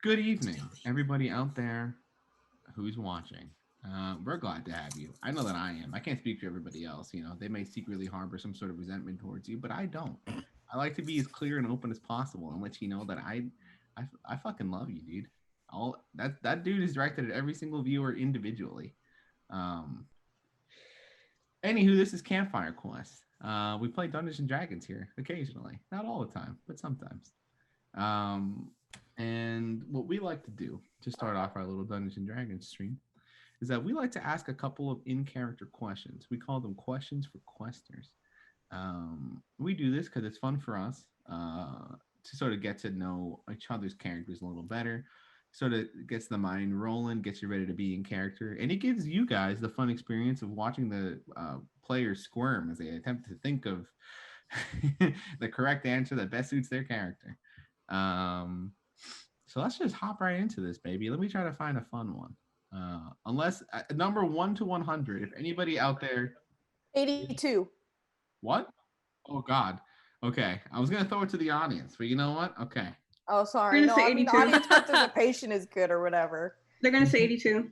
Good evening, everybody out there who's watching. We're glad to have you. I know that I am. I can't speak for everybody else. You know, they may secretly harbor some sort of resentment towards you, but I don't. I like to be as clear and open as possible and let you know that I fucking love you, dude. All that dude is directed at every single viewer individually. Um, Anywho, this is Campfire Quest. We play Dungeons and Dragons here occasionally, not all the time, but sometimes. Um, and what we like to do to start off our little Dungeons and Dragons stream is that we like to ask a couple of in-character questions. We call them questions for questers. We do this because it's fun for us to sort of get to know each other's characters a little better. Sort of gets the mind rolling, gets you ready to be in character, and it gives you guys the fun experience of watching the players squirm as they attempt to think of the correct answer that best suits their character. Um, so let's just hop right into this, baby. Let me try to find a fun one. Unless number 1 to 100. If anybody out there, 82. what? Oh God. Okay, I was gonna throw it to the audience, but you know what? Okay. Oh, They're sorry. gonna No, say I mean 82. audience participation is good or whatever. They're gonna say 82.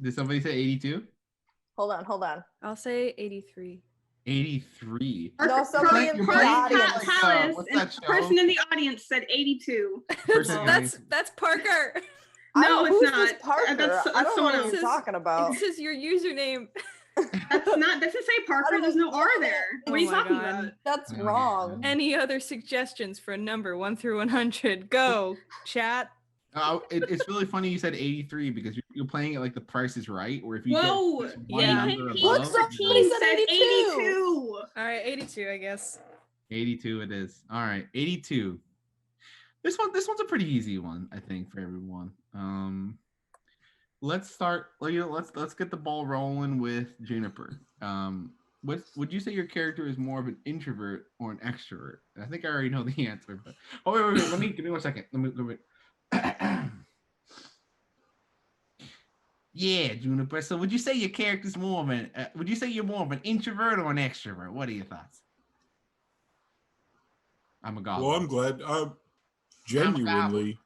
Did somebody say 82? Hold on. I'll say 83. 83. No, somebody in the audience. Palace, What's and that the show? person in the audience said 82. That's Parker. No, it's Who's not. This Parker? That's I don't know someone what else. you're talking about. This is your username. That's not. Doesn't say Parker. There's no R there. What are you Oh my talking God. about? That's Okay. wrong. Any other suggestions for a number 1 through 100? Go, chat. It's really funny you said 83 because you're playing it like the Price is Right, or if you Whoa! get one Yeah. number AKP above, Look, you somebody know. said 82. 82. All right, 82, I guess. 82 it is. All right, 82. This one's a pretty easy one, I think, for everyone. Let's start. Let's get the ball rolling with Juniper. What would you say your character is more of an introvert or an extrovert? I think I already know the answer, but wait. Let me give me 1 second. Let me. Yeah, Juniper. So would you say your character's more of an? Would you say you're more of an introvert or an extrovert? What are your thoughts? I'm a goblin. Well, I'm glad. Genuinely,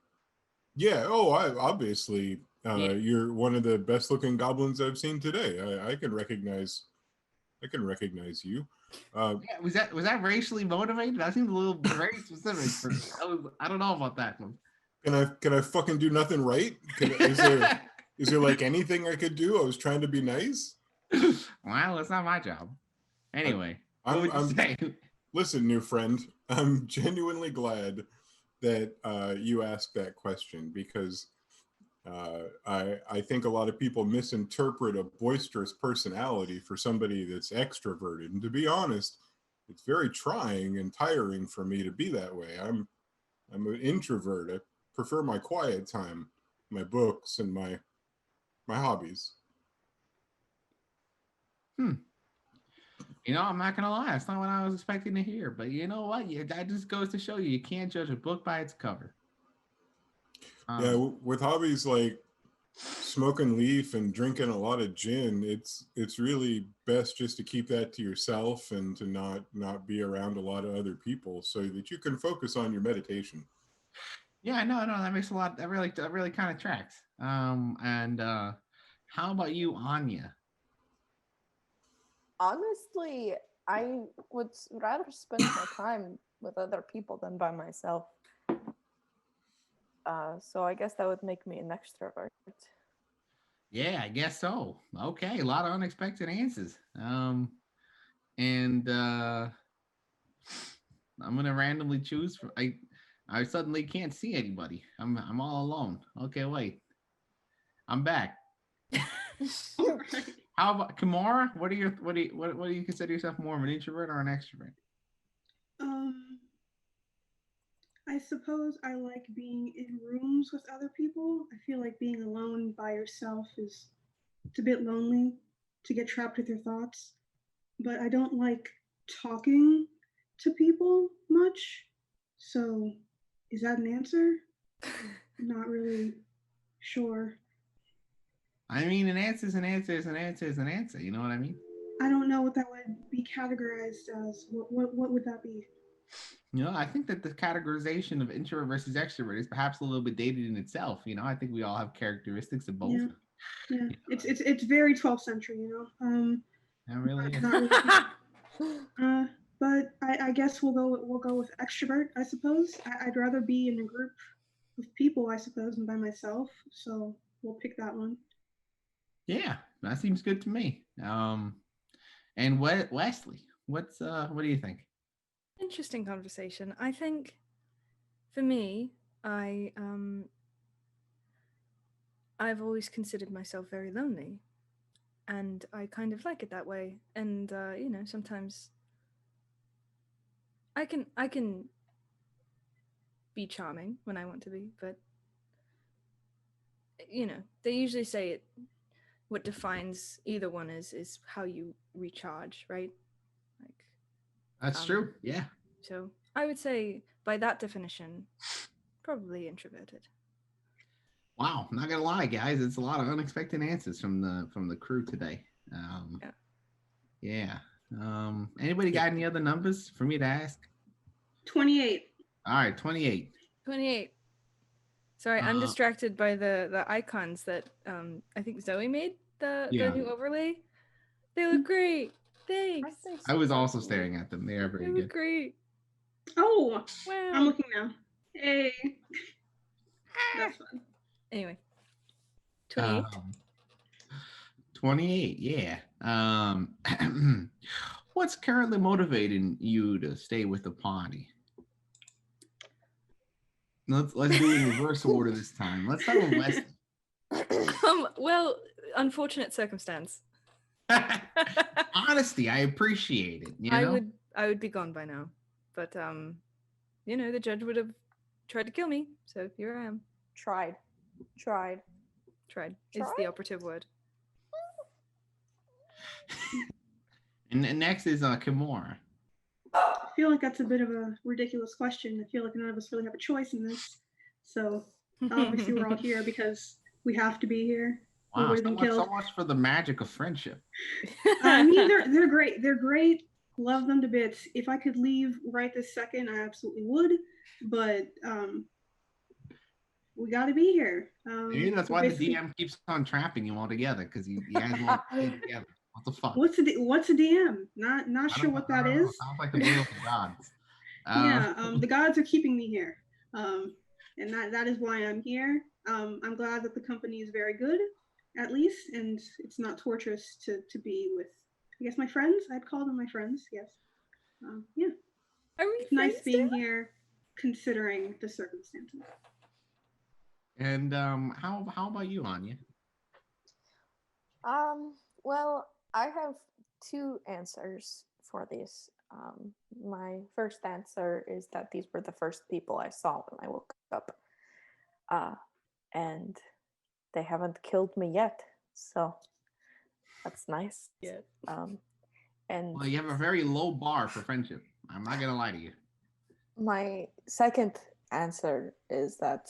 yeah. Oh, obviously, Yeah. you're one of the best looking goblins I've seen today. I can recognize you. Yeah, was that racially motivated? That seemed a little very specific. I don't know about that one. Can I fucking do nothing right? Is there like anything I could do? I was trying to be nice. Well, it's not my job. Anyway, what I'm- would you I'm- say? Listen, new friend, I'm genuinely glad that you asked that question because I think a lot of people misinterpret a boisterous personality for somebody that's extroverted. And to be honest, it's very trying and tiring for me to be that way. I'm an introvert. I prefer my quiet time, my books, and my hobbies. You know, I'm not gonna lie. That's not what I was expecting to hear. But you know what? That just goes to show you can't judge a book by its cover. Yeah, with hobbies like smoking leaf and drinking a lot of gin, it's really best just to keep that to yourself and to not be around a lot of other people so that you can focus on your meditation. Yeah, no, that makes a lot. That really kind of tracks. And how about you, Anya? Honestly, I would rather spend my time with other people than by myself. So I guess that would make me an extrovert. Yeah, I guess so. Okay, a lot of unexpected answers. And I'm gonna randomly choose. I suddenly can't see anybody. I'm all alone. Okay, wait. I'm back. How about Kimura? What do you consider yourself more of an introvert or an extrovert? I suppose I like being in rooms with other people. I feel like being alone by yourself it's a bit lonely to get trapped with your thoughts. But I don't like talking to people much. So, is that an answer? Not really sure. I mean, an answer is an answer is an answer is an answer. You know what I mean? I don't know what that would be categorized as. What would that be? I think that the categorization of introvert versus extrovert is perhaps a little bit dated in itself. I think we all have characteristics of both. Yeah. Yeah, it's very 12th century, That really is. not really. But I guess we'll go with extrovert. I suppose I'd rather be in a group of people, I suppose, than by myself. So we'll pick that one. Yeah, that seems good to me. And Wesley, what do you think? Interesting conversation. I think for me, I've always considered myself very lonely, and I kind of like it that way. And sometimes I can be charming when I want to be, but they usually say it. What defines either one is how you recharge, right? Like That's true. Yeah. So I would say by that definition, probably introverted. Wow, not gonna lie, guys, it's a lot of unexpected answers from the crew today. Yeah. Anybody got any other numbers for me to ask? 28. All right, 28. 28. Sorry, I'm distracted by the icons that I think Zoe made the new overlay. They look great. Thanks. I was also staring at them. They are very They good. look great. Oh, wow. I'm looking now. Hey. That's fun. Anyway. 28. 28, yeah. What's currently motivating you to stay with the party? Let's do it in reverse order this time. Let's start with Wesley. Well, unfortunate circumstance. Honesty, I appreciate it. I would be gone by now, but the judge would have tried to kill me, so here I am. Tried is the operative word. And next is Kimura. I feel like that's a bit of a ridiculous question. I feel like none of us really have a choice in this. So obviously we're all here because we have to be here. Wow, so much for the magic of friendship. I mean, they're great. They're great. Love them to bits. If I could leave right this second, I absolutely would. But we got to be here. That's why the DM keeps on trapping you all together, because you guys want to stay together. What the fuck? What's a DM? Not sure what that is. Sounds like the will of the gods. The gods are keeping me here, and that is why I'm here. I'm glad that the company is very good, at least, and it's not torturous to be with, I guess, my friends. I'd call them my friends. Yes. Yeah. Are we it's nice being here, considering the circumstances. And how about you, Anya? Well, I have two answers for this. My first answer is that these were the first people I saw when I woke up. And they haven't killed me yet, so that's nice. Yeah. And well, you have a very low bar for friendship. I'm not gonna lie to you. My second answer is that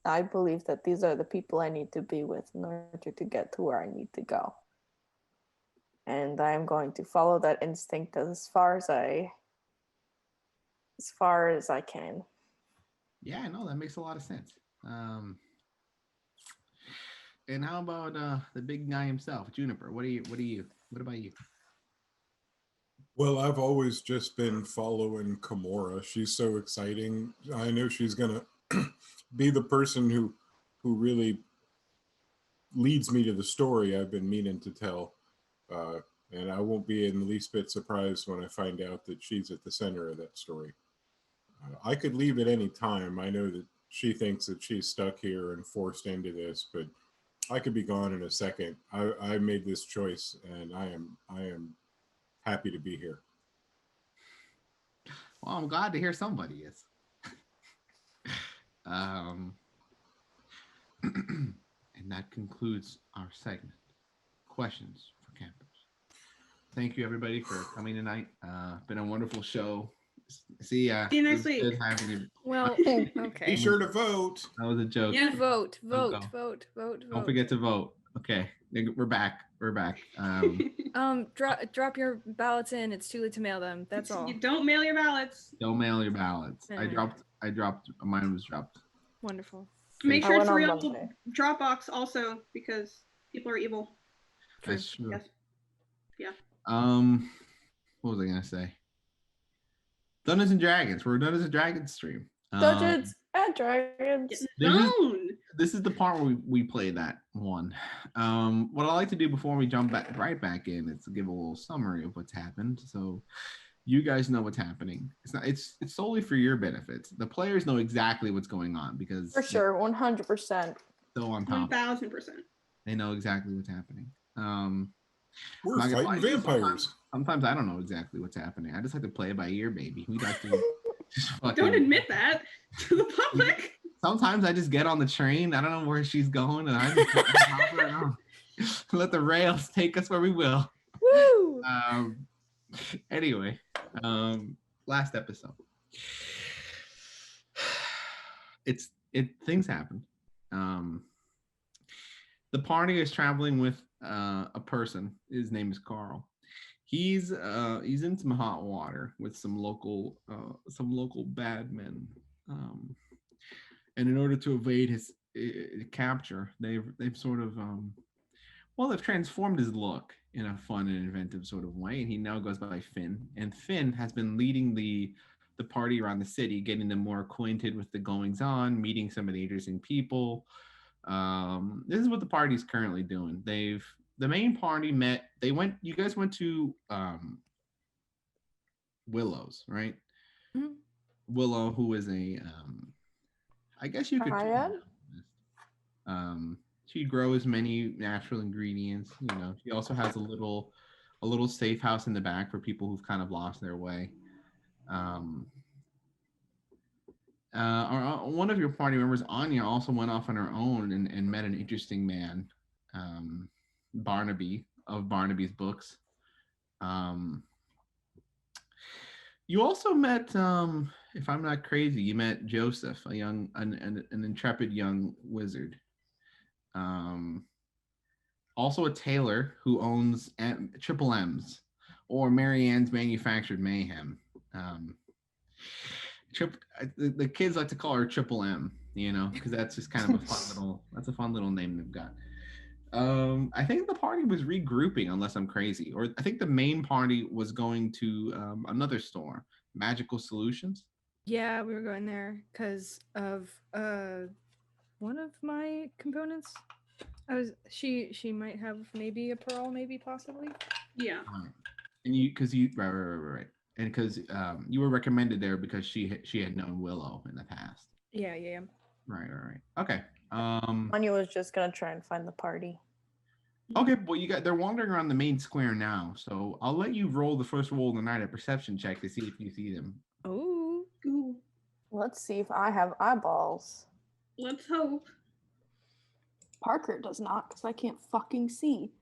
I believe that these are the people I need to be with in order to get to where I need to go. And I'm going to follow that instinct as far as I can. Yeah, I know that makes a lot of sense. And how about the big guy himself, Juniper? What about you? Well, I've always just been following Kimura. She's so exciting. I know she's gonna be the person who really leads me to the story I've been meaning to tell. And I won't be in the least bit surprised when I find out that she's at the center of that story. I could leave at any time. I know that she thinks that she's stuck here and forced into this, but I could be gone in a second. I made this choice, and I am happy to be here. Well, I'm glad to hear somebody is. And that concludes our segment. Questions for campers. Thank you, everybody, for coming tonight. Been a wonderful show. See you next week. Well, okay. Be sure to vote. That was a joke. Yeah, vote. Don't forget to vote. Okay. We're back. We're back. Drop your ballots in. It's too late to mail them. That's all. You don't mail your ballots. Don't mail your ballots. I Yeah. dropped. Mine was dropped. Wonderful. Make I sure went it's on real Monday. Dropbox also because people are evil. That's true. Yes. Yeah. What was I gonna say? Dungeons and Dragons. We're a Dungeons and Dragons stream. Dungeons and Dragons. Get in the zone. This is the part where we play that one. What I like to do before we jump right back in is to give a little summary of what's happened, so you guys know what's happening. It's solely for your benefit. The players know exactly what's going on because For sure, 100%. so on top. 1000%. They know exactly what's happening. We're fighting vampires. Sometimes I don't know exactly what's happening. I just like to play it by ear, baby. We like to just fucking, Don't admit that to the public. Sometimes I just get on the train. I don't know where she's going, and I just let the rails take us where we will. Woo! Anyway, last episode. Things happen. The party is traveling with a person. His name is Carl. He's in some hot water with some local bad men. And in order to evade his capture, they've sort of they've transformed his look in a fun and inventive sort of way, and he now goes by Finn. And Finn has been leading the party around the city, getting them more acquainted with the goings on, meeting some of the interesting people. This is what the party's currently doing. The main party met. You guys went to Willow's, right? Mm-hmm. Willow, who is a I guess you could. She grows many natural ingredients. You know, she also has a little safe house in the back for people who've kind of lost their way. One of your party members, Anya, also went off on her own and met an interesting man, Barnaby of Barnaby's books. You also met, if I'm not crazy, you met Joseph, an intrepid young wizard. Also a tailor who owns Triple M's, or Marianne's Manufactured Mayhem. The kids like to call her Triple M, you know, because that's just kind of a fun little name they've got. I think the party was regrouping, unless I'm crazy, or I think the main party was going to another store, Magical Solutions. Yeah, we were going there because of one of my components. She might have maybe a pearl, maybe possibly. Yeah. And right. And because you were recommended there because she had known Willow in the past. Yeah. Right. Okay. Anya was just gonna try and find the party. Okay, well they're wandering around the main square now, so I'll let you roll the first roll of the night, a perception check to see if you see them. Ooh. Let's see if I have eyeballs. Let's hope. Parker does not, because I can't fucking see.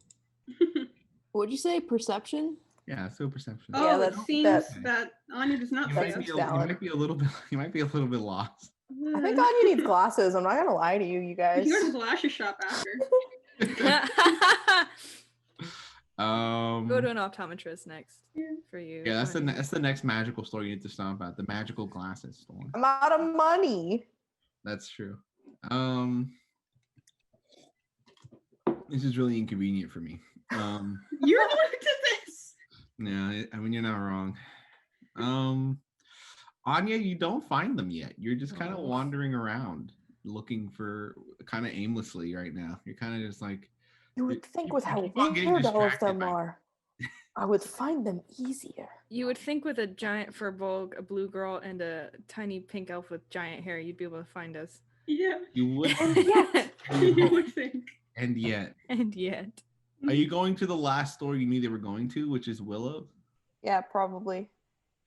What'd you say? Perception? Yeah, so perception. Oh, Yeah, it seems that Anya does not You see might us. be a little bit lost. I think Anya needs glasses. I'm not gonna lie to you guys. You go to the lashes shop after. Go to an optometrist next for you. Yeah, that's the next magical store you need to stop at, the magical glasses store. I'm out of money. That's true. This is really inconvenient for me. You're the one who did this. Yeah, I mean, you're not wrong. Anya, you don't find them yet. You're just kind of wandering around looking for kind of aimlessly right now. You're kind of just like, You would think with how keep on getting weird all of distracted them by- are, I would find them easier. You would think with a giant furbolg, a blue girl, and a tiny pink elf with giant hair, you'd be able to find us. Yeah. You would. You would think. And yet. Are you going to the last store you knew they were going to, which is Willow? Yeah, probably.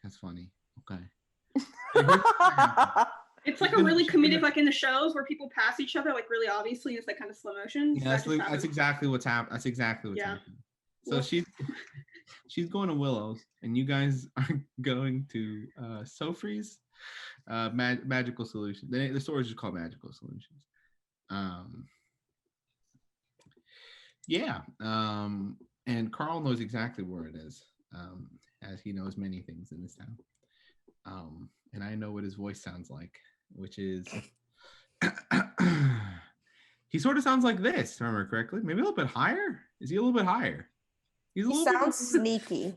That's funny. Okay. It's like a really comedic, like in the shows where people pass each other, like really obviously, it's like kind of slow motion. Yeah, that's exactly what's happening. That's exactly what's happening. So she's going to Willow's, and you guys are going to Sofri's Magical Solutions. The store is just called Magical Solutions. Yeah. And Carl knows exactly where it is, as he knows many things in this town. And I know what his voice sounds like, which is he sort of sounds like this, if I remember correctly. Maybe a little bit higher. Is he a little bit higher? He's a He little sounds bit sneaky.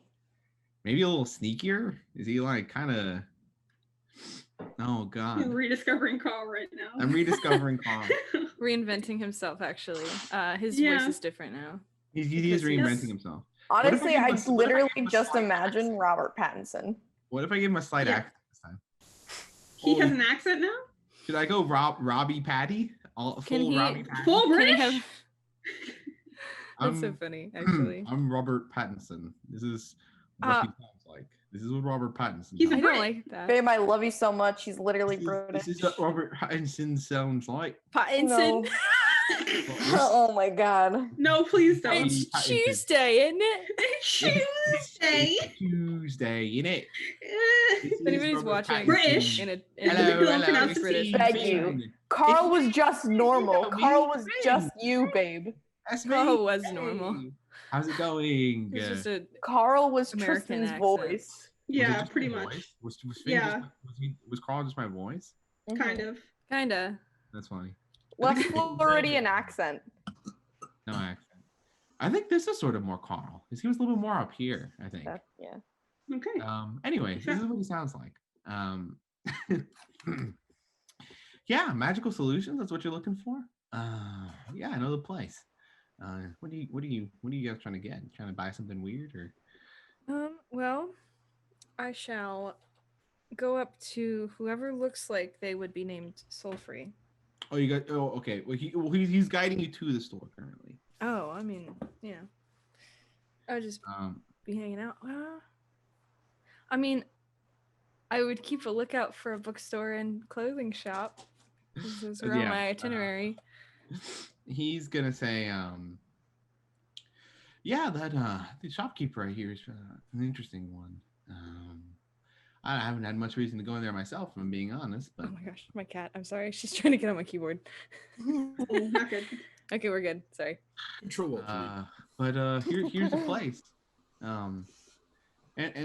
maybe a little sneakier. Is he like kind of? Oh God! You're rediscovering Carl right now. I'm rediscovering Carl. Reinventing himself, actually. His Yeah. voice is different now. He's Because reinventing he's- himself. Honestly, I give him literally a just slight imagine accent? Robert Pattinson. What if I give him a slight Yeah. accent this time? He has Oh, an accent now? should I go Robbie Patty? Can he- Robbie Patty? Full Can he British? have- That's so I'm- funny, actually. I'm Robert Pattinson. This is what he sounds like. This is what Robert Pattinson He's a sounds I like. don't Brit. like that. Babe, I love you so much. He's literally British. This is what Robert Pattinson sounds like. Pattinson. No. Oh my god. No, please don't. It's Pattinson. Tuesday, isn't it? Tuesday. It's Tuesday, innit? If anybody's watching British. in a Hello, Don't hello. pronounce it's the British. T. Beg Tuesday. you. Carl was just normal. me, Carl was friend. just you, babe. That's me. Carl was Hey. normal. How's it going? It's just a Carl was American Tristan's accent. voice. Was it Yeah, just pretty my much. voice? Was Finn Yeah. was Carl just my voice? Kind of. kinda. That's funny. Less Floridian accent. No accent. I think this is sort of more Carl. He was a little bit more up here, I think. Yeah. Okay. Anyway, this is what he sounds like. Yeah, magical solutions, that's what you're looking for? Yeah, I know the place. What are you guys trying to get? Trying to buy something weird or Well, I shall go up to whoever looks like they would be named Soulfree. okay. Well, he's guiding you to the store currently. Oh, I mean, you know, I would just be hanging out. I mean, I would keep a lookout for a bookstore and clothing shop. Those are on Yeah, my itinerary. He's gonna say, yeah, that the shopkeeper right here is an interesting one. I haven't had much reason to go in there myself, if I'm being honest. But Oh my gosh, my cat. I'm sorry. She's trying to get on my keyboard. Not good. Okay, we're good. Sorry. Control Alt Delete. but here's the place. And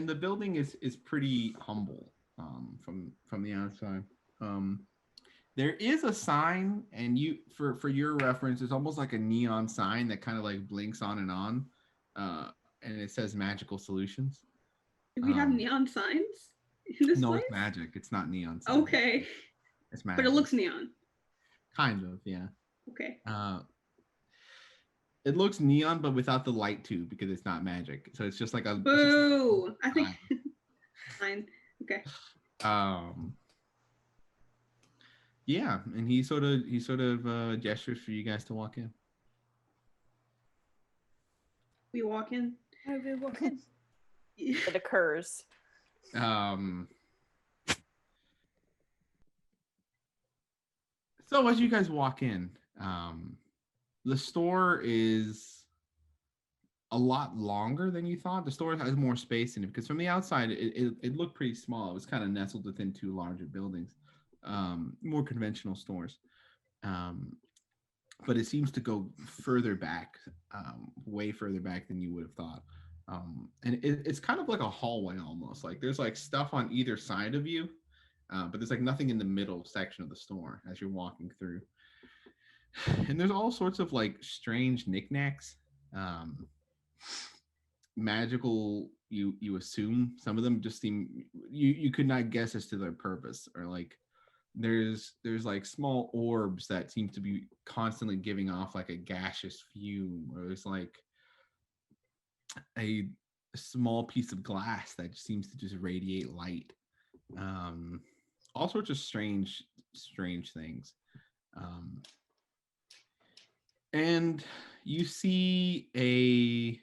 the building is pretty humble from the outside. There is a sign, and for your reference, it's almost like a neon sign that kind of like blinks on, and it says magical solutions. Do we have neon signs in this No, place? it's magic. It's not neon sign. Okay. It's magic. But it looks neon. kind of, yeah. Okay. It looks neon, but without the light too, because it's not magic. So it's just like a Boo! I think fine. Okay. Yeah, and he sort of gestures for you guys to walk in. We walk in. I will walk in. It occurs. So as you guys walk in, the store is a lot longer than you thought. The store has more space in it because from the outside, it looked pretty small. It was kind of nestled within two larger buildings, more conventional stores. But it seems to go further back, way further back than you would have thought. And it's kind of like a hallway almost. Like there's like stuff on either side of you, but there's like nothing in the middle section of the store as you're walking through. And there's all sorts of like strange knickknacks, magical. You assume some of them just seem you could not guess as to their purpose, or like there's like small orbs that seem to be constantly giving off like a gaseous fume, or there's like a small piece of glass that seems to just radiate light. All sorts of strange things. And you see a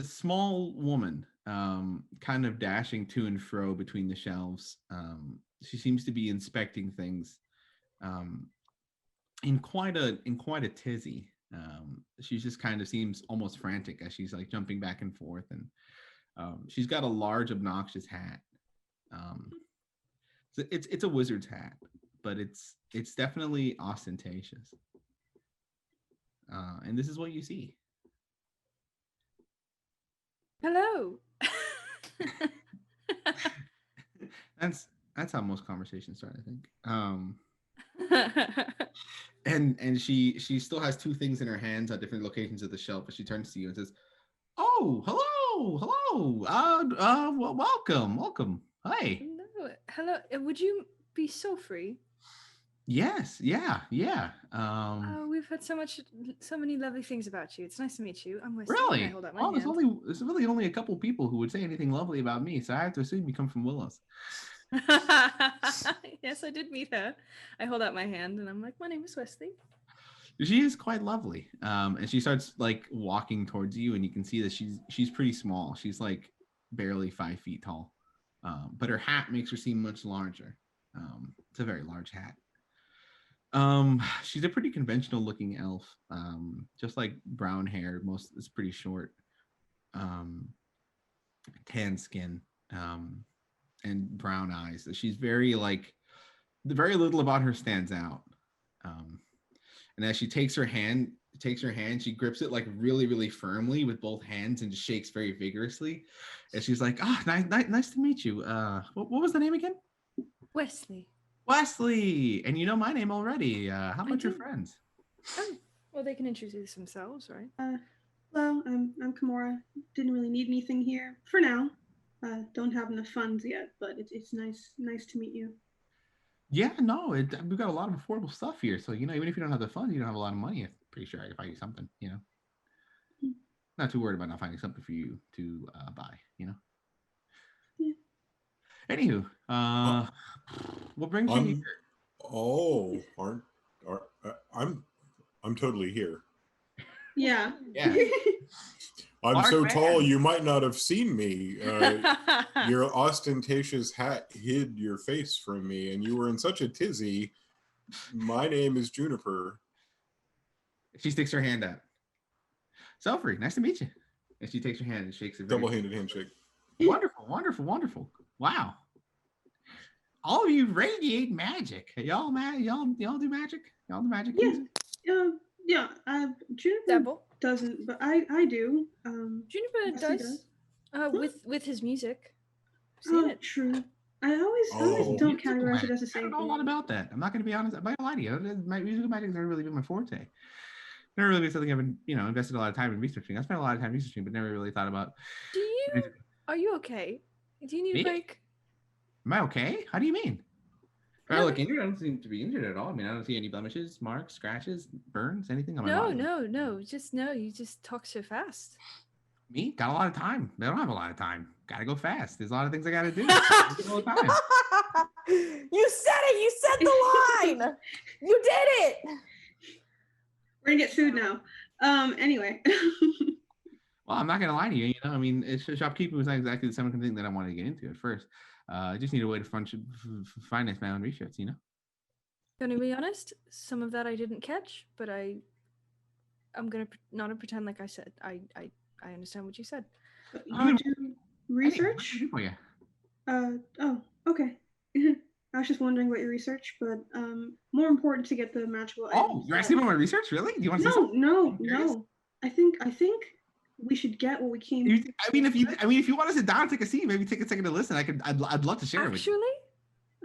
small woman kind of dashing to and fro between the shelves. She seems to be inspecting things in quite a tizzy. She just kind of seems almost frantic as she's like jumping back and forth, and she's got a large obnoxious hat. So it's a wizard's hat, but it's definitely ostentatious. and this is what you see. Hello. That's how most conversations start, I think. And she still has two things in her hands at different locations of the shelf, but she turns to you and says, "Oh, hello. Welcome. Hey." Hello. Would you be so free? Yes, yeah. We've heard so many lovely things about you. It's nice to meet you. I'm Wesley. Really? I hold out my Well, hand. there's really only a couple people who would say anything lovely about me, so I have to assume you come from Willows. Yes, I did meet her. I hold out my hand and I'm like, my name is Wesley. She is quite lovely, and she starts like walking towards you, and you can see that she's pretty small. She's like barely 5 feet tall, but her hat makes her seem much larger. It's a very large hat. She's a pretty conventional looking elf, just like brown hair. Most it's pretty short, tan skin, and brown eyes. She's very like very little about her stands out. And as she takes her hand, she grips it like really, really firmly with both hands and just shakes very vigorously. And she's like, "Ah, nice to meet you. What was the name again?" Wesley. Wesley. And you know my name already. How about your friends? Oh, well, they can introduce themselves, right? Hello, I'm Kimura. Didn't really need anything here for now. Don't have enough funds yet, but it's nice to meet you. Yeah, no, we've got a lot of affordable stuff here. So, even if you don't have the funds, you don't have a lot of money. I'm pretty sure I can find you something, Not too worried about not finding something for you to buy, Yeah. Anywho, what brings you here? Oh, I'm totally here. Yeah. Yeah. I'm so man. tall you might not have seen me. Your ostentatious hat hid your face from me, and you were in such a tizzy. My name is Juniper. She sticks her hand out. Selfrey, nice to meet you. And she takes her hand and shakes it. Double-handed handshake. Wonderful. Wow. All of you radiate magic. Y'all do magic? Y'all do magic? Yeah. Juniper Dabble. doesn't, but I do. Juniper Wesley does. does. With his music. I've seen it. True. I always don't categorize it as the I don't same know a lot thing. about that. I'm not going to be honest. I'm not going to lie to you. My musical magic has never really been my forte. Never really been something I've been, invested a lot of time in researching. I spent a lot of time researching, but never really thought about. Are you okay? Do you need a break? Am I okay? How do you mean? If I look injured, I don't seem to be injured at all. I mean, I don't see any blemishes, marks, scratches, burns, anything on my body. No. You just talk so fast. Me? Got a lot of time. I don't have a lot of time. Gotta go fast. There's a lot of things I gotta do. All the time. You said it. You said the line. You did it. We're gonna get sued now. Anyway. Well, I'm not gonna lie to you. I mean, shopkeeping was not exactly the same thing that I wanted to get into at first. I just need a way to finance my own research. Gonna be honest, some of that I didn't catch, but I'm gonna not pretend like I said. I understand what you said. You do research? Hey, for you. Oh, okay. I was just wondering about your research, but more important to get the magical items. Oh, you're asking about my research? Really? Do you want to see something? No. I think we should get what we came. If you want to sit down and take a seat, maybe take a second to listen. I'd love to share it with you.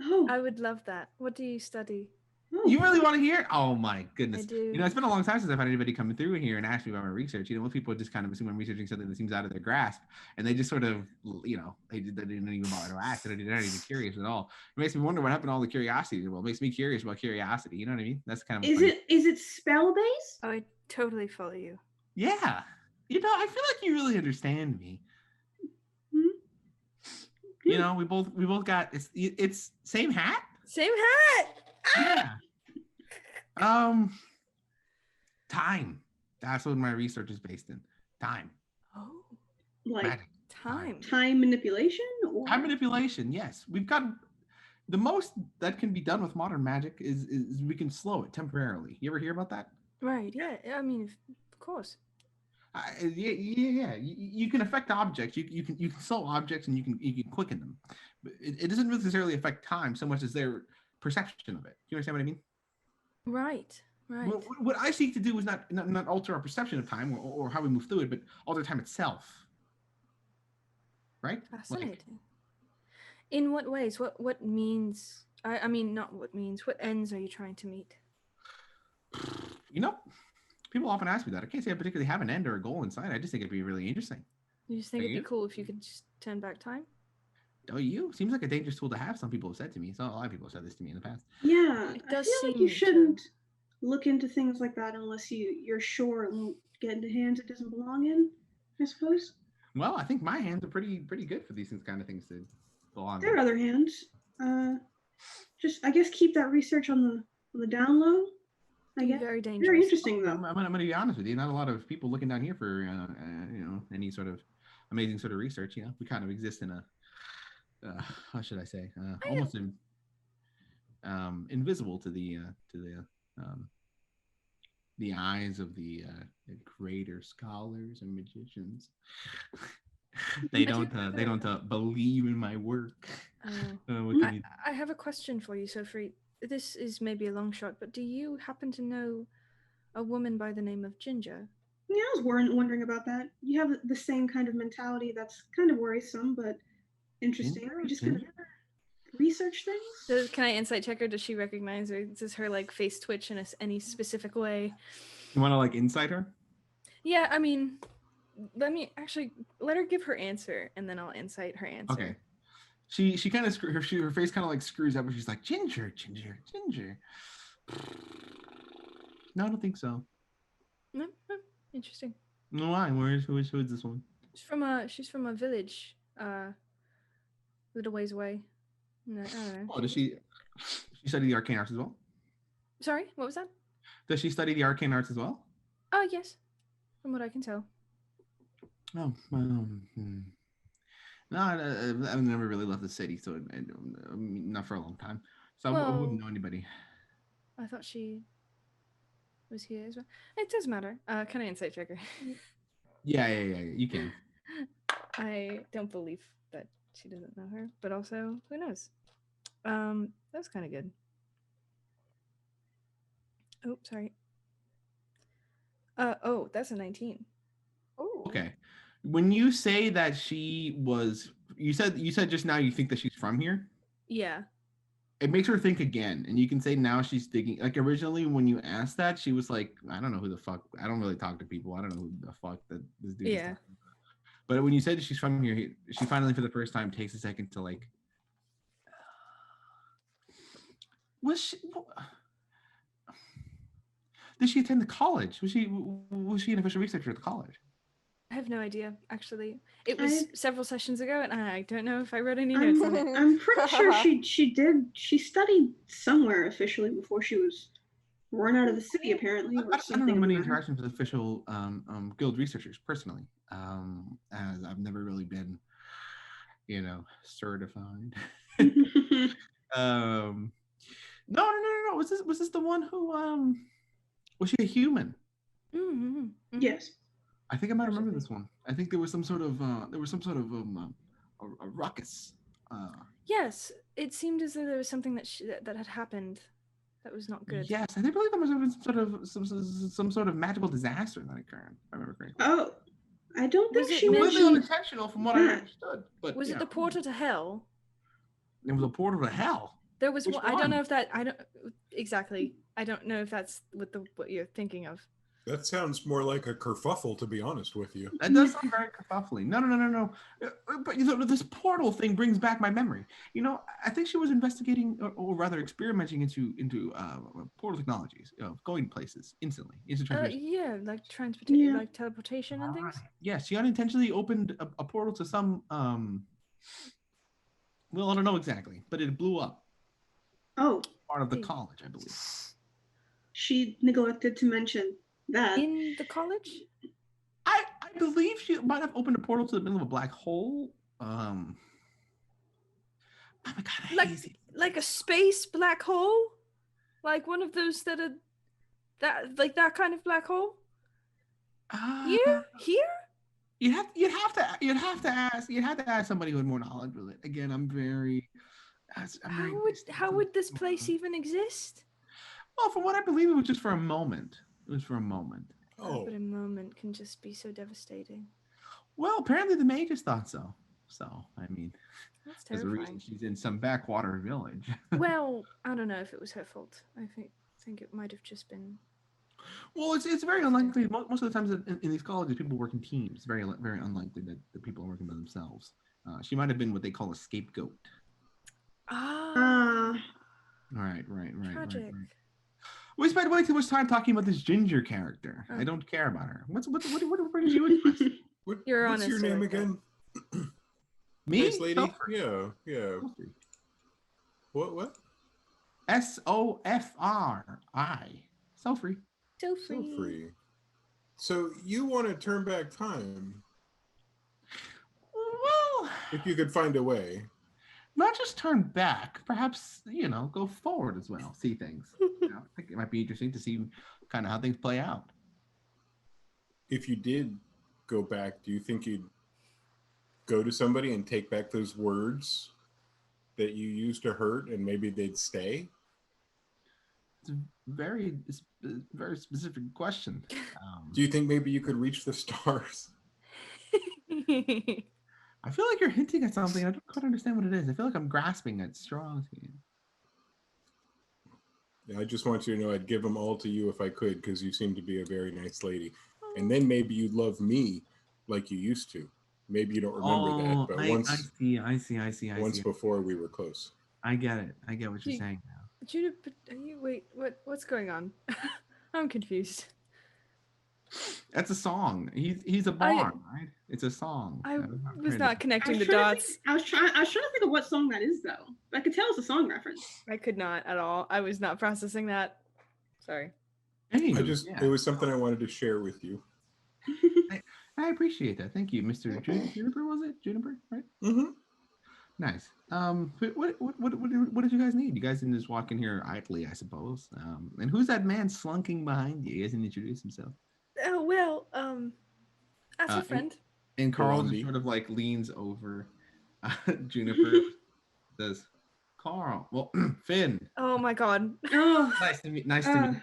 Oh, I would love that. What do you study? Oh. You really want to hear? Oh my goodness! I do. It's been a long time since I've had anybody coming through here and ask me about my research. Most people just kind of assume I'm researching something that seems out of their grasp, and they just sort of, they didn't even bother to ask. They're not even curious at all. It makes me wonder what happened to all the curiosity. Well, it makes me curious about curiosity. You know what I mean? That's kind of. Is it spell based? Oh, I totally follow you. Yeah. I feel like you really understand me. Hmm? We both got it's same hat. Same hat. Yeah. Time. That's what my research is based in. Time. Oh, Like Magic. time manipulation? Or? Time manipulation. Yes, we've got the most that can be done with modern magic is we can slow it temporarily. You ever hear about that? Right. Yeah. I mean, of course. Yeah. You can affect objects. You can slow objects and you can quicken them. But it doesn't necessarily affect time so much as their perception of it. Do you understand what I mean? Right. Right. What I seek to do is not alter our perception of time or how we move through it, but alter time itself. Right? Fascinating. In what ways? What means? I mean, not what means. What ends are you trying to meet? You know, people often ask me that. I can't say I particularly have an end or a goal inside. I just think it'd be really interesting. You just think Are it'd you? be cool if you could just turn back time? Oh, you? Seems like a dangerous tool to have. Some people have said to me. So a lot of people have said this to me in the past. Yeah, It I does feel like seem you to- shouldn't look into things like that unless you're sure it won't get into hands it doesn't belong in, I suppose. Well, I think my hands are pretty good for these kind of things to belong There are in. other hands. Just I guess keep that research on the down low. I Be guess very very dangerous. interesting though. I'm going to be honest with you. Not a lot of people looking down here for any sort of amazing sort of research. We kind of exist in a how should I say almost invisible to the eyes of the greater scholars and magicians. They don't believe in my work. What can you... I have a question for you, Sophie. This is maybe a long shot, but do you happen to know a woman by the name of Ginger? Yeah, I was wondering about that. You have the same kind of mentality that's kind of worrisome, but interesting. You just kind of research things. Can I insight check her? Does she recognize her? Does her like face twitch in any specific way? You want to like insight her? Yeah, I mean, let her give her answer, and then I'll insight her answer. Okay. She kind of her face kind of like screws up, and she's like Ginger. No, I don't think so. No, interesting. No, why? Who is this one? She's from a village, little ways away. No, I don't know. Oh, does she study the arcane arts as well? Sorry, what was that? Does she study the arcane arts as well? Oh, yes, from what I can tell. Oh, no, I've never really left the city, so not for a long time. So I wouldn't know anybody. I thought she was here as well. It does matter. Can I insight check her? Yeah, you can. I don't believe that she doesn't know her, but also, who knows? That's kind of good. Oh, sorry. Oh, that's a 19. Oh. Okay. When you say that she was, you said just now you think that she's from here? Yeah. It makes her think again, and you can say now she's thinking. Like originally, when you asked that, she was like, "I don't know who the fuck. I don't really talk to people. I don't know who the fuck that this dude is." Yeah. But when you said she's from here, she finally, for the first time, takes a second to like. Was she? Did she attend the college? Was she an official researcher at the college? I have no idea, actually. It was several sessions ago, and I don't know if I wrote any notes on it. I'm pretty sure she did. She studied somewhere officially before she was run out of the city, apparently. Or I don't have many interactions with official guild researchers personally, as I've never really been, certified. No. Was this the one who was she a human? Mm-hmm. Yes. I think I might remember this one. I think there was some sort of a ruckus. Yes, it seemed as though there was something that had happened that was not good. Yes, I believe there was some sort of magical disaster that occurred. If I remember correctly. Oh, I don't think she was mentioned unintentional, from what I understood. But was it the portal to hell? It was a portal to hell. There was Which one. I don't know if that. I don't exactly. I don't know if that's what you're thinking of. That sounds more like a kerfuffle, to be honest with you. That does sound very kerfuffly. No. But this portal thing brings back my memory. I think she was investigating, or rather experimenting into portal technologies, going places instantly. Yeah, like transportation, like teleportation and things. Yeah, she unintentionally opened a portal to some. Well, I don't know exactly, but it blew up. Oh. Part of the college, I believe. She neglected to mention that. In the college? I believe she might have opened a portal to the middle of a black hole. Oh my god, like a space black hole? Like one of those that kind of black hole? Here? You'd have to ask somebody who had more knowledge with it. Again, I'm very how would this place even exist? Well, from what I believe, it was just for a moment. It was for a moment. Oh, But a moment can just be so devastating. Well, apparently the mages thought so. So, I mean, That's there's a reason terrifying. she's in some backwater village. Well, I don't know if it was her fault. I think it might have just been. Well, it's very unlikely. Most of the times in these colleges, people work in teams. Very very unlikely that the people are working by themselves. She might have been what they call a scapegoat. Ah, Right. tragic. We spent way too much time talking about this ginger character. Oh. I don't care about her. What brings you interest? what's You're your honest, name I like that. again? Me, Nice lady. Sulfur. Yeah. What? SOFRI. So free. So So free. free. So you want to turn back time Well, if you could find a way. not just turn back, perhaps, go forward as well, see things. I think it might be interesting to see kind of how things play out. If you did go back, do you think you'd go to somebody and take back those words that you used to hurt and maybe they'd stay? It's a very specific question. Do you think maybe you could reach the stars? I feel like you're hinting at something. I don't quite understand what it is. I feel like I'm grasping at straws here. Yeah, I just want you to know I'd give them all to you if I could, because you seem to be a very nice lady. And then maybe you'd love me like you used to. Maybe you don't remember that, but I see. once before we were close. I get it. I get what you're saying now. Juniper, wait, what's going on? I'm confused. That's a song. He's a bard, right? It's a song. I I'm was trying not to- connecting the dots. I was trying to think of what song that is though. But I could tell it's a song reference. I could not at all. I was not processing that. Sorry. Anywho, It was something I wanted to share with you. I appreciate that. Thank you, Mr. Juniper. Was it Juniper? Right. Mm-hmm. Nice. What did you guys need? You guys didn't just walk in here idly, I suppose. And who's that man slunking behind you? He hasn't introduced himself. Oh well, as a friend. And Carl just Blondie. sort of like leans over Juniper. Says, Carl. Well, Finn. Oh my god. Oh, Nice to meet you.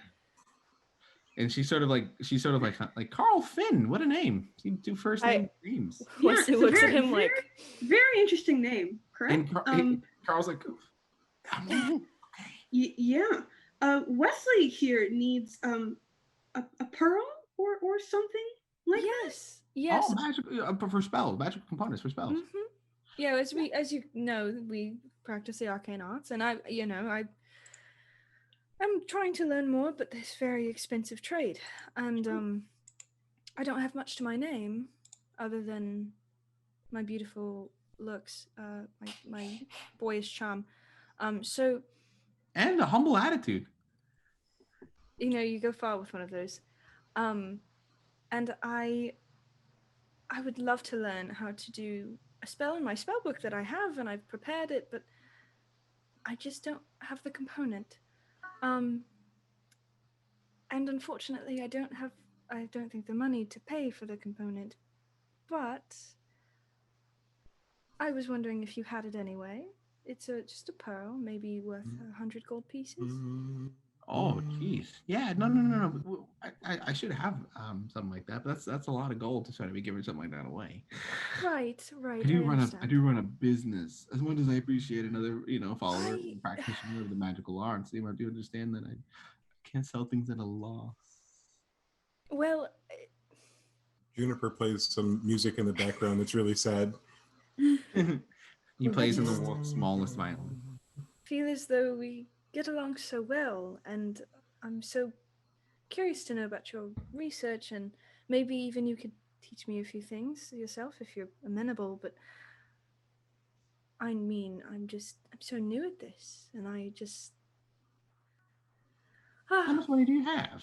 And she's sort of like Carl Finn. What a name! Two first name names. Wesley looks at him like very interesting name, correct? And Carl's like, yeah. Wesley here needs a pearl or something like yes, yes. Oh, magic for spells, magical components for spells. Mm-hmm. Yeah, as you know, we practice the arcane arts, and I'm trying to learn more, but this very expensive trade, and I don't have much to my name, other than my beautiful looks, my boyish charm, so. And a humble attitude. You go far with one of those, and I would love to learn how to do a spell in my spell book that I have, and I've prepared it, but I just don't have the component. And unfortunately, I don't think the money to pay for the component, but I was wondering if you had it anyway. It's just a pearl, maybe worth 100 gold pieces. Oh, jeez. Yeah, no. I should have something like that, but that's a lot of gold to try to be giving something like that away. Right. I do run a business. As much as I appreciate another, follower, practitioner of the magical arts, I do understand that I can't sell things at a loss. Well, Juniper plays some music in the background that's really sad. He plays in the world's smallest violin. Feel as though we get along so well, and I'm so curious to know about your research, and maybe even you could teach me a few things yourself if you're amenable, but I mean, I'm so new at this, and I just... How much money do you have?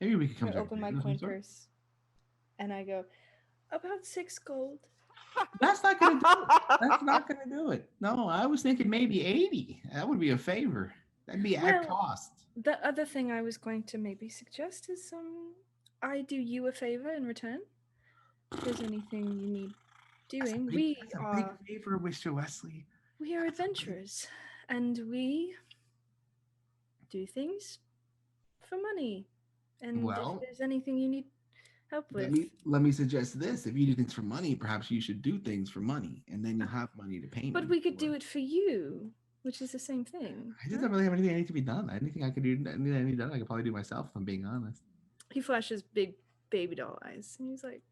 Maybe we could come I to open my coin purse, and I go, about 6 gold. That's not gonna do it. That's not gonna do it. No, I was thinking maybe 80. That would be a favor. That'd be at cost. The other thing I was going to maybe suggest is I do you a favor in return. If there's anything you need doing, That's a big favor, Mr. Wesley. We are adventurers, and we do things for money. And Well, if there's anything you need help let with. me suggest this. If you do things for money, perhaps you should do things for money, and then you'll have money to pay me. But we could do it for you, which is the same thing. I just don't really have anything I need to be done. Anything I could do, anything I need done, I could probably do myself, if I'm being honest. He flashes big baby doll eyes, and he's like,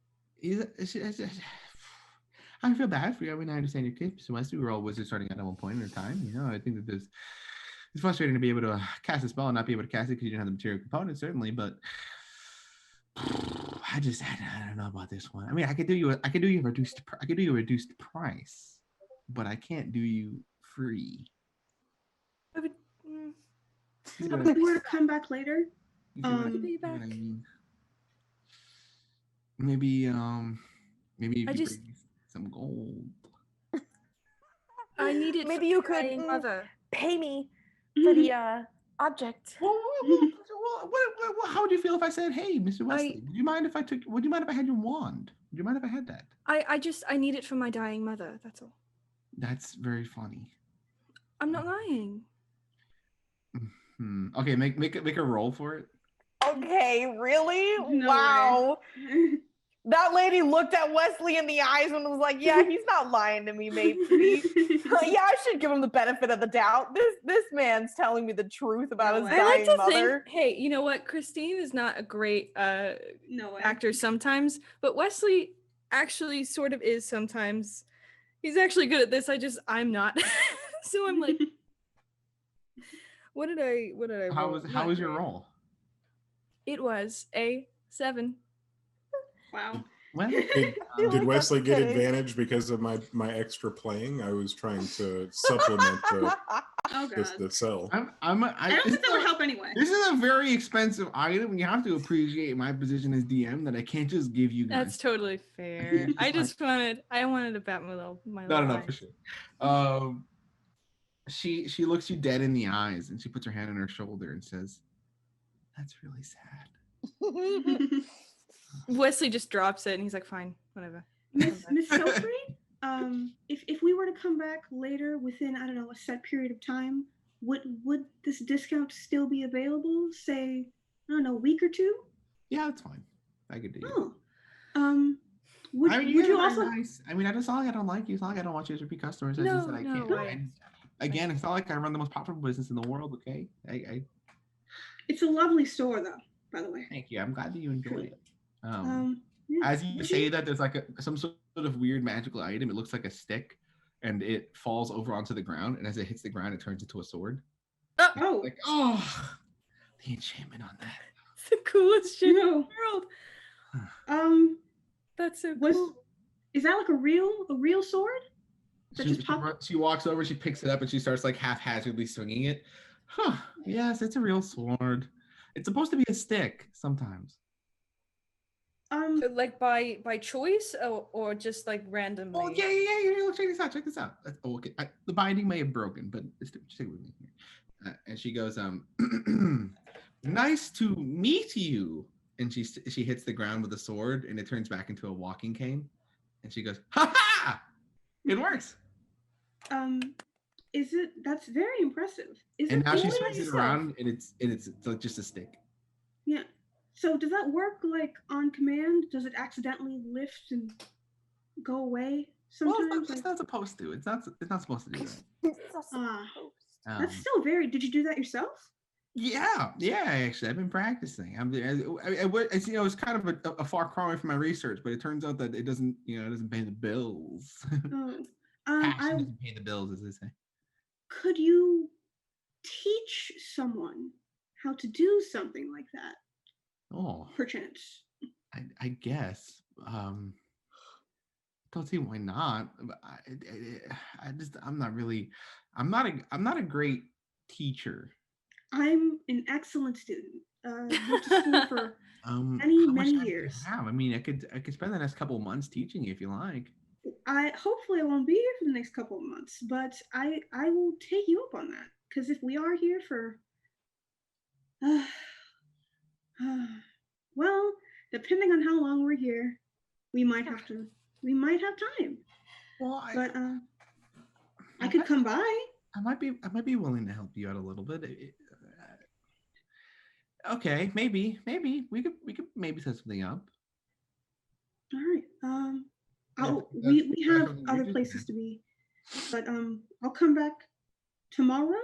I feel bad for you. I mean, I understand your kids. So we were all wizards starting out at one point in time. You know, I think that it's frustrating to be able to cast a spell and not be able to cast it because you didn't have the material components, certainly. But I don't know about this one. I mean, I could do you a reduced price, but I can't do you free. I would, If we were to come back later, You see what I mean? Maybe if you bring me some gold. I need it. Maybe you could pay me for the object. Well, how would you feel if I said, "Hey, Mr. Wesley, would you mind if I had your wand? Would you mind if I had that?" I need it for my dying mother. That's all. That's very funny. I'm not lying. Okay, make a roll for it. Okay, really? No Wow. way. That lady looked at Wesley in the eyes and was like, "Yeah, he's not lying to me, maybe." Yeah, I should give him the benefit of the doubt. This man's telling me the truth about his No dying way. mother. Hey, you know what? Christine is not a great No way. actor sometimes, but Wesley actually sort of is sometimes. He's actually good at this. I'm not. So I'm like, what did I roll? How was your roll? It was a 7. Wow. Well, Did Wesley get advantage because of my extra playing? I was trying to supplement Oh god. the cell. I don't think that would help anyway. This is a very expensive item. You have to appreciate my position as DM that I can't just give you guys. That's totally fair. I wanted to bat my little No, for sure. She looks you dead in the eyes and she puts her hand on her shoulder and says, "That's really sad." Wesley just drops it and he's like, "Fine, whatever." Miss Selfrey, if we were to come back later within, I don't know, a set period of time, would this discount still be available? Say, I don't know, a week or two? Yeah, that's fine. I could do Oh. it. Would you also? Nice. I mean, it's not like I don't like you. It's not like I don't want you as repeat customers. It's just that I can't. Again, it's not like I run the most profitable business in the world. Okay. It's a lovely store, though. By the way. Thank you. I'm glad that you enjoy it. Yeah. As you say that, there's like some sort of weird magical item. It looks like a stick, and it falls over onto the ground. And as it hits the ground, it turns into a sword. Oh, The enchantment on that. It's the coolest shit in the world. That's so cool. Is that like a real sword? She walks over, she picks it up, and she starts like haphazardly swinging it. Yes, it's a real sword. It's supposed to be a stick sometimes. Like by choice or just like randomly? Oh yeah. Check this out. Okay. The binding may have broken, but stick with me here. And she goes, "Nice to meet you." And she hits the ground with a sword, and it turns back into a walking cane. And she goes, "Ha ha! It works." Is it? That's very impressive. And now she swings it around, and it's like just a stick. Yeah. So does that work like on command? Does it accidentally lift and go away sometimes? Well, it's not supposed to. It's not supposed to do that. That's still very. Did you do that yourself? Yeah. Actually, I've been practicing. It's kind of a far cry away from my research, but it turns out that it doesn't pay the bills. Passion doesn't pay the bills, as they say. Could you teach someone how to do something like that? Oh, perchance. I guess. Don't see why not. I'm not a great teacher. I'm an excellent student. Went to school for many years. I mean, I could spend the next couple of months teaching you if you like. Hopefully I won't be here for the next couple of months, but I will take you up on that, because if we are here for well, depending on how long we're here, we might have time. Well, I could come by. I might be willing to help you out a little bit. Okay, maybe we could maybe set something up. All right. Yeah, We that's have something you're other interested places in. to be, but I'll come back tomorrow.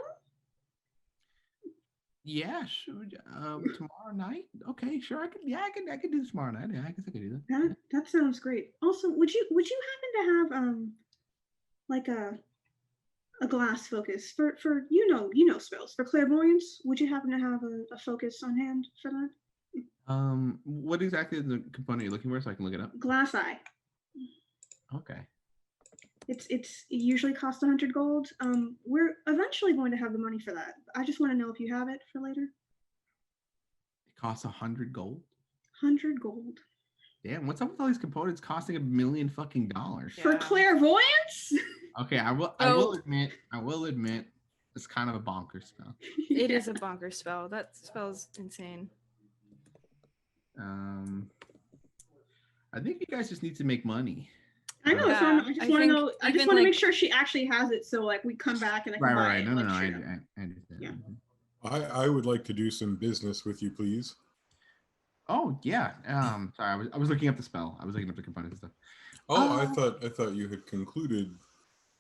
Yeah, sure. Tomorrow night. Okay, sure. I could. Yeah, I could do this tomorrow night. Yeah, I guess I could do that. Yeah. That sounds great. Also, would you happen to have like a glass focus for spells for clairvoyance? Would you happen to have a focus on hand for that? What exactly is the component you're looking for, so I can look it up? Glass eye. Okay. It usually costs 100 gold. We're eventually going to have the money for that. I just want to know if you have it for later. It costs 100 gold. 100 gold. Damn, what's up with all these components costing $1 million fucking dollars? For clairvoyance? Okay, I will admit it's kind of a bonker spell. It is a bonker spell. That spell's insane. I think you guys just need to make money. I know. Yeah, So I just I want to think know. I just even, want to like- make sure she actually has it. So like we come back and I can buy Right. it. No, like, I straight up. understand. Yeah. I would like to do some business with you, please. Oh yeah. Sorry, I was looking up the spell. I was looking up the components and stuff. Oh, I thought you had concluded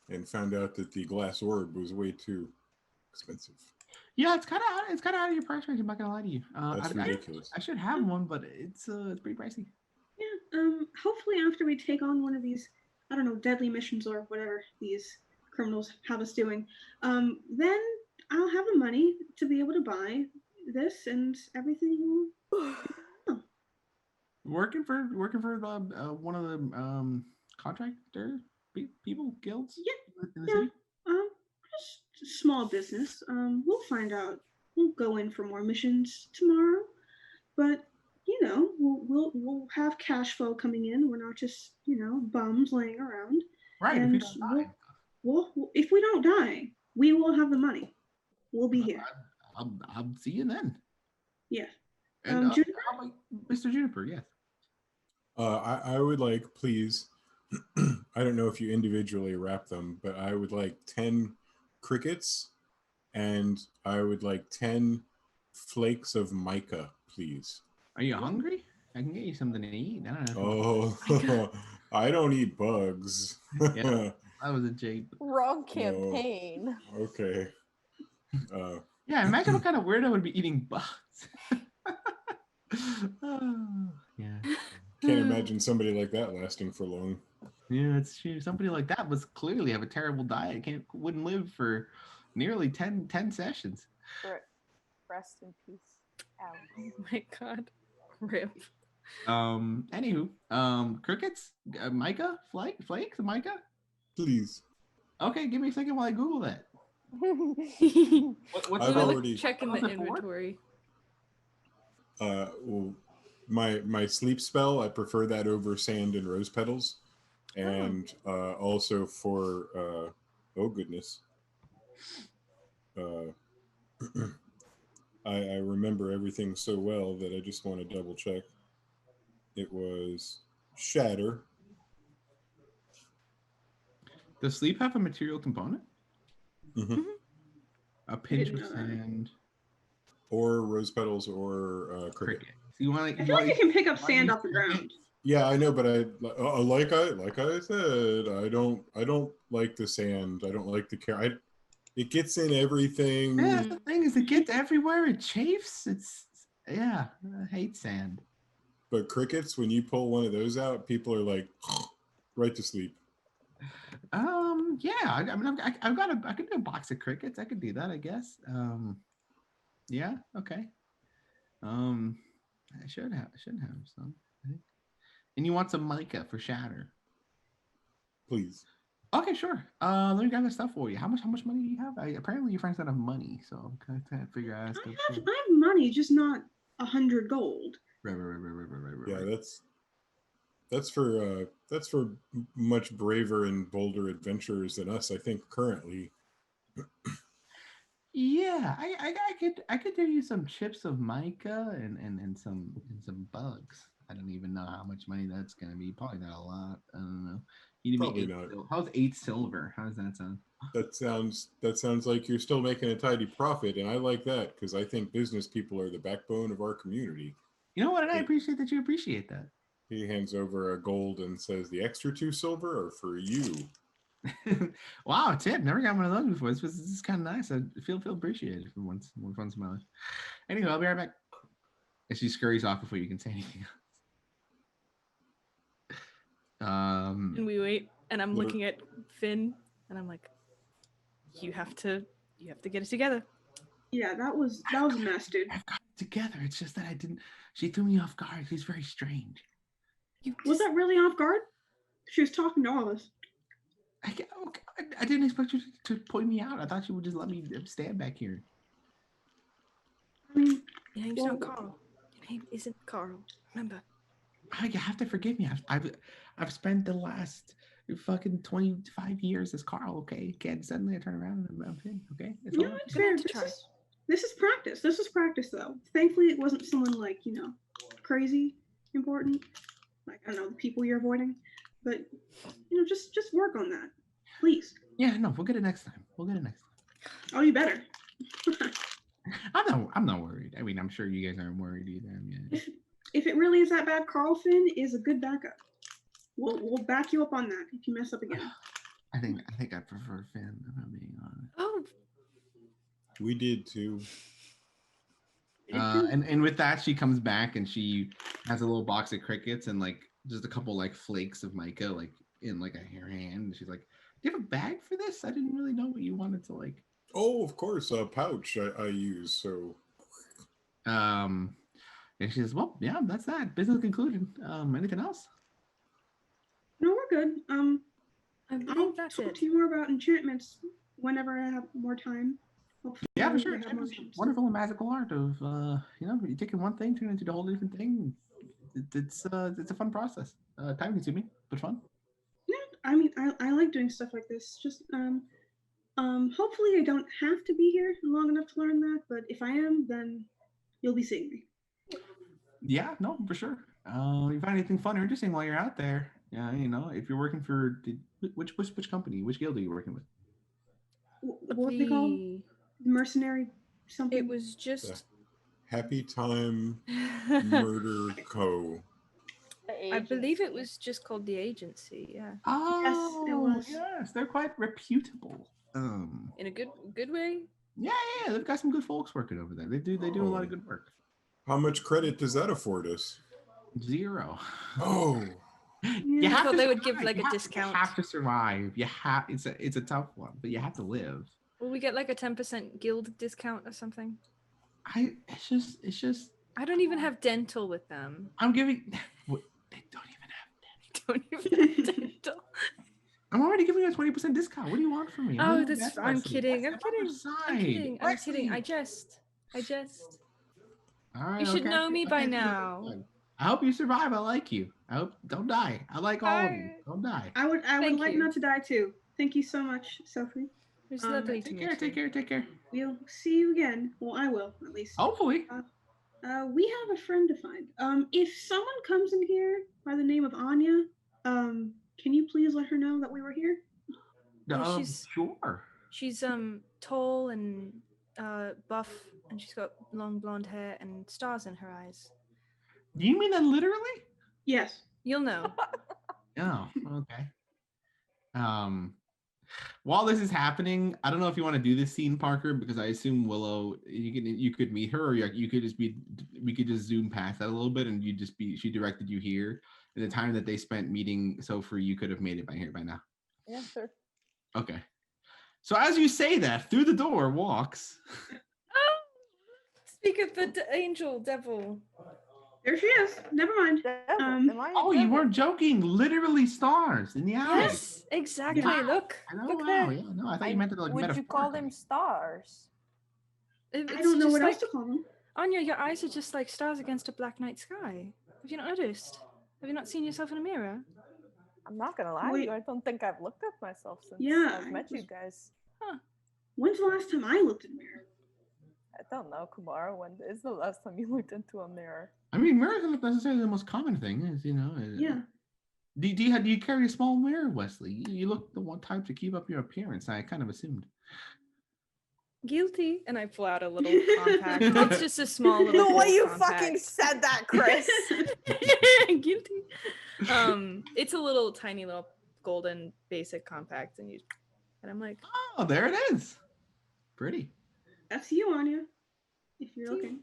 and found out that the glass orb was way too expensive. Yeah, it's kind of out of your price range. I'm not gonna lie to you. That's ridiculous. I should have one, but it's pretty pricey. Yeah. Hopefully after we take on one of these, I don't know, deadly missions or whatever these criminals have us doing, then I'll have the money to be able to buy this and everything. Working for the one of the contractor people guilds. In the city. Just small business. We'll find out. We'll go in for more missions tomorrow, but we'll have cash flow coming in. We're not just bums laying around. Right. And if you don't die. if we don't die, we will have the money. We'll be here. I'll see you then. Yeah. And Juniper? how about Mr. Juniper? Yes. I would like, please. I don't know if you individually wrap them, but I would like 10 crickets, and I would like 10 flakes of mica, please. Are you hungry? I can get you something to eat. I don't know. Oh, I don't eat bugs. Yeah, that was a joke. Wrong campaign. No. Okay. Yeah, imagine what kind of weirdo would be eating bugs. Yeah. Can't imagine somebody like that lasting for long. Yeah, it's true. Somebody like that must clearly have a terrible diet. Wouldn't live for nearly 10 sessions. Rest in peace. Ow. Oh my god. Rip. Anywho, crickets, mica, flakes, mica. Please. Okay, give me a second while I Google that. What's I've already checking the inventory. Well, my sleep spell, I prefer that over sand and rose petals, and also for oh goodness, I remember everything so well that I just want to double check. It was shatter. Does sleep have a material component? Mm-hmm. A pinch of sand, or rose petals, or cricket. So you want? I feel like you can pick up sand off the ground. Yeah, I know, but like I said, I don't like the sand. I don't like the care. It gets in everything. Yeah, the thing is, it gets everywhere. It chafes. I hate sand. But crickets, when you pull one of those out, people are like right to sleep. Yeah. I could do a box of crickets. I could do that, I guess. Yeah. Okay. I should have some. I think. And you want some mica for shatter? Please. Okay, sure. Let me grab that stuff for you. How much money do you have? Apparently your friends don't have money, so I'm trying to figure out. I have money, just not 100 gold. Right. Yeah, that's for much braver and bolder adventurers than us, I think, currently. Yeah, I could give you some chips of mica and some bugs. I don't even know how much money that's gonna be. Probably not a lot. I don't know. Probably not. How's 8 silver? How does that sound? That sounds like you're still making a tidy profit, and I like that because I think business people are the backbone of our community. You know what? And I Hey. appreciate that you appreciate that. He hands over a gold and says, "The extra 2 silver are for you." Wow, tip. Never got one of those before. This is kind of nice. I feel appreciated for once in my life. Anyway, I'll be right back. And she scurries off before you can say anything else. And we wait, and I'm looking at Finn, and I'm like, you have to get it together. Yeah, that was a mess, dude. I've got it together. It's just that I didn't. She threw me off guard. She's very strange. Was that really off guard? She was talking to all of us. I didn't expect you to point me out. I thought you would just let me stand back here. I mean, Your name's not Carl. Your name isn't Carl. Remember. You have to forgive me. I've spent the last fucking 25 years as Carl. Okay, can't suddenly I turn around and I'm Finn. Okay, it's no, all it's fair. This is practice. This is practice, though. Thankfully, it wasn't someone like crazy important. Like I don't know the people you're avoiding, but just work on that, please. Yeah, no, we'll get it next time. Oh, you better. I'm not worried. I mean, I'm sure you guys aren't worried either. I mean, if it really is that bad, Carl Finn is a good backup. We'll back you up on that if you mess up again. I think I prefer Finn, if I'm being honest. Oh, We did too. And with that, she comes back and she has a little box of crickets and like just a couple like flakes of mica like in like her hand. And she's like, "Do you have a bag for this? I didn't really know what you wanted to like." Oh, of course, a pouch I use. So, and she says, "Well, yeah, that's that. Business concluded. Anything else?" No, we're good. I believe I'll that's talk it. to you more about enchantments whenever I have more time. Hopefully Yeah, for sure. we have more It's time. wonderful and magical art of you're taking one thing, turning it into a whole different thing. It's a fun process. Time consuming, but fun. Yeah, I mean, I like doing stuff like this. Just hopefully I don't have to be here long enough to learn that. But if I am, then you'll be seeing me. Yeah, no, for sure. You find anything fun or interesting while you're out there? Yeah, if you're working for which company, which guild are you working with? What they call mercenary something? It was just Happy Time Murder Co. I believe it was just called the agency. Yeah. Oh, Yes, it was. Yes, they're quite reputable. In a good way. Yeah, they've got some good folks working over there. They do a lot of good work. How much credit does that afford us? 0. Oh, You I have thought to they would survive. give like You a have- discount. You have to survive. It's a tough one, but you have to live. Will we get like a 10% guild discount or something? It's just. I don't even have dental with them. I'm giving. They don't even have. Don't even have dental. I'm already giving you a 20% discount. What do you want from me? Oh, that's. I'm kidding. I'm kidding. I jest. All right. You should okay. know me by now. I hope you survive. I like you. I hope don't die. I like all of you. Don't die. I would Thank like you. not to die too. Thank you so much, Sophie. It's lovely to Take meet care. you. Take care. We'll see you again. Well, I will at least. Hopefully. We have a friend to find. If someone comes in here by the name of Anya, can you please let her know that we were here? Sure. She's tall and buff, and she's got long blonde hair and stars in her eyes. Do you mean that literally? Yes. You'll know. Oh, okay. While this is happening, I don't know if you want to do this scene, Parker, because I assume Willow, you could meet her, or you could just we could just zoom past that a little bit, and she directed you here. And the time that they spent meeting Sophie, you could have made it by here by now. Yeah, sure. Okay. So as you say that, through the door walks. Oh, speak of the angel devil. There she is. Never mind. Oh, you weren't joking. Literally stars in the eyes. Yes, exactly. Yeah. Look. I know, Look wow, there. yeah, no, I thought you meant it like Would you call metaphorically. them stars? I don't know what else to call them. Anya, your eyes are just like stars against a black night sky. Have you not noticed? Have you not seen yourself in a mirror? I'm not gonna lie to you. I don't think I've looked at myself since I've met you guys. When's the last time I looked in a mirror? I don't know, Kumara. When is the last time you looked into a mirror? I mean, mirrors aren't necessarily the most common thing, is Yeah. Do you carry a small mirror, Wesley? You look the one type to keep up your appearance. I kind of assumed. Guilty. And I pull out a little compact. It's just a small little The way you compact. fucking said that, Chris. Guilty. It's a little tiny little golden basic compact, and I'm like, Oh, there it is. Pretty. That's you, Anya. If you're looking.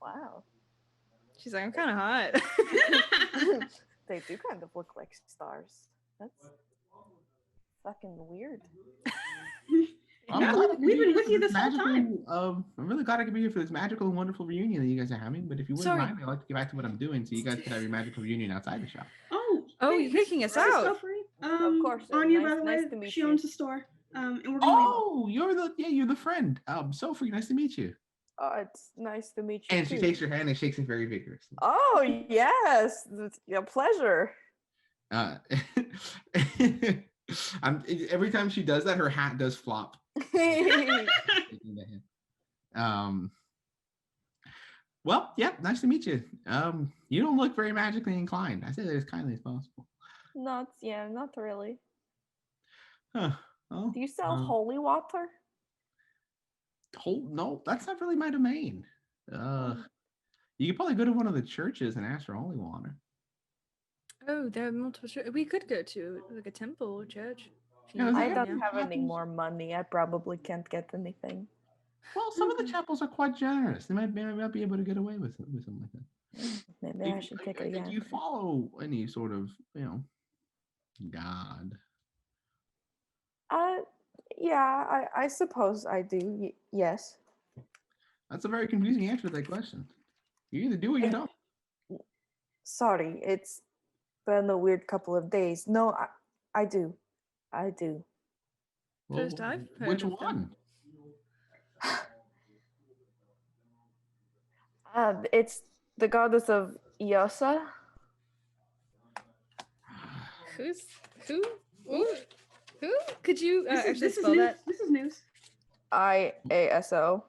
Wow. she's like, I'm kind of hot. They do kind of look like stars. That's fucking weird. We've been with you this whole time. I'm really glad I could be here for this magical and wonderful reunion that you guys are having. But if you wouldn't Sorry. mind, I'd like to get back to what I'm doing, so you guys can have your magical reunion outside the shop. Oh, you're kicking us Chris, out. go free. Of course. Anya, Nice- by the nice way, to meet she you. owns the store. And we're gonna Oh, you're the friend. Sophie, nice to meet you. Oh, it's nice to meet you. And she too. takes your hand and shakes it very vigorously. Oh yes, it's a pleasure. Every time she does that, her hat does flop. Well, yeah, nice to meet you. You don't look very magically inclined. I say that as kindly as possible. Not really. Huh. Well, Do you sell holy water? no, that's not really my domain. You could probably go to one of the churches and ask for holy water. Oh, there are multiple churches. We could go to like a temple or church. if you Yeah, need they I to, have don't yeah. have any chapels. more money. I probably can't get anything. Well, some of the chapels are quite generous. They might be able to get away with something like that. Maybe I should take it Do again. you follow any sort of, God? Yeah, I suppose I do. Yes. That's a very confusing answer to that question. You either do or you don't. Sorry, it's been a weird couple of days. No, I do. First I've heard Which of one? them. It's the goddess of Yosa. Who? Could you actually this is spell news. that? This is news. IASO.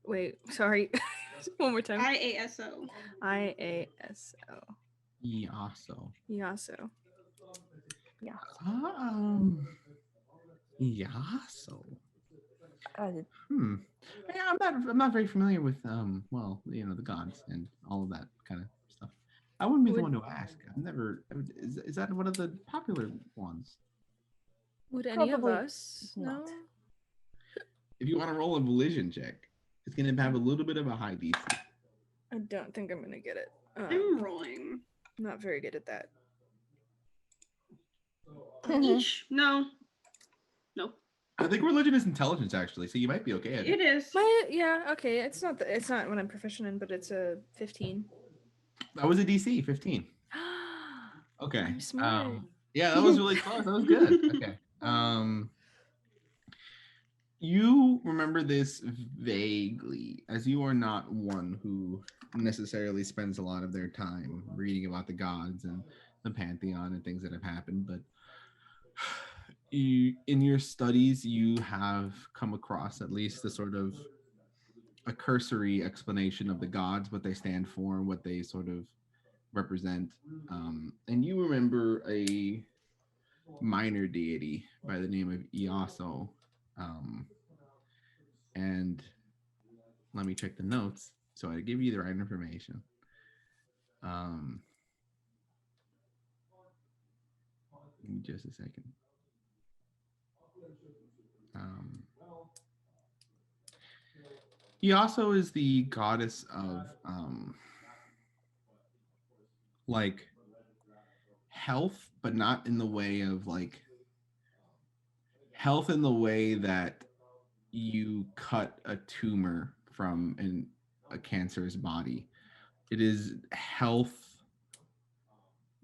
Wait, sorry. One more time. IASO. IASO. Yaso. Yaso. Yaso. Uh, Yeah, I'm not very familiar with the gods and all of that kind of stuff. I wouldn't be the one to ask. I've never. Is that one of the popular ones? Would any of Probably us know? not. If you want to roll a volition check, it's going to have a little bit of a high DC. I don't think I'm gonna get it. I'm rolling. I'm not very good at that. Each? No. Nope. I think religion is intelligence, actually, so you might be okay at it. It is. Yeah, okay. It's not what I'm proficient in, but it's a 15. That was a DC 15. Okay. I'm smart. Yeah, that was really close. That was good. Okay. You remember this vaguely, as you are not one who necessarily spends a lot of their time reading about the gods and the pantheon and things that have happened, but in your studies, you have come across at least a sort of a cursory explanation of the gods, what they stand for, what they sort of represent. And you remember a minor deity by the name of Iaso. And let me check the notes so I give you the right information. Give me just a second. Iaso is the goddess of like health, but not in the way of like health in the way that you cut a tumor from a cancerous body. It is health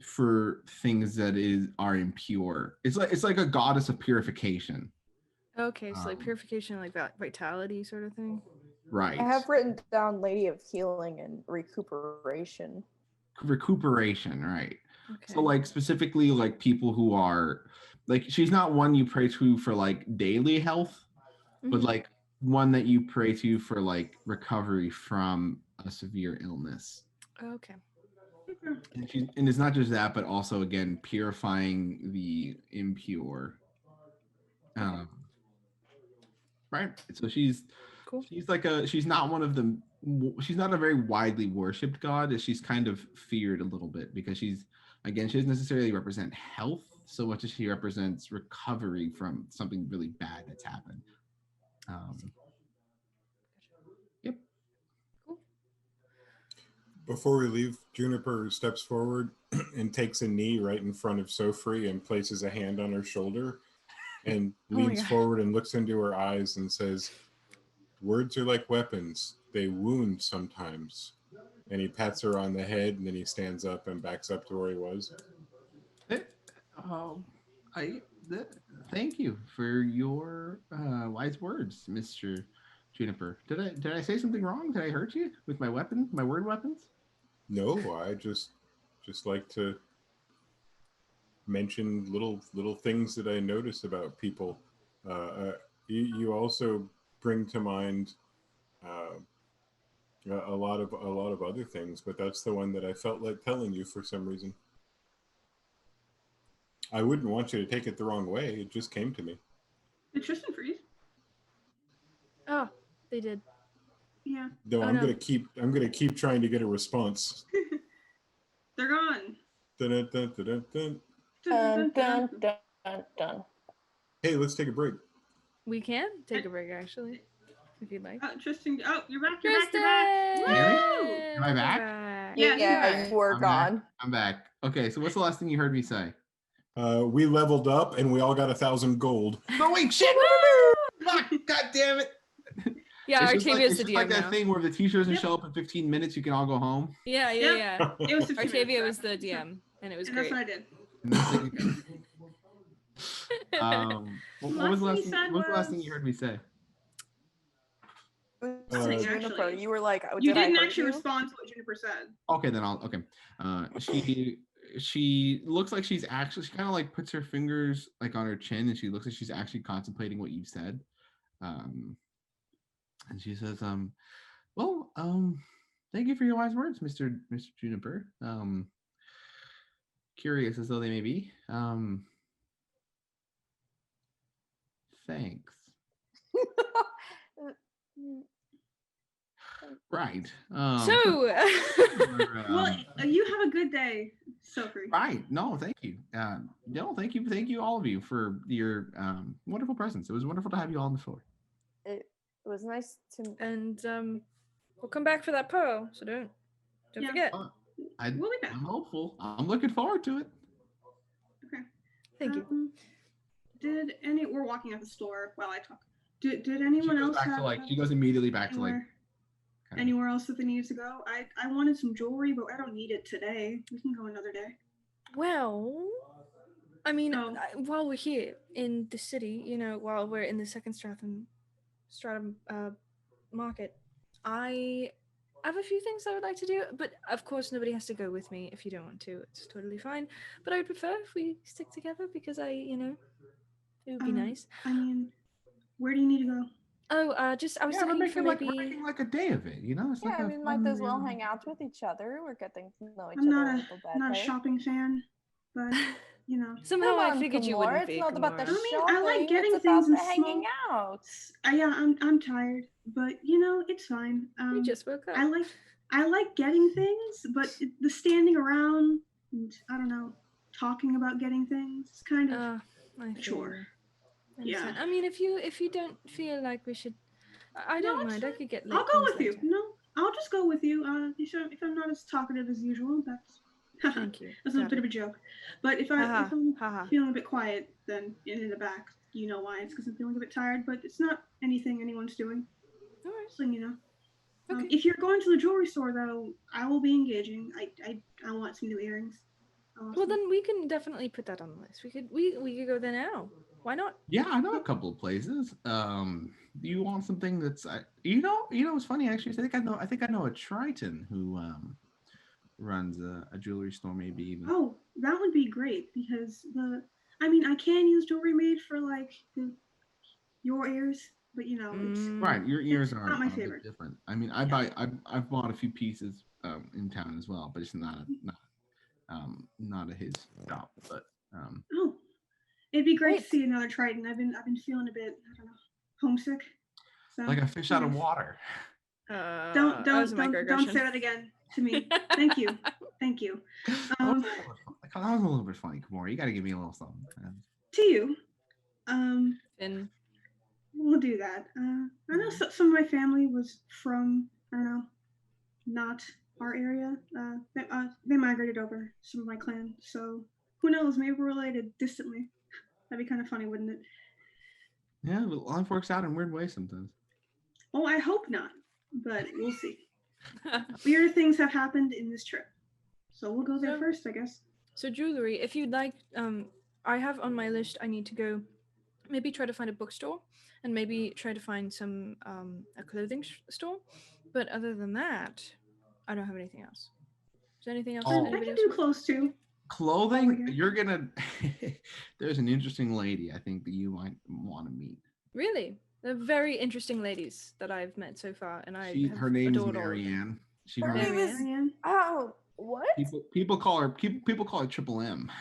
for things that are impure. It's like a goddess of purification. Okay, so like purification, like that vitality sort of thing. Right. I have written down Lady of Healing and Recuperation. Recuperation, right. Okay. So like specifically like people who are like, she's not one you pray to for like daily health, but like one that you pray to for like recovery from a severe illness. Okay. And it's not just that, but also again purifying the impure. Um, right. So she's Cool. she's not one of the she's not a very widely worshipped god. She's kind of feared a little bit because she doesn't necessarily represent health so much as she represents recovery from something really bad that's happened. Yep. Cool. Before we leave, Juniper steps forward and takes a knee right in front of Sofri and places a hand on her shoulder and Oh my leans God. forward and looks into her eyes and says, "Words are like weapons. They wound sometimes." And he pats her on the head, and then he stands up and backs up to where he was. Thank you for your wise words, Mr. Juniper. Did I say something wrong? Did I hurt you with my word weapons? No, I just like to mention little things that I notice about people. You also bring to mind a lot of other things, but that's the one that I felt like telling you for some reason. I wouldn't want you to take it the wrong way. It just came to me. Did Tristan freeze? Oh, they did. Yeah. Though I'm gonna keep trying to get a response. They're gone. Dun, dun, dun, dun, dun, dun. Dun, dun, dun, dun, dun. Hey, let's take a break. We can take a break actually, if you'd like. Tristan. Oh, you're back. You're Tristan! back. You're back. Woo! Am I back? Yeah, Yeah, you were I'm gone. back. I'm back. Okay, so what's the last thing you heard me say? We leveled up and we all got 1,000 gold. No, wait, shit! Fuck! God damn it! Yeah, It's just Artavia's the just DM like that now. thing where if the teacher doesn't show up in 15 minutes, you can all go home. Yeah. It was 15 Artavia minutes, was the DM, and it was and great. that's what I did. And that's what was the last thing? What was the last thing you heard me say? Juniper, Actually, you were like, oh, You did I didn't hurt actually you? respond to what Juniper said. Okay, then I'll. Okay, she looks like she kind of like puts her fingers like on her chin, and she looks like she's actually contemplating what you've said. And she says, well, thank you for your wise words, Mr. Juniper. Curious as though they may be. Thanks. Right. So, Well, you have a good day, Sophie. Right. No, thank you. No, thank you, all of you, for your wonderful presence. It was wonderful to have you all on the floor. It was nice to. and we'll come back for that pearl. So don't Yeah. forget. We'll be back. I'm hopeful. I'm looking forward to it. Okay. Thank you. We're walking out the store while I talk. Did anyone else have? She goes immediately back to like. Anywhere else that they needed to go? I wanted some jewelry, but I don't need it today. We can go another day. Well, I mean, while we're here in the city, while we're in the second stratum market, I have a few things I would like to do, but of course nobody has to go with me if you don't want to. It's totally fine. But I would prefer if we stick together because it would be nice. I mean, where do you need to go? Oh, I was thinking for maybe we're making like a day of it, It's Yeah, like we might as well hang out with each other. We're getting to know each other a little better. I'm not a shopping fan, but somehow I figured you wouldn't be. It's not about the I mean, shopping. I like getting it's things about and hanging out. Yeah, I'm tired, but it's fine. We just woke up. I like getting things, but the standing around and I don't know, talking about getting things is kind of a chore. Yeah. I mean, if you don't feel like we should, I don't mind. I could get late. I'll go with you. No, I'll just go with you. If I'm not as talkative as usual, that's thank you. That's a bit of a joke. But if I'm feeling a bit quiet, then in the back, you know why? It's because I'm feeling a bit tired. But it's not anything anyone's doing. All right. So you know. Okay. If you're going to the jewelry store, though, I will be engaging. I want some new earrings. Well, then we can definitely put that on the list. We could go there now. Why not? Yeah, I know a couple of places. Do you want something that's it's funny actually. I think I know a Triton who runs a jewelry store, maybe even. Oh, that would be great because I can use jewelry made for like your ears, but you know, it's Right, your ears it's are not my a bit favorite. different. I mean, I've bought a few pieces in town as well, but it's not at his shop. But Oh, it'd be great to Wait. see another Triton. I've been feeling a bit, I don't know, homesick. So like a fish out of nice. water. Don't that was a don't microaggression. say that again to me. Thank you. Thank you. That was a little bit funny, Kimura. You got to give me a little something. To you. And We'll do that. I know some of my family was from, I don't know, not our area. They migrated over, some of my clan. So who knows? Maybe we're related distantly. That'd be kind of funny, wouldn't it? Yeah, but life works out in weird ways sometimes. Oh, I hope not, but we'll see. Weird things have happened in this trip. So we'll go there first, I guess. So jewelry, if you'd like, I have on my list. I need to go, maybe try to find a bookstore, and maybe try to find some a clothing store. But other than that, I don't have anything else. Is there anything else? Oh. I anybody can else do want? clothes too. Clothing, yeah. you're gonna. There's an interesting lady I think that you might want to meet. Really, they're very interesting ladies that I've met so far, and I have Her name is adored all of them. Marianne. She Her runs. name is Marianne. oh what? People call her Triple M.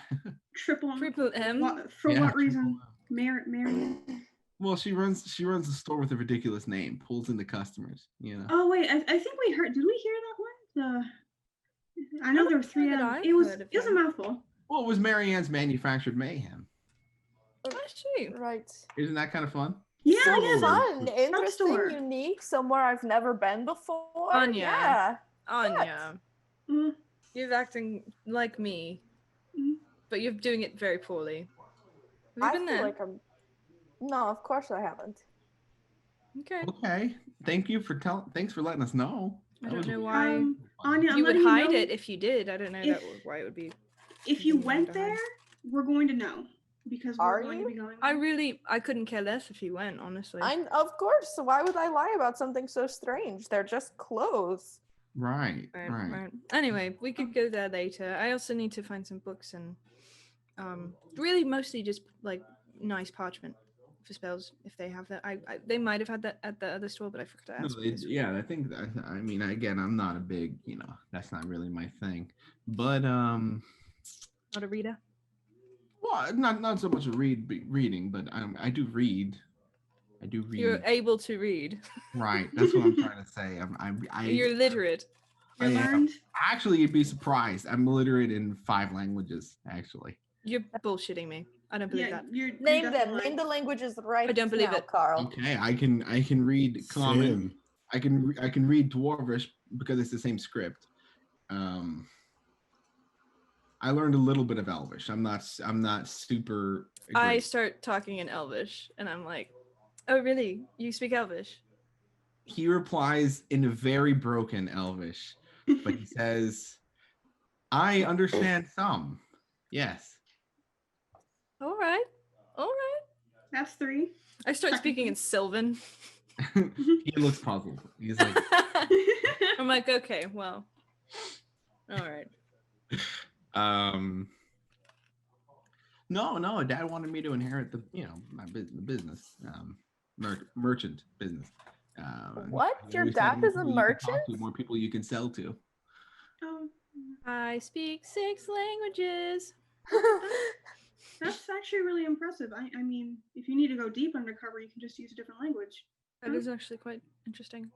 Triple M. For Yeah, what Triple reason? M. Marianne. Well, she runs a store with a ridiculous name, pulls in the customers. You know. Oh wait, I think we heard. Did we hear that one? I know there were three. that I've It was heard of a them. mouthful. Well, it was Marianne's Manufactured Mayhem. Oh, shoot. Right. Isn't that kind of fun? Yeah, So yeah. fun, interesting, Drugstore. unique, somewhere I've never been before. Anya. Yeah. Anya, Mm, you're acting like me, mm. but you're doing it very poorly. Have you I been feel there? like I'm. No, of course I haven't. Okay. Okay. Thanks for letting us know. I That don't was know really why fun. Anya, I'm you would letting hide know, it if you did. I don't know why it would be. If you something went to hide. there, we're going to know because we're Are going you? to be going. I couldn't care less if you went, honestly. Of course. So why would I lie about something so strange? They're just clothes. Right. Right. Anyway, we could go there later. I also need to find some books and really mostly just like nice parchment for spells if they have that. They might have had that at the other store, but I forgot to No, ask. I think I mean again, I'm not a big, that's not really my thing. But Not a reader. well, not so much a reading, but I do read. I do read. You're able to read. Right. That's what I'm trying to say. You're literate. You're I am. learned. Actually, you'd be surprised. I'm literate in 5 languages, actually. You're bullshitting me. I don't believe Yeah, that. you're Name them. definitely Name the languages right I don't believe now, it. Carl. Okay, I can read common. Finn. I can read Dwarvish because it's the same script. I learned a little bit of Elvish. I'm not super. I great. start talking in Elvish, and I'm like, "Oh, really? You speak Elvish?" He replies in a very broken Elvish, but he says, "I understand some. Yes." All right. That's 3. I start speaking in Sylvan. He looks puzzled. He's like, I'm like, okay, well, all right. No. Dad wanted me to inherit the my business, merchant business. What? He Your always said dad more is a people you can talk merchant? to, more people you can sell to. Oh, I speak 6 languages. that's actually really impressive. I mean, if you need to go deep undercover, you can just use a different language. That is actually quite interesting.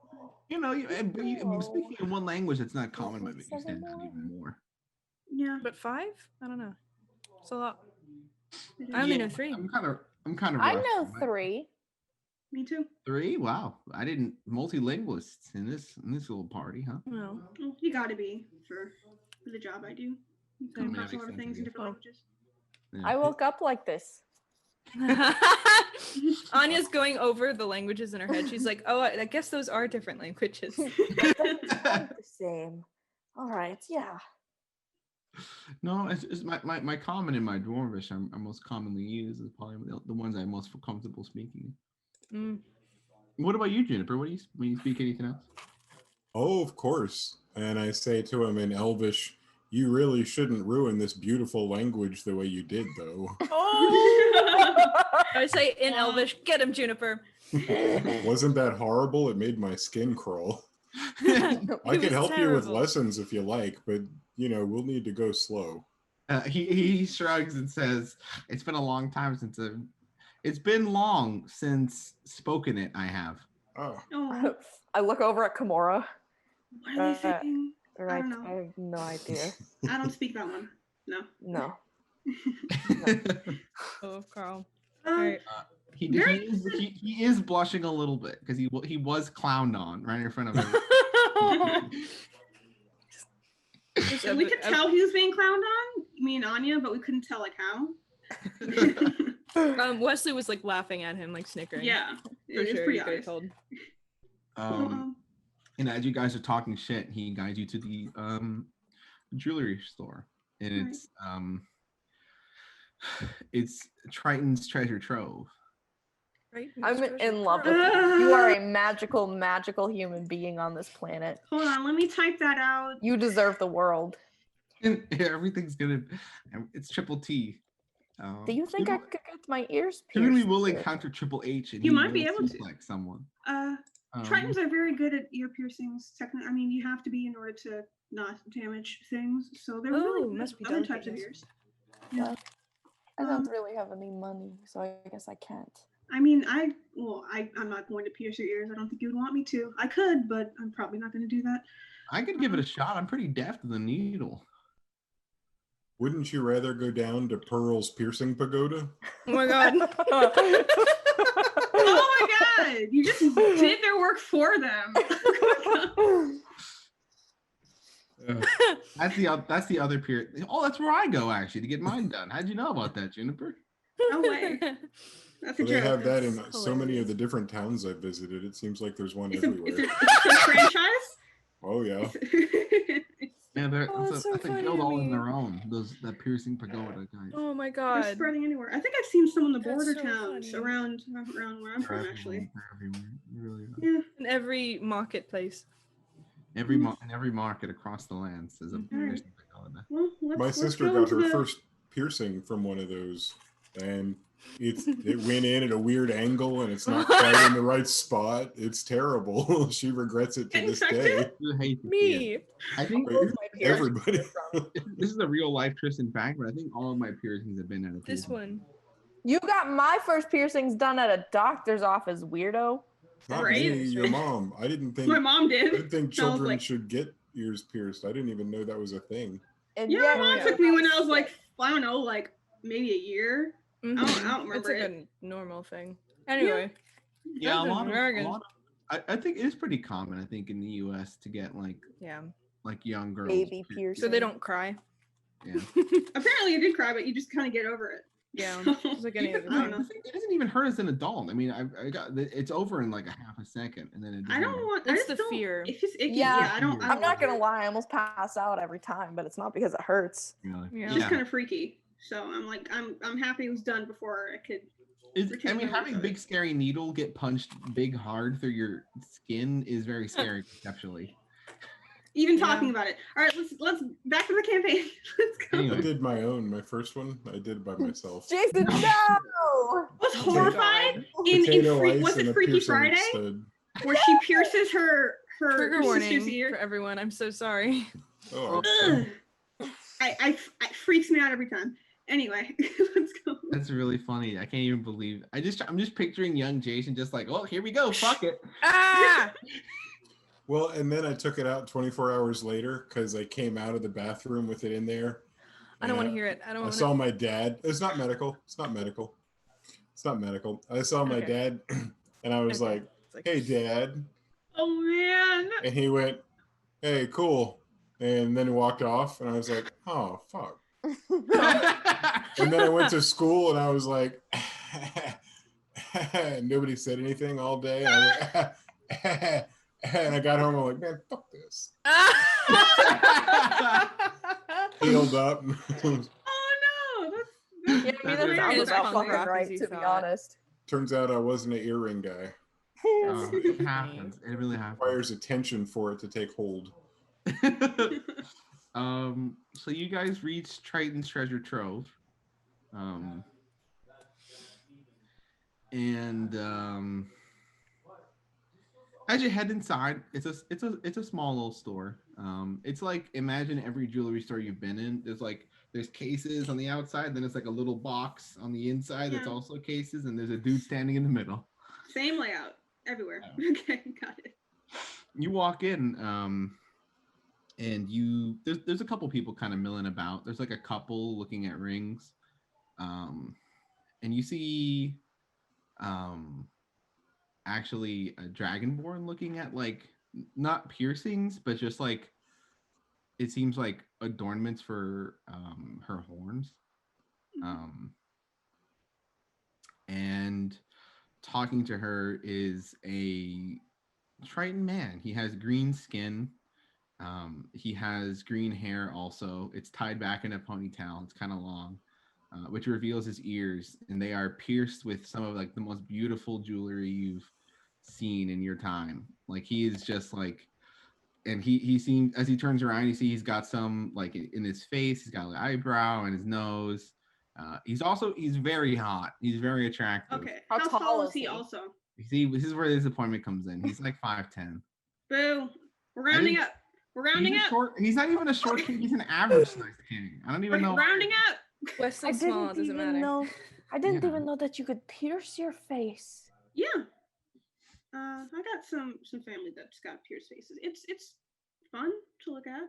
Speaking in one language that's not common, but you Seven stand out more. even more. Yeah. But 5? I don't know. It's a lot. it is. I only Yeah, know 3. I'm kind of. I rough know on that. 3. Me too. 3? Wow, I didn't multilingualists in this little party, huh? No. Well, you got to be for the job I do. You come Yeah, across a lot of makes sense, things in I guess. different languages. Yeah. I woke up like this. Anya's going over the languages in her head. She's like, oh, I guess those are different languages. They sound the same. All right, yeah. No, it's my common and my Dwarvish are most commonly used is probably the ones I'm most comfortable speaking. Mm. What about you, Juniper? When you speak anything else? Oh, of course. And I say to him in Elvish, you really shouldn't ruin this beautiful language the way you did, though. I say in Elvish, get him, Juniper. Wasn't that horrible? It made my skin crawl. I could help you with lessons if you like, but we'll need to go slow. He shrugs and says, "It's been a long time since it's been long since spoken it. I have." Oh, Oh, I look over at Kimura. what are they saying? Right, don't know. I have no idea. I don't speak that one. No. No. Oh, Carl. Um, All right. He is blushing a little bit because he was clowned on right in front of him. we could tell he was being clowned on, me and Anya, but we couldn't tell like how. Wesley was like laughing at him, like snickering. Yeah, For it's sure. pretty You could have obvious. told. And as you guys are talking shit, he guides you to the jewelry store, and it's Triton's treasure trove. Right? I'm in love with you. You are a magical human being on this planet. Hold on, let me type that out. You deserve the world. And everything's gonna. It's triple T. Do you think I could get my ears Soon we pierced? will encounter Triple H, and You he might be will able to. suplex someone. Tritons are very good at ear piercings. Technically, I mean, you have to be in order to not damage things. So they're really good must at be other delicate, types of yes. ears. Yeah. I don't really have any money, so I guess I can't. I mean, I'm not going to pierce your ears. I don't think you would want me to. I could, but I'm probably not going to do that. I could give it a shot. I'm pretty deft with a needle. Wouldn't you rather go down to Pearl's piercing pagoda? Oh my god. Oh my god! You just did their work for them. That's the other period. Oh, that's where I go actually to get mine done. How'd you know about that, Juniper? No way. That's a Well, they joke. have that in That's so many of hilarious. the different towns I've visited. It seems like there's one It's everywhere. a franchise? Oh yeah. Yeah, Oh, that's that's so a funny guild to all in me. their own. That piercing pagoda guys. Oh my They're god. spreading anywhere. I think I've seen some in the That's border so towns funny. around where I'm from, actually. They're everywhere. They really are. Yeah. In every marketplace. In every market across the lands is a piercing pagoda. Well, My sister go got into her the... first piercing from one of those, and it went in at a weird angle, and it's not quite in the right spot. It's terrible. She regrets it to Get this day. I hate to see it. Me. I think Everybody. this is a real life Tristan fact, but I think all of my piercings have been at a This piercing. one. You got my first piercings done at a doctor's office, weirdo. Not Right? me, your mom. I didn't think My mom I did. didn't think I was children like, should get ears pierced. I didn't even know that was a thing. And yeah, my mom yeah, took me when I was like, I don't know, like maybe a year. Mhm. I don't It's remember like it. a normal thing. Anyway. Yeah, That's American. I think it is pretty common. I think in the U.S. to get like young girls baby pierced. piercing. So they don't cry. Yeah. Apparently, I did cry, but you just kind of get over it. Yeah. So, It's like any other I don't know. It doesn't even hurt as an adult. I mean, I got it's over in like a half a second, and then it. I don't want. I It's just the don't, fear. It's just icky. Yeah. Yeah, I don't. I'm not like gonna it. lie, I almost pass out every time, but it's not because it hurts. Really. Yeah. It's just kind of freaky. So I'm like, I'm happy it was done before I could. I mean, having big scary needle get punched big hard through your skin is very scary conceptually. Even talking about it. All right, let's back to the campaign. Let's go. Anyway. I did my first one. I did it by myself. Jason, no! I was horrified in Potato ice was and it a Freaky piercing Friday stud. where she pierces her Trigger sister's warning ear. for everyone. I'm so sorry. Oh, Ugh. I it freaks me out every time. Anyway, let's go. That's really funny. I can't even believe. I'm just picturing young Jason, just like, oh, here we go, fuck it. Ah! well, and then I took it out 24 hours later because I came out of the bathroom with it in there. I don't want to hear it. I don't I want saw to. my dad. It's not medical. It's not medical. It's not medical. I saw my Okay. dad, and I was Okay. like, It's like, "Hey, Dad," Oh man. and he went, "Hey, cool," and then he walked off, and I was like, "Oh, fuck." And then I went to school, and I was like, nobody said anything all day. And I went, and I got home, I'm like, man, fuck this. Healed up. Oh no. That's Yeah, I mean, that That's sounds it's about punk fucking rock as right, you to be thought. honest. Turns out I wasn't an earring guy. It happens. It really happens. Requires attention for it to take hold. So you guys reached Triton's treasure trove. And As you head inside, it's a small little store. It's like imagine every jewelry store you've been in. There's cases on the outside, then it's like a little box on the inside that's Yeah. also cases, and there's a dude standing in the middle. Same layout everywhere. Okay, got it. You walk in, and there's a couple people kind of milling about. There's like a couple looking at rings, and you see, actually a dragonborn looking at like not piercings, but just like it seems like adornments for her horns. Um, and talking to her is a Triton man. He has green skin. He has green hair also. It's tied back in a ponytail. It's kind of long, which reveals his ears, and they are pierced with some of like the most beautiful jewelry you've seen in your time. Like he is just like, and he seems as he turns around, you see he's got some like in his face. He's got an eyebrow and his nose. He's very hot. He's very attractive. Okay. How How tall tall is is he he? also? See, this is where the disappointment comes in. He's like 5'10". Boo. We're rounding up. We're rounding He's up. short. He's not even a short king. He's an average sized king. I don't even We're know. rounding up. Wesley's small. It doesn't matter. I didn't Yeah. even know that you could pierce your face. Yeah. I got some family that's got pierced faces. It's fun to look at.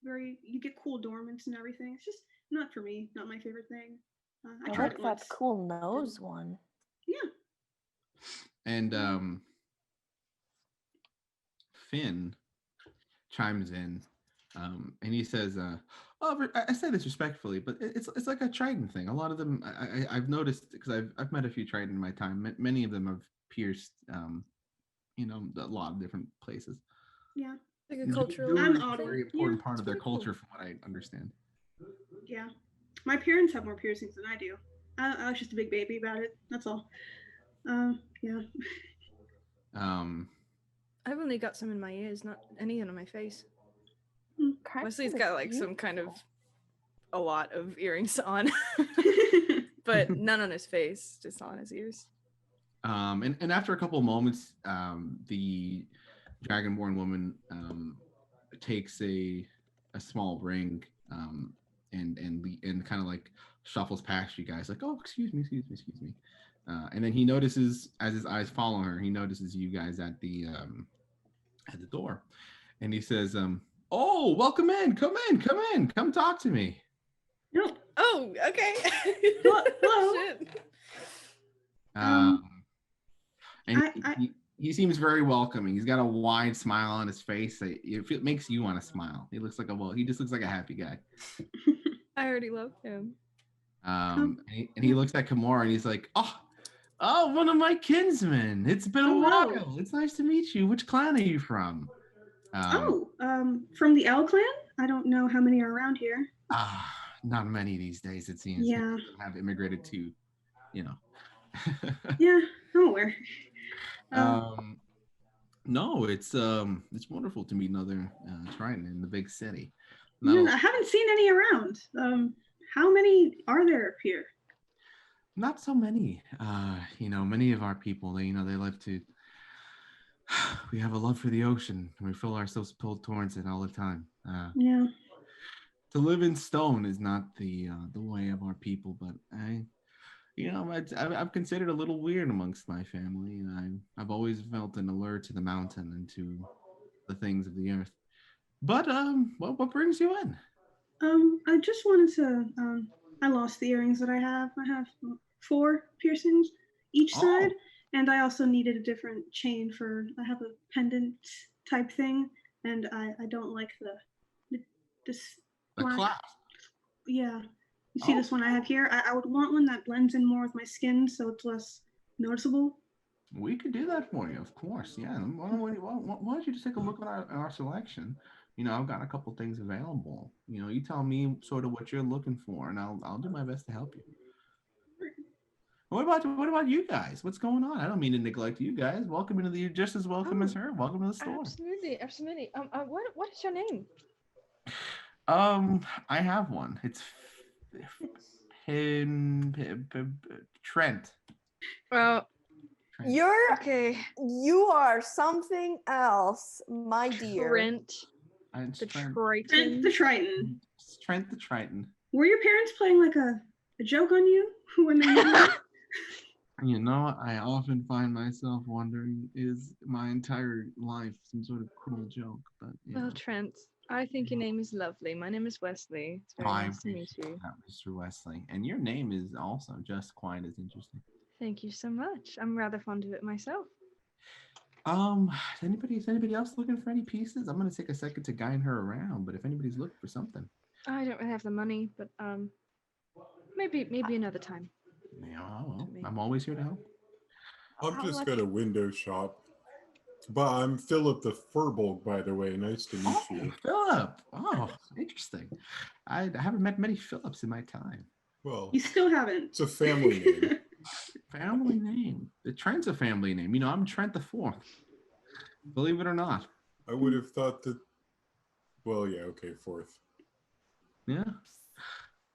You get cool adornments and everything. It's just not for me. Not my favorite thing. I I tried like it that once. cool nose one. Yeah. And Finn chimes in, and he says, "Oh, I say this respectfully, but it's like a Triton thing. A lot of them, I've noticed because I've met a few Triton in my time. Many of them have pierced, a lot of different places. Yeah. Like a cultural. Jewelry I'm is a odd. very Yeah, important part it's of their pretty cool. culture, from what I understand. Yeah. My parents have more piercings than I do. I was just a big baby about it. That's all. Yeah. I've only got some in my ears, not any on my face. Kind Wesley's of got like some kind of beautiful. a lot of earrings on, but none on his face, just on his ears. And after a couple of moments, the dragonborn woman takes a small ring, and kind of like shuffles past you guys, like, oh, excuse me. And then he notices, as his eyes follow her, he notices you guys at the door, and he says, "Oh, welcome in. Come talk to me." No. Oh, okay. Hello. Shit. And I he seems very welcoming. He's got a wide smile on his face. It makes you want to smile. He just looks like a happy guy. I already love him. And he looks at Kimura and he's like, oh, one of my kinsmen. It's been a Hello. while. It's nice to meet you. Which clan are you from? From the L clan? I don't know how many are around here. Not many these days, it seems. Yeah. Many of them have immigrated to, Yeah, I'm aware. No, it's wonderful to meet another Triton in the big city. Yeah, I haven't seen any around. How many are there here? Not so many. Many of our people, they love to. We have a love for the ocean, and we feel ourselves pulled towards it all the time. Yeah. To live in stone is not the way of our people, but I've considered a little weird amongst my family, and I've always felt an allure to the mountain and to the things of the earth. But what brings you in? I just wanted to. I lost the earrings that I have. I have 4 piercings each side, and I also needed a different chain for. I have a pendant type thing, and I don't like this black. Clasp. Yeah. You see this one I have here? I would want one that blends in more with my skin so it's less noticeable. We could do that for you, of course. Yeah. Why don't you just take a look at our selection? I've got a couple things available. You tell me sort of what you're looking for, and I'll do my best to help you. What about you guys? What's going on? I don't mean to neglect you guys. Welcome into you're just as welcome as her. Welcome to the store. Absolutely. What is your name? I have one. It's Trent. Well, Trent. You are something else, my dear. Trent. It's The Trent. Triton. The Triton. It's Trent the Triton. Were your parents playing like a joke on you when they knew you? You know, I often find myself wondering, is my entire life some sort of cruel joke? But Well, Trent, I think your name is lovely. My name is Wesley. It's very nice to meet you. Mr. Wesley. And your name is also just quite as interesting. Thank you so much. I'm rather fond of it myself. Is anybody else looking for any pieces? I'm gonna take a second to guide her around, but if anybody's looking for something. I don't really have the money, but maybe another time. Yeah, well, I'm always here to help. I'm just gonna window shop. But I'm Philip the Furbolg, by the way. Nice to meet you. Philip. Oh, interesting. I haven't met many Philips in my time. Well, You still haven't. it's a family name. Family name. The Trent's a family name. You know, I'm Trent the Fourth. Believe it or not. I would have thought that. Well, yeah, okay, fourth. Yeah.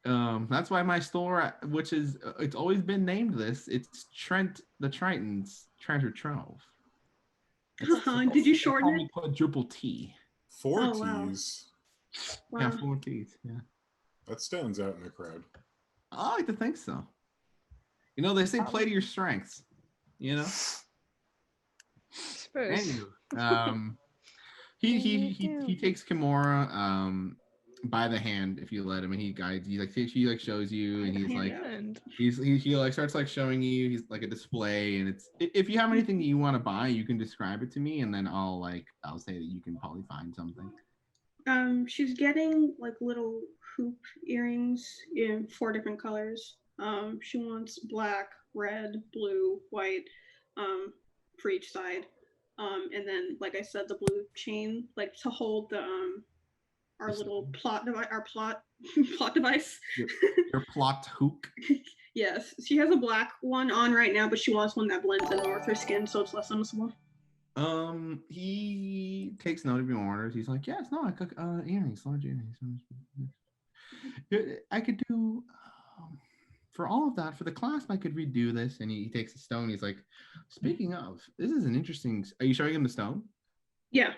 That's why my store, which is, it's always been named this. It's Trent the Triton's Treasure Trove. Did you shorten it? Quadruple T. Four Oh, wow. T's. Wow. Yeah, 4 T's. Yeah. That stands out in the crowd. I like to think so. You know, they say play to your strengths. You know. I suppose. Anywho, he takes Kimura by the hand if you let him, and he guides you. Like she like shows you, and he's like he like starts like showing you. He's like a display, and it's if you have anything that you want to buy, you can describe it to me, and then I'll say that you can probably find something. She's getting like little hoop earrings in 4 different colors. She wants black, red, blue, white, for each side. And then, like I said, the blue chain, like to hold the our little plot device. Your plot hook. Yes, she has a black one on right now, but she wants one that blends in more with her skin, so it's less noticeable. He takes note of your orders. He's like, yes, no, I cook earrings, large earrings. I could do for all of that for the clasp. I could redo this, and he takes a stone. He's like, speaking of, this is an interesting. Are you showing him the stone? Yeah.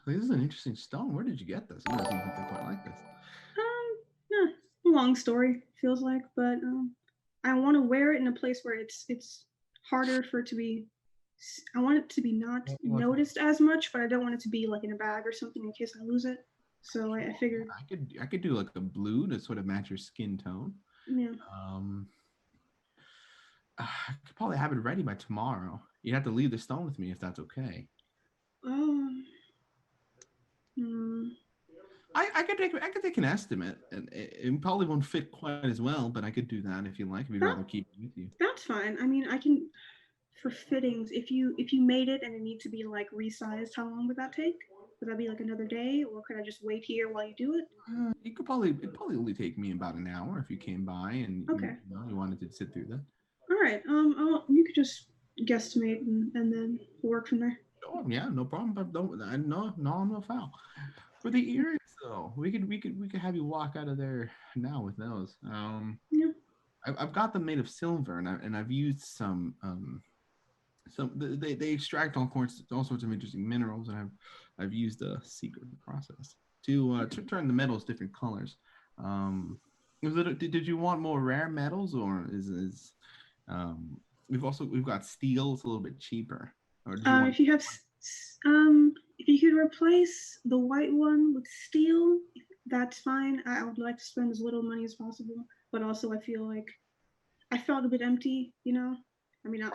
Like, this is an interesting stone. Where did you get this? I don't think I quite like this. Long story feels like, but I want to wear it in a place where it's harder for it to be. I want it to be not noticed as much, but I don't want it to be like in a bag or something in case I lose it. So I figured I could do like a blue to sort of match your skin tone. Yeah. I could probably have it ready by tomorrow. You'd have to leave the stone with me if that's okay. I could take an estimate, and it probably won't fit quite as well, but I could do that if you like. If you'd rather keep it with you. That's fine. I mean, I can for fittings. If you made it and it needs to be like resized, how long would that take? Would that be like another day, or could I just wait here while you do it? It'd probably only take me about an hour if you came by and you wanted to sit through that. All right. You could just guesstimate and then work from there. Oh yeah, no problem. But no foul. For the earrings though, we could have you walk out of there now with those. Yeah. I've got them made of silver, and I've used some they extract all sorts of interesting minerals, and I've used a secret process to turn the metals different colors. Did you want more rare metals, or is we've got steel? It's a little bit cheaper. Or if you have if you could replace the white one with steel, that's fine. I would like to spend as little money as possible, but also I feel like I felt a bit empty, you know. I mean, I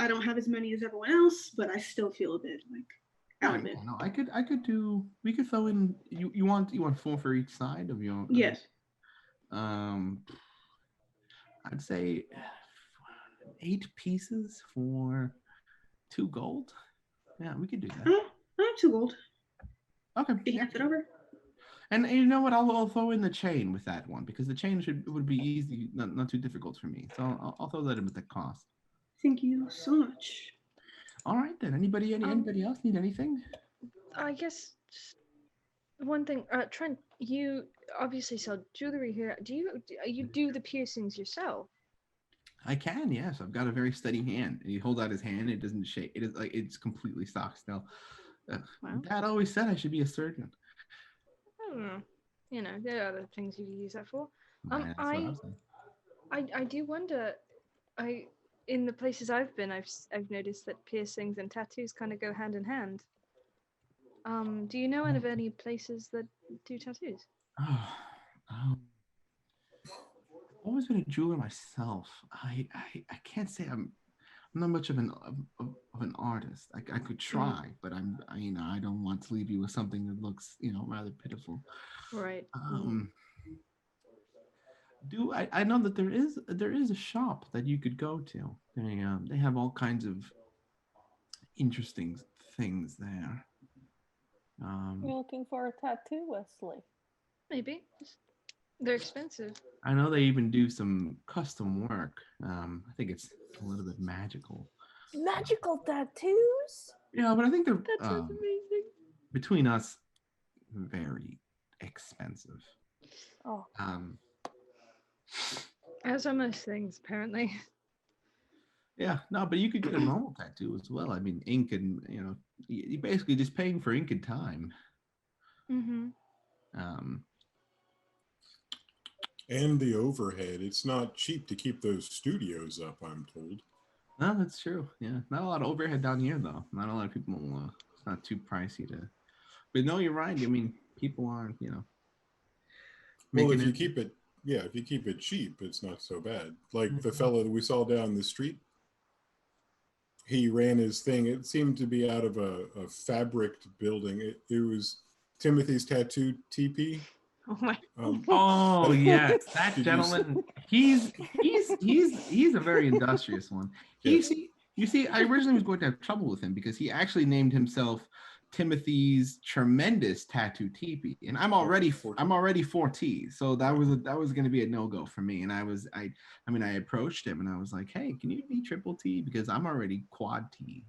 don't have as many as everyone else, but I still feel a bit like out of it. No, we could throw in. You want 4 for each side of your. Yes. I'd say 8 pieces for 2 gold. Yeah, we could do that. I have 2 gold. Okay. You hand it over. And you know what? I'll throw in the chain with that one because the chain would be easy, not too difficult for me. So I'll throw that in with the cost. Thank you so much. All right then. Anybody else need anything? I guess just one thing. Trent, you obviously sell jewelry here. Do you do the piercings yourself? I can, yes. I've got a very steady hand. And he holds out his hand. It doesn't shake. It is like it's completely stock still. Wow. Dad always said I should be a surgeon. I don't know. You know, there are other things you could use that for. That's what I'm saying. I do wonder. In the places I've been, I've noticed that piercings and tattoos kind of go hand in hand. Do you know of any places that do tattoos? Oh, I've always been a jeweler myself. I can't say I'm not much of an artist. I could try, but I don't want to leave you with something that looks rather pitiful. Right. I know that there is a shop that you could go to. They have all kinds of interesting things there. You're looking for a tattoo, Wesley? Maybe. They're expensive. I know they even do some custom work. I think it's a little bit magical. Magical tattoos? Yeah, but I think they're That sounds amazing. between us very expensive. Oh. As are most things, apparently. Yeah, no, but you could get a normal tattoo as well. I mean, ink and you're basically just paying for ink and time. Mm-hmm. And the overhead. It's not cheap to keep those studios up, I'm told. No, that's true. Yeah, not a lot of overhead down here though. Not a lot of people. It's not too pricey to. But no, you're right. I mean, people aren't. Well, if you keep it cheap, it's not so bad. Like the fellow that we saw down the street, he ran his thing. It seemed to be out of a fabric building. It was Timothy's Tattoo TP. Oh my! Oh yes, that gentleman. He's a very industrious one. Yes. You see, I originally was going to have trouble with him because he actually named himself Timothy's Tremendous Tattoo Teepee, and I'm already 4T, so that was going to be a no-go for me. And I approached him and I was like, hey, can you be triple T because I'm already quad T.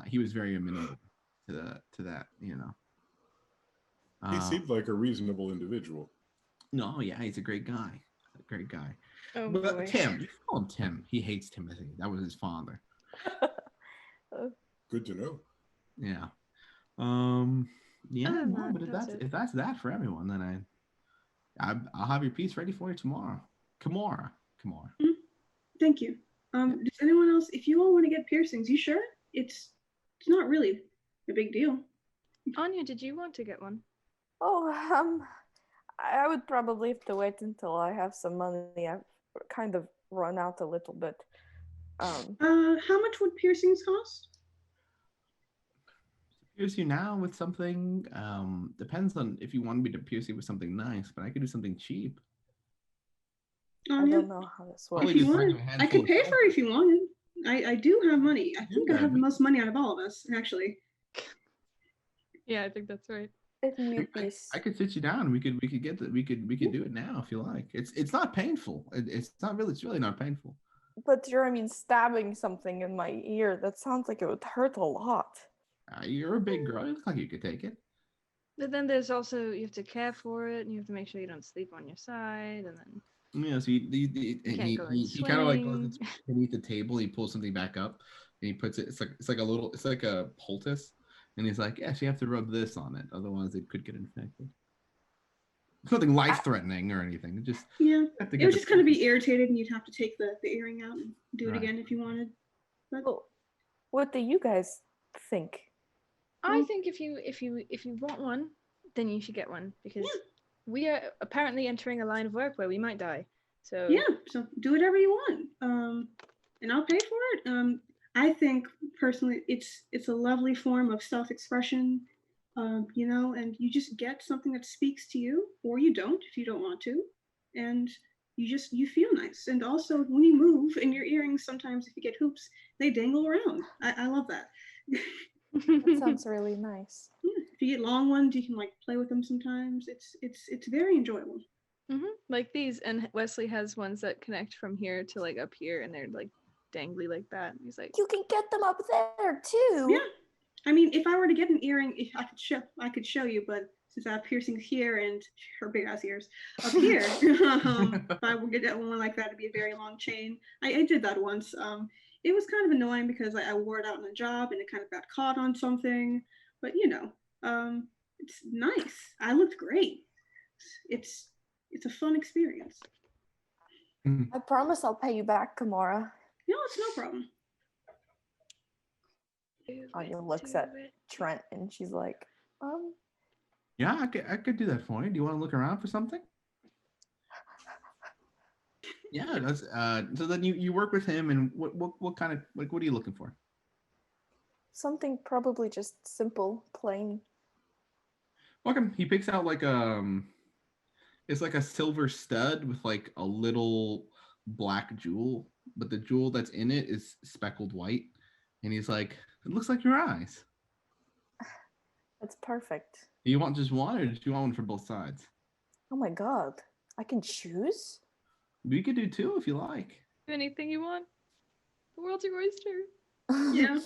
He was very amenable to that. He seemed like a reasonable individual. No, yeah, he's a great guy. Oh, but boy. Tim, you call him Tim. He hates Timothy. That was his father. Good to know. Yeah. Yeah, no, but if that's that for everyone, then I'll have your piece ready for you tomorrow. Kamora. Thank you. Does anyone else, if you all want to get piercings, you sure? It's not really a big deal. Anya, did you want to get one? Oh, I would probably have to wait until I have some money. I've kind of run out a little bit. How much would piercings cost? Pierce you now with something. Depends on if you want me to pierce you with something nice, but I could do something cheap. I don't know how this works. If you wanted, I could pay for it if you wanted. I do have money. I think I have the most money out of all of us, actually. Yeah, I think that's right. I could sit you down. We could do it now if you like. It's not painful. It's really not painful. But stabbing something in my ear, that sounds like it would hurt a lot. You're a big girl. You look like you could take it. But then there's also, you have to care for it, and you have to make sure you don't sleep on your side, and then... Yeah, so he kind of like goes beneath the table. He pulls something back up, and he puts it. It's like a poultice, and he's like, "Yes, you have to rub this on it, otherwise it could get infected." It's nothing life-threatening or anything. It just it would just kind of be irritated, and you'd have to take the earring out and do it again if you wanted. But what do you guys think? I think if you want one, then you should get one because we are apparently entering a line of work where we might die. So so do whatever you want, and I'll pay for it. I think personally, it's a lovely form of self-expression, and you just get something that speaks to you, or you don't if you don't want to, and you feel nice. And also, when you move, and your earrings sometimes, if you get hoops, they dangle around. I love that. That sounds really nice. Yeah, if you get long ones, you can play with them sometimes. It's very enjoyable. Mm-hmm. Like these, and Wesley has ones that connect from here to up here, and they're dangly like that. He's like, you can get them up there too. Yeah, I mean, if I were to get an earring, I could show you, but since I have piercings here and her big ass ears up here. If I would get one like that, it'd be a very long chain. I did that once. It was kind of annoying because I wore it out in a job and it kind of got caught on something. But it's nice. I looked great. It's a fun experience. I promise I'll pay you back, Kimura. No, it's no problem. Anya looks at Trent and she's like, Yeah, I could do that for you. Do you want to look around for something? Yeah, that's so then you work with him, and what kind of, like, what are you looking for? something probably just simple, plain. Welcome. He picks out like it's like a silver stud with like a little black jewel, but the jewel that's in it is speckled white. And he's like, it looks like your eyes. That's perfect. Do you want just one, or do you want one for both sides? Oh my god. I can choose? We could do two if you like. Anything you want. The world's your oyster. Yeah.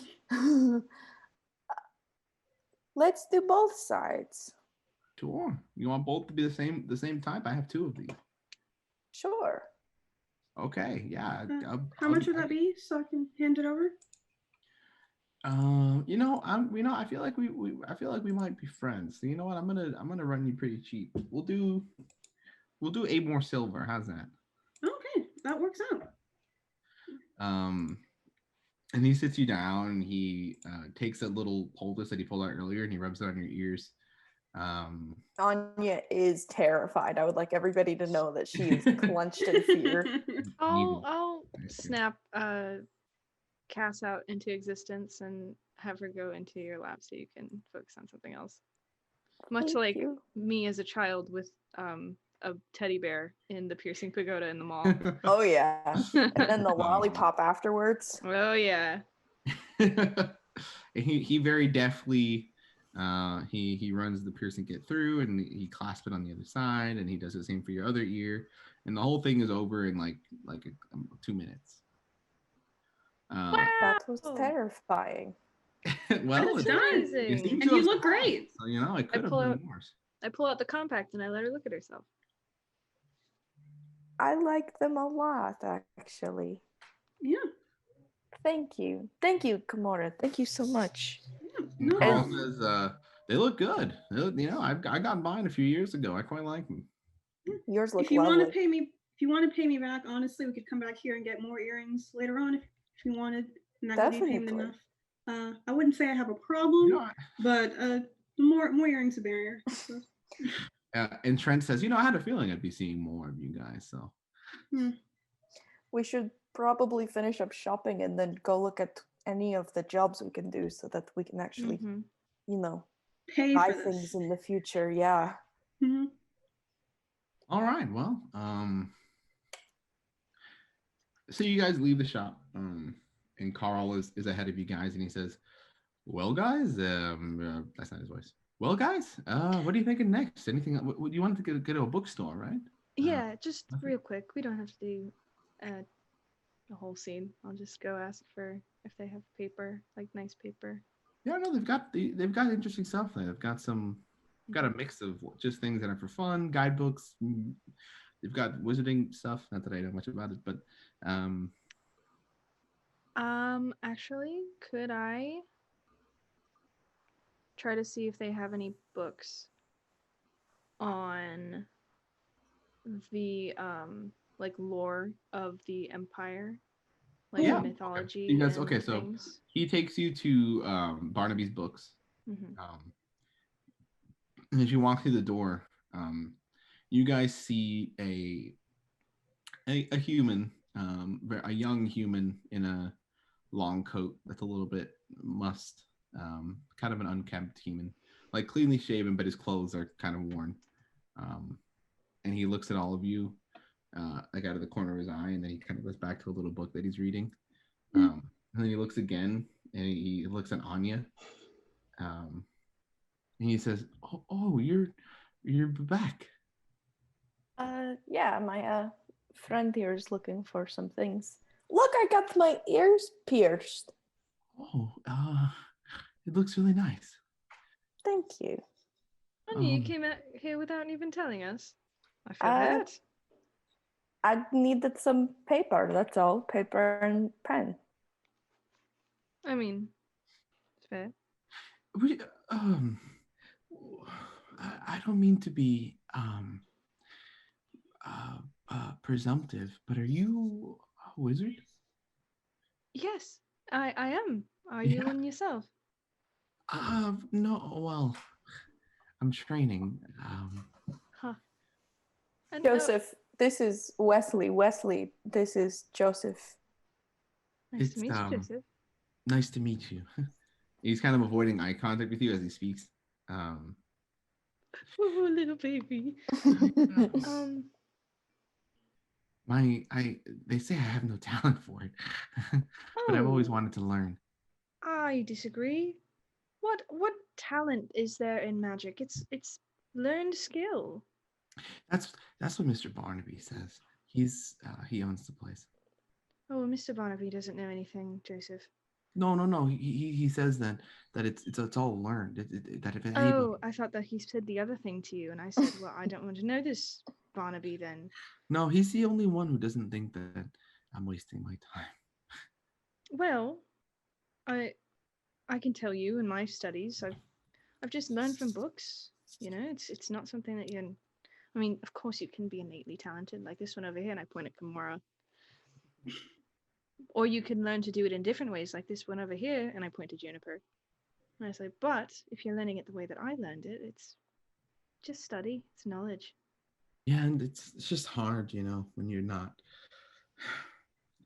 Let's do both sides. Sure. You want both to be the same type? I have two of these. Sure. Okay. Yeah. How much would that be so I can hand it over? I feel like I feel like we might be friends. So you know what? I'm gonna run you pretty cheap. We'll do 8 more silver. How's that? Okay, that works out. And he sits you down and he takes that little poultice that he pulled out earlier and he rubs it on your ears. Anya is terrified. I would like everybody to know that she is clenched in fear. I'll snap Cass out into existence and have her go into your lab so you can focus on something else. Much Thank like you. me as a child with a teddy bear in the piercing pagoda in the mall. Oh yeah. And then the lollipop afterwards. Oh yeah. he very deftly he runs the piercing kit through and he clasps it on the other side and he does the same for your other ear and the whole thing is over in like 2 minutes. That was terrifying. Well, That's it amazing. seems And to you have look survived, great. So, it could have pull been out- worse. I pull out the compact and I let her look at herself. I like them a lot, actually. Yeah. Thank you. Thank you, Kimura. Thank you so much. Yeah. And No Carl problem. says, they look good. I got mine a few years ago. I quite like them. Yours look If you want lovely. to pay me back, honestly, we could come back here and get more earrings later on if you wanted, and that would be payment Definitely. enough. I wouldn't say I have a problem, but the more earrings the merrier. So. And Trent says, I had a feeling I'd be seeing more of you guys. So We should probably finish up shopping and then go look at any of the jobs we can do so that we can actually, Mhm. Pay buy for things this. in the future. Yeah. Hmm. all right, well, so you guys leave the shop, and Carl is ahead of you guys, and he says, "Well, guys, that's not his voice. Well, guys, what are you thinking next? Anything? What you wanted to go to a bookstore, right? Yeah, just real quick. We don't have to do the whole scene. I'll just go ask for if they have paper, like nice paper. Yeah, no, they've got interesting stuff there. They've got a mix of just things that are for fun, guidebooks. They've got wizarding stuff. Not that I know much about it, but Actually, could I try to see if they have any books on the like lore of the Empire, like Yeah. mythology? You guys, and okay, so things? he takes you to Barnaby's books. Mhm. And as you walk through the door, you guys see a human, a young human in a long coat that's a little bit mussed, kind of an unkempt human, like cleanly shaven, but his clothes are kind of worn. And he looks at all of you, like out of the corner of his eye, and then he kind of goes back to a little book that he's reading. And then he looks again, and he looks at Anya. And he says, "Oh, you're back." Yeah, my friend here is looking for some things. Look, I got my ears pierced. Oh, it looks really nice. Thank you. Honey, you came out here without even telling us. I feel Uh, hurt. I needed some paper, that's all. Paper and pen. I mean, it's fair. We, I don't mean to be presumptive, but are you a wizard? Yes, I am. Are Yeah. you one yourself? No. Well, I'm training. Huh. And, Joseph, this is Wesley. Wesley, this is Joseph. nice to It's meet you, Joseph. nice to meet you. He's kind of avoiding eye contact with you as he speaks. Oh, little baby. They say I have no talent for it, but I've always Oh. wanted to learn. I disagree. What talent is there in magic? It's learned skill. That's what Mr. Barnaby says. He owns the place. Oh, Mr. Barnaby doesn't know anything, Joseph. No. He says that it's all learned. That if anybody, Oh, I thought that he said the other thing to you, and I said, well, I don't want to know this, Barnaby. Then. no, he's the only one who doesn't think that I'm wasting my time. Well, I can tell you in my studies, I've just learned from books. You know, it's not something that you. I mean, of course, you can be innately talented, like this one over here, and I point at Kimura. Or you can learn to do it in different ways, like this one over here, and I point to Juniper. And I say, but if you're learning it the way that I learned it, it's just study, it's knowledge. Yeah, and it's just hard, when you're not.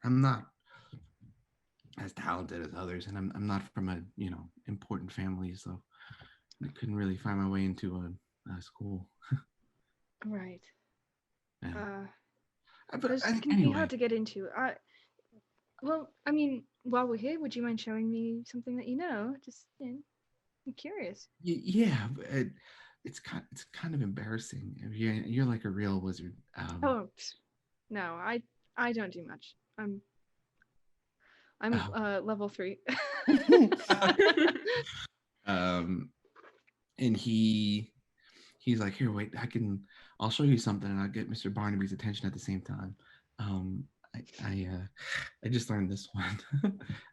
I'm not as talented as others, and I'm not from a important family, so I couldn't really find my way into a school. Right. Yeah. Those can be hard to get into. Well, I mean, while we're here, would you mind showing me something that you know? Just, I'm curious. Yeah, it's kind of embarrassing. You're like a real wizard. Oh, no, I don't do much. I'm level 3. And he's like, here, wait, I'll show you something, and I'll get Mr. Barnaby's attention at the same time. I just learned this one.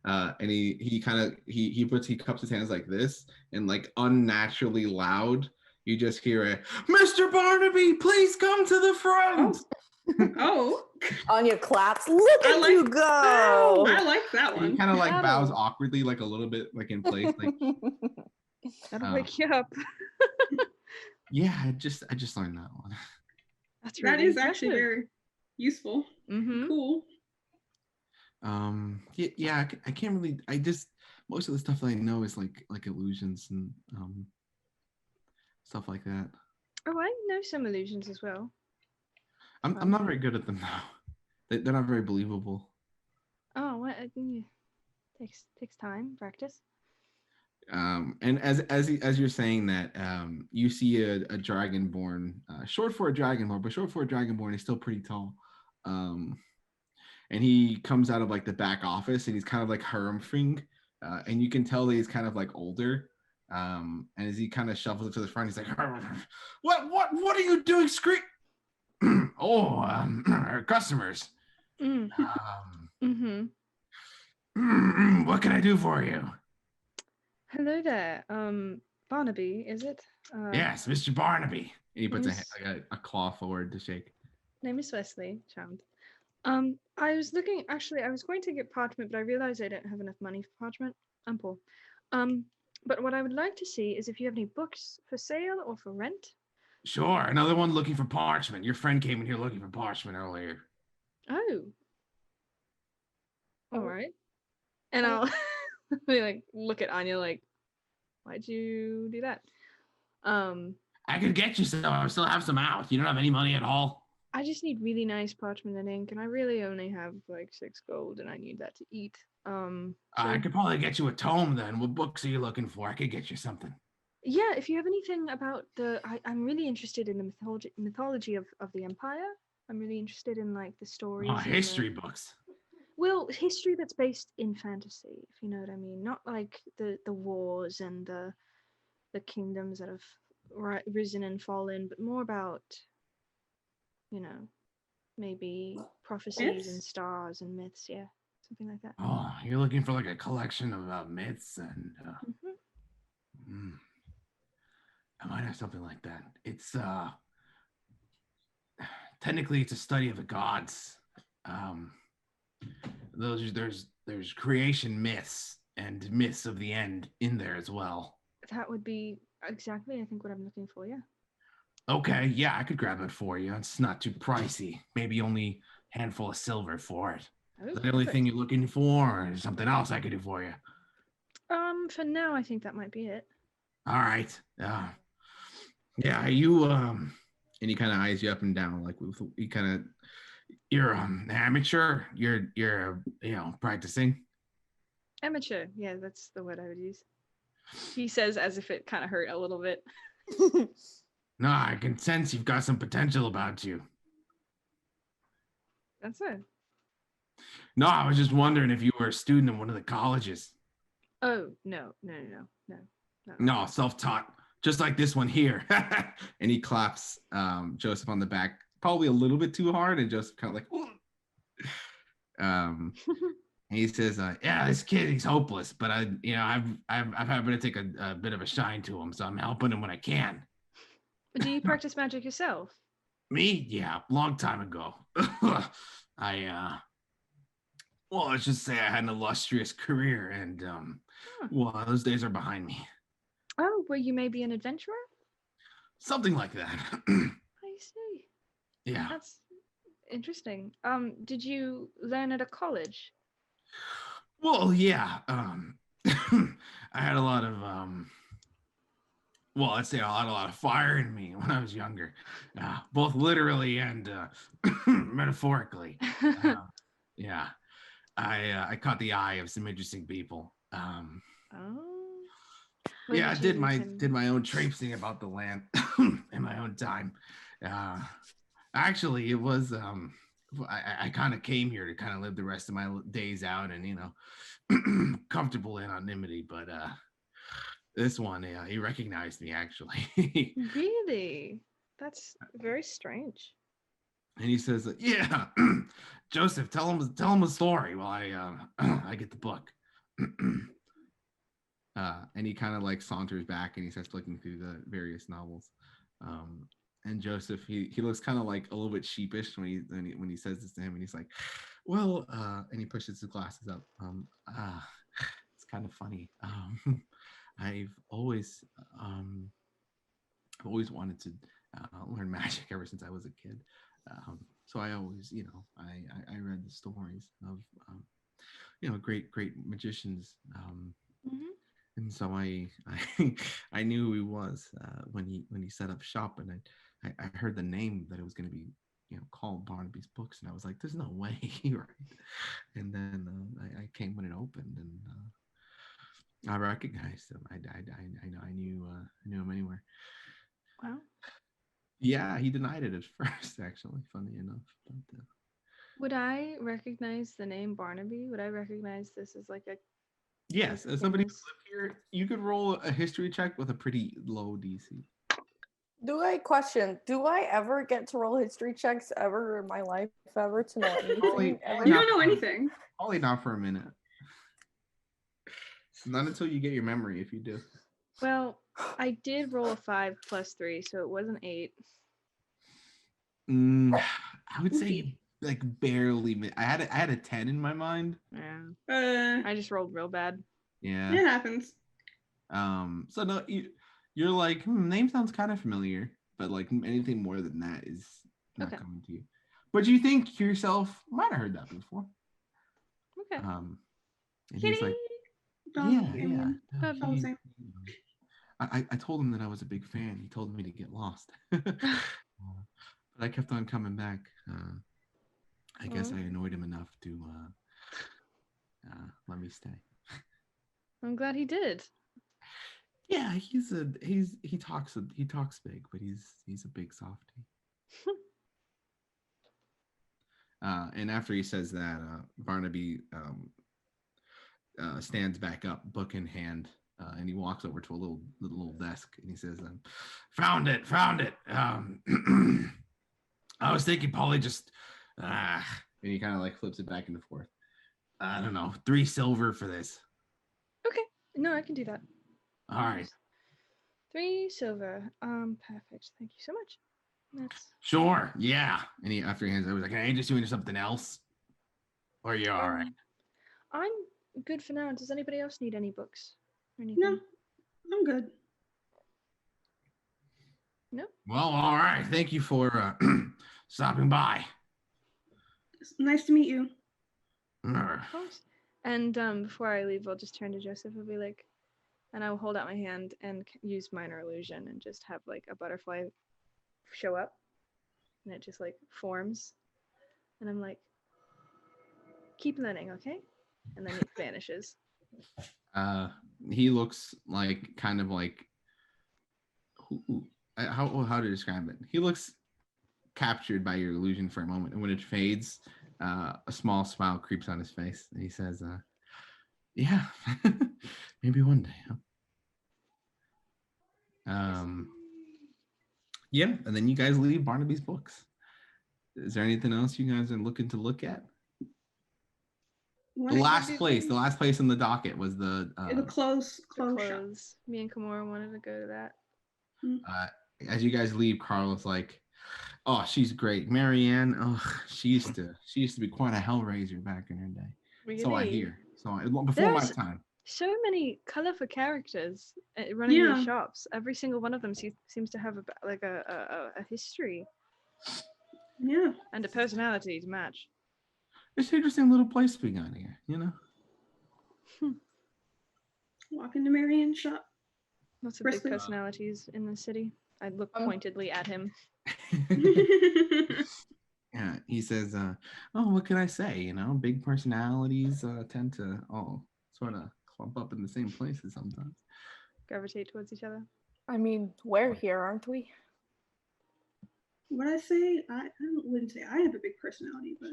And he cups his hands like this, and like unnaturally loud, you just hear a Mr. Barnaby, please come to the front. Oh. Anya claps. Look at you go. I like that one. He kind of like bows awkwardly, like a little bit like in place, like that'll wake you up. Yeah, I just learned that one. That's really that is impressive. actually very useful. Mm-hmm. Cool. Yeah, I can't really. Most of the stuff that I know is like illusions and stuff like that. Oh, I know some illusions as well. I'm not very good at them though. They're not very believable. Oh, what? Takes time, practice. And as you're saying that, you see a dragonborn, short for a dragonborn, but short for a dragonborn is still pretty tall. And he comes out of like the back office, and he's kind of like harumphring, and you can tell that he's kind of like older. And as he kind of shuffles it to the front, he's like, "What are you doing? Scream!" Our customers. What can I do for you? Hello there. Barnaby, is it? Yes, Mr. Barnaby. And he puts a claw forward to shake. Name is Wesley. Charmed. I was going to get parchment, but I realized I don't have enough money for parchment. I'm poor. But what I would like to see is if you have any books for sale or for rent. Sure. Another one looking for parchment. Your friend came in here looking for parchment earlier. Oh. All right. And I'll like look at Anya like, why'd you do that? I could get you some. I still have some out. You don't have any money at all? I just need really nice parchment and ink, and I really only have like 6 gold, and I need that to eat. I could probably get you a tome then. What books are you looking for? I could get you something. Yeah, if you have anything about I'm really interested in the mythology of the Empire. I'm really interested in like the stories. History books. Well, history that's based in fantasy, if you know what I mean. Not like the wars and the kingdoms that have risen and fallen, but more about, maybe prophecies and Myths? stars and myths. Yeah, something like that. Oh, you're looking for like a collection of myths and. Hmm. I might have something like that. It's technically it's a study of the gods. Um, there's creation myths and myths of the end in there as well. That would be exactly, I think, what I'm looking for. Yeah. Okay, yeah, I could grab it for you. It's not too pricey. Maybe only a handful of silver for it. Oh, Is that the only thing perfect. you're looking for, or is something else I could do for you? For now, I think that might be it. All right. Yeah, you and he kind of eyes you up and down, like he kind of you're amateur. You're practicing. Amateur. Yeah, that's the word I would use. He says as if it kind of hurt a little bit. No, I can sense you've got some potential about you. That's it. No, I was just wondering if you were a student in one of the colleges. Oh, no. No, self-taught, just like this one here. And he claps Joseph on the back, probably a little bit too hard, and Joseph kind of like, and he says, "Yeah, this kid, he's hopeless, but I've happened to take a bit of a shine to him, so I'm helping him when I can." Do you practice magic yourself? Me? Yeah, long time ago. Well, let's just say I had an illustrious career, and well, those days are behind me. Oh, were you maybe an adventurer? Something like that. I see. Yeah. That's interesting. Did you learn at a college? Well, yeah. I had a lot of well, let's say I had a lot of fire in me when I was younger, both literally and metaphorically. Yeah, I caught the eye of some interesting people. Oh. Yeah, I did my own traipsing about the land in my own time. Actually, it was I kind of came here to kind of live the rest of my days out and comfortable anonymity, but this one, yeah, he recognized me actually. Really? That's very strange. And he says, "Yeah, Joseph, tell him a story while I get the book." And he kind of like saunters back and he starts flicking through the various novels. And Joseph, he looks kind of like a little bit sheepish when he says this to him, and he's like, "Well," and he pushes his glasses up. It's kind of funny. I've always wanted to learn magic ever since I was a kid. So I always, I read the stories of, great magicians. Mm-hmm. And so I knew who he was when he set up shop, and I heard the name that it was going to be, called Barnaby's Books, and I was like, "There's no way," right? And then I came when it opened, and I recognized him. I knew him anywhere. Wow. Yeah, he denied it at first, actually, funny enough. But, Would I recognize the name Barnaby? Would I recognize this as like a yes, as somebody who lived here, you could roll a history check with a pretty low DC. Do I ever get to roll history checks ever in my life ever to know anything? You don't know anything. Probably not for a minute. Not until you get your memory, if you do. Well, I did roll a 5 plus 3, so it was an 8. I would say like barely. I had a 10 in my mind. Yeah. I just rolled real bad. Yeah. It happens. So no, you're like, name sounds kind of familiar, but like anything more than that is not coming to you. But you think to yourself, might have heard that before. Okay. And he's like, I told him that I was a big fan. He told me to get lost. But I kept on coming back. I guess I annoyed him enough to let me stay. I'm glad he did. Yeah, he talks big, but he's a big softie. And after he says that, Barnaby stands back up, book in hand, and he walks over to a little desk, and he says, found it. I was thinking probably just, and he kind of like flips it back and forth. I don't know, 3 silver for this. Okay. No, I can do that. All right. 3 silver. Perfect. Thank you so much. That's Sure. Yeah. And he, after he hands it, was like, "Can I just doing something else? Or you're all right?" I'm good for now. Does anybody else need any books or anything? No, I'm good. No. Well, all right. Thank you for stopping by. It's nice to meet you. Of course. And before I leave, I'll just turn to Joseph. I'll be like, and I'll hold out my hand and use minor illusion and just have like a butterfly show up, and it just like forms, and I'm like, keep learning, okay? And then it vanishes. He looks like kind of like how to describe it. He looks captured by your illusion for a moment, and when it fades, a small smile creeps on his face, and he says, "Yeah, maybe one day." Huh? Yeah, and then you guys leave Barnaby's books. Is there anything else you guys are looking to look at? The last place in the docket was the close shop. Me and Kimura wanted to go to that. As you guys leave, Carla's like, "Oh, she's great, Marianne. Oh, she used to be quite a hellraiser back in her day." Really? So I hear. Before my time. So many colorful characters running these shops. Every single one of them seems to have a history. Yeah. And a personality to match. It's an interesting little place we got here, you know? Walk into Marianne's shop. Lots of big personalities in the city. I look pointedly at him. Yeah, he says, "Oh, what can I say? You know, big personalities tend to sort of clump up in the same places sometimes. Gravitate towards each other. I mean, we're here, aren't we? What I say, I wouldn't say I have a big personality, but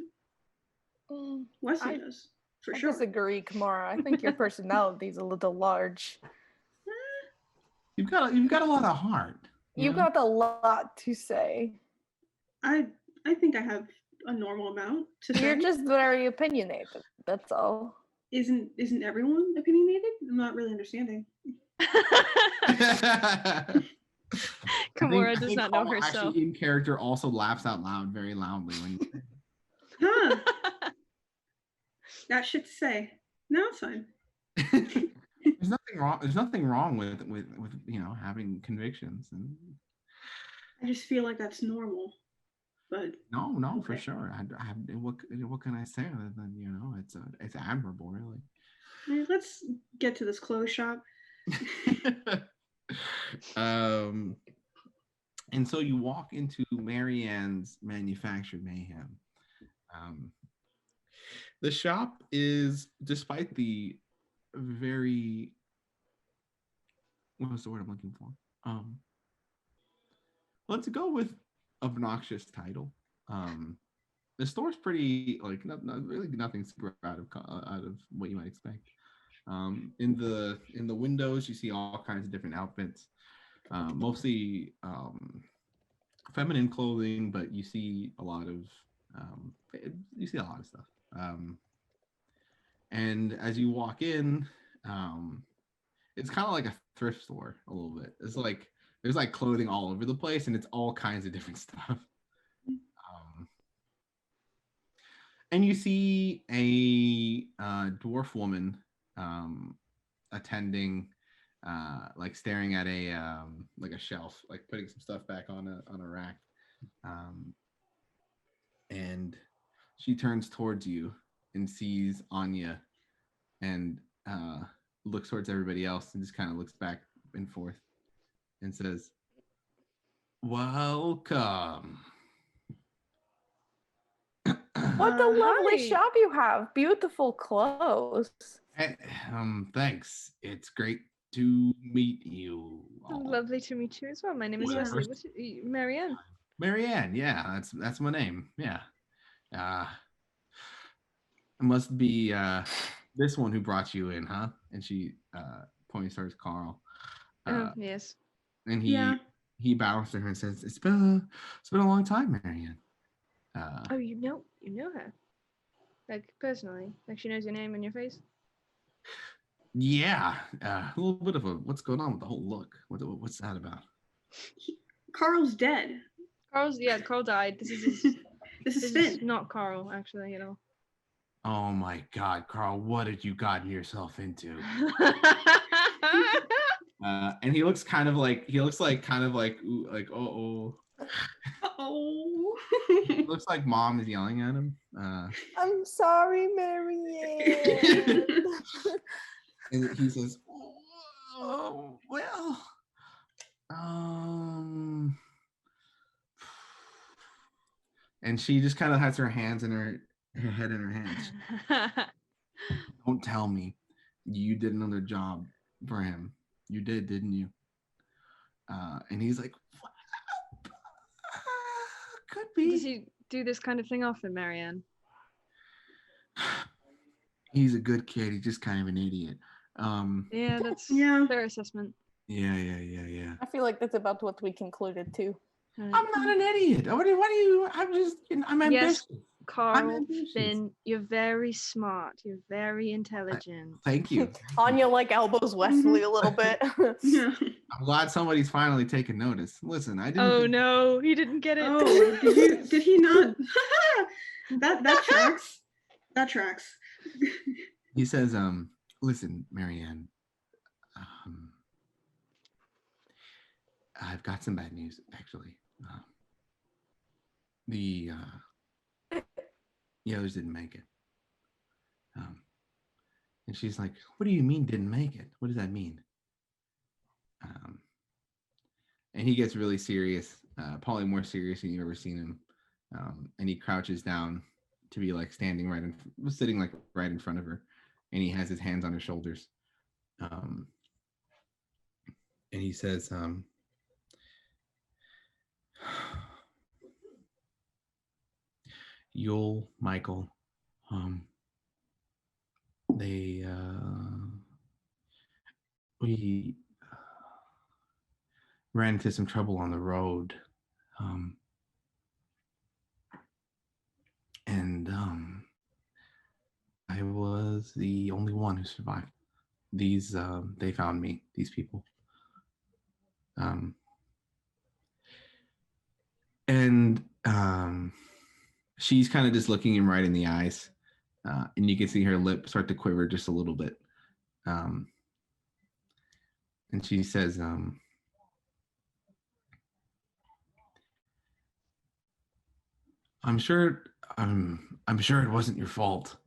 Wesley does, for sure. I disagree, Kimura. I think your personality's a little large. You've got a lot of heart. You got a lot to say. I think I have a normal amount to say. You're just very opinionated. That's all. Isn't everyone opinionated? I'm not really understanding. Kimura does not know herself. Actually, in character, also laughs out loud, very loudly when you say it. Huh. That shit to say. No, it's fine. There's nothing wrong. There's nothing wrong with having convictions. And I just feel like that's normal. But no, okay. For sure. What can I say other than it's admirable, really. Let's get to this clothes shop. And so you walk into Marianne's Manufactured Mayhem. The shop is, despite the very, what's the word I'm looking for? Let's go with obnoxious title. The store's pretty really nothing super out of what you might expect. In the windows, you see all kinds of different outfits, mostly feminine clothing, but you see a lot of stuff. And as you walk in, it's kind of like a thrift store a little bit. It's like there's like clothing all over the place, and it's all kinds of different stuff. And you see a dwarf woman attending, staring at a shelf, like putting some stuff back on a rack. And she turns towards you and sees Anya, and looks towards everybody else and just kind of looks back and forth and says, "Welcome." What a lovely shop you have. Beautiful clothes. Thanks. It's great to meet you all. Lovely to meet you as well. My name is Wesley. What's Marianne? Marianne, yeah, that's my name. Yeah. It must be this one who brought you in, huh? And she points towards Carl. Oh, yes. And Yeah. he bows to her and says, it's been a long time, Marianne. Oh, you know her, like personally, like she knows your name and your face. Yeah, a little bit of a what's going on with the whole look. What's that about? Carl's dead. Carl died. This is This is this Finn. is not Carl actually at all. Oh my God, Carl, what had you gotten yourself into? And he looks kind of like ooh, like oh. Oh. It looks like mom is yelling at him. I'm sorry, Marianne. And he says, "Oh, well, and she just kind of has her hands in her head in her hands. Don't tell me you did another job for him. You did, didn't you?" And he's like, "Could be." Does he do this kind of thing often, Marianne? He's a good kid. He's just kind of an idiot. Yeah, that's Yeah. fair assessment. Yeah. I feel like that's about what we concluded too. I'm not an idiot. What do you? I'm just. I'm ambitious. Yes, Carl, Finn, you're very smart. You're very intelligent. Thank you. Anya like elbows Wesley a little bit. Yeah. I'm glad somebody's finally taken notice. Listen, I didn't. Oh no, he didn't get it. Oh, did he not? that tracks. That tracks. He says, listen, Marianne, I've got some bad news, actually. The others didn't make it. And she's like, what do you mean didn't make it? What does that mean? And he gets really serious, probably more serious than you've ever seen him. And he crouches down to be like standing sitting like right in front of her. And he has his hands on her shoulders. And he says, Yul, Michael, we ran into some trouble on the road. And I was the only one who survived. These, they found me, these people. And she's kind of just looking him right in the eyes. And you can see her lip start to quiver just a little bit. And she says, I'm sure it wasn't your fault.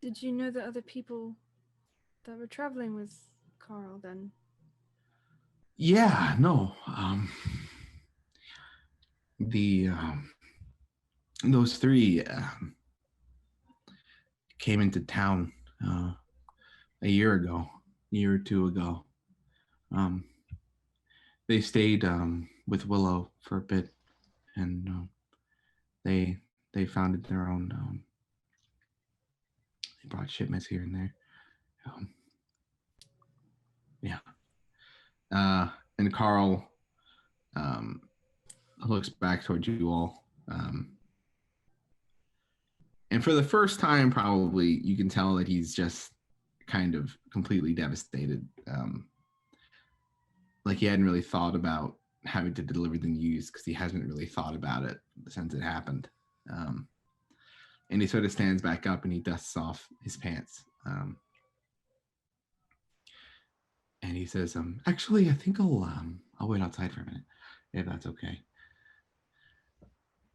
Did you know the other people that were traveling with Carl then? Yeah, no. Those three came into town a year or two ago. They stayed with Willow for a bit, and they founded their own. They brought shipments here and there. And Carl looks back towards you all. And for the first time, probably, you can tell that he's just kind of completely devastated. Like he hadn't really thought about having to deliver the news because he hasn't really thought about it since it happened. And he sort of stands back up and he dusts off his pants. And he says, actually, I think I'll wait outside for a minute, if that's okay.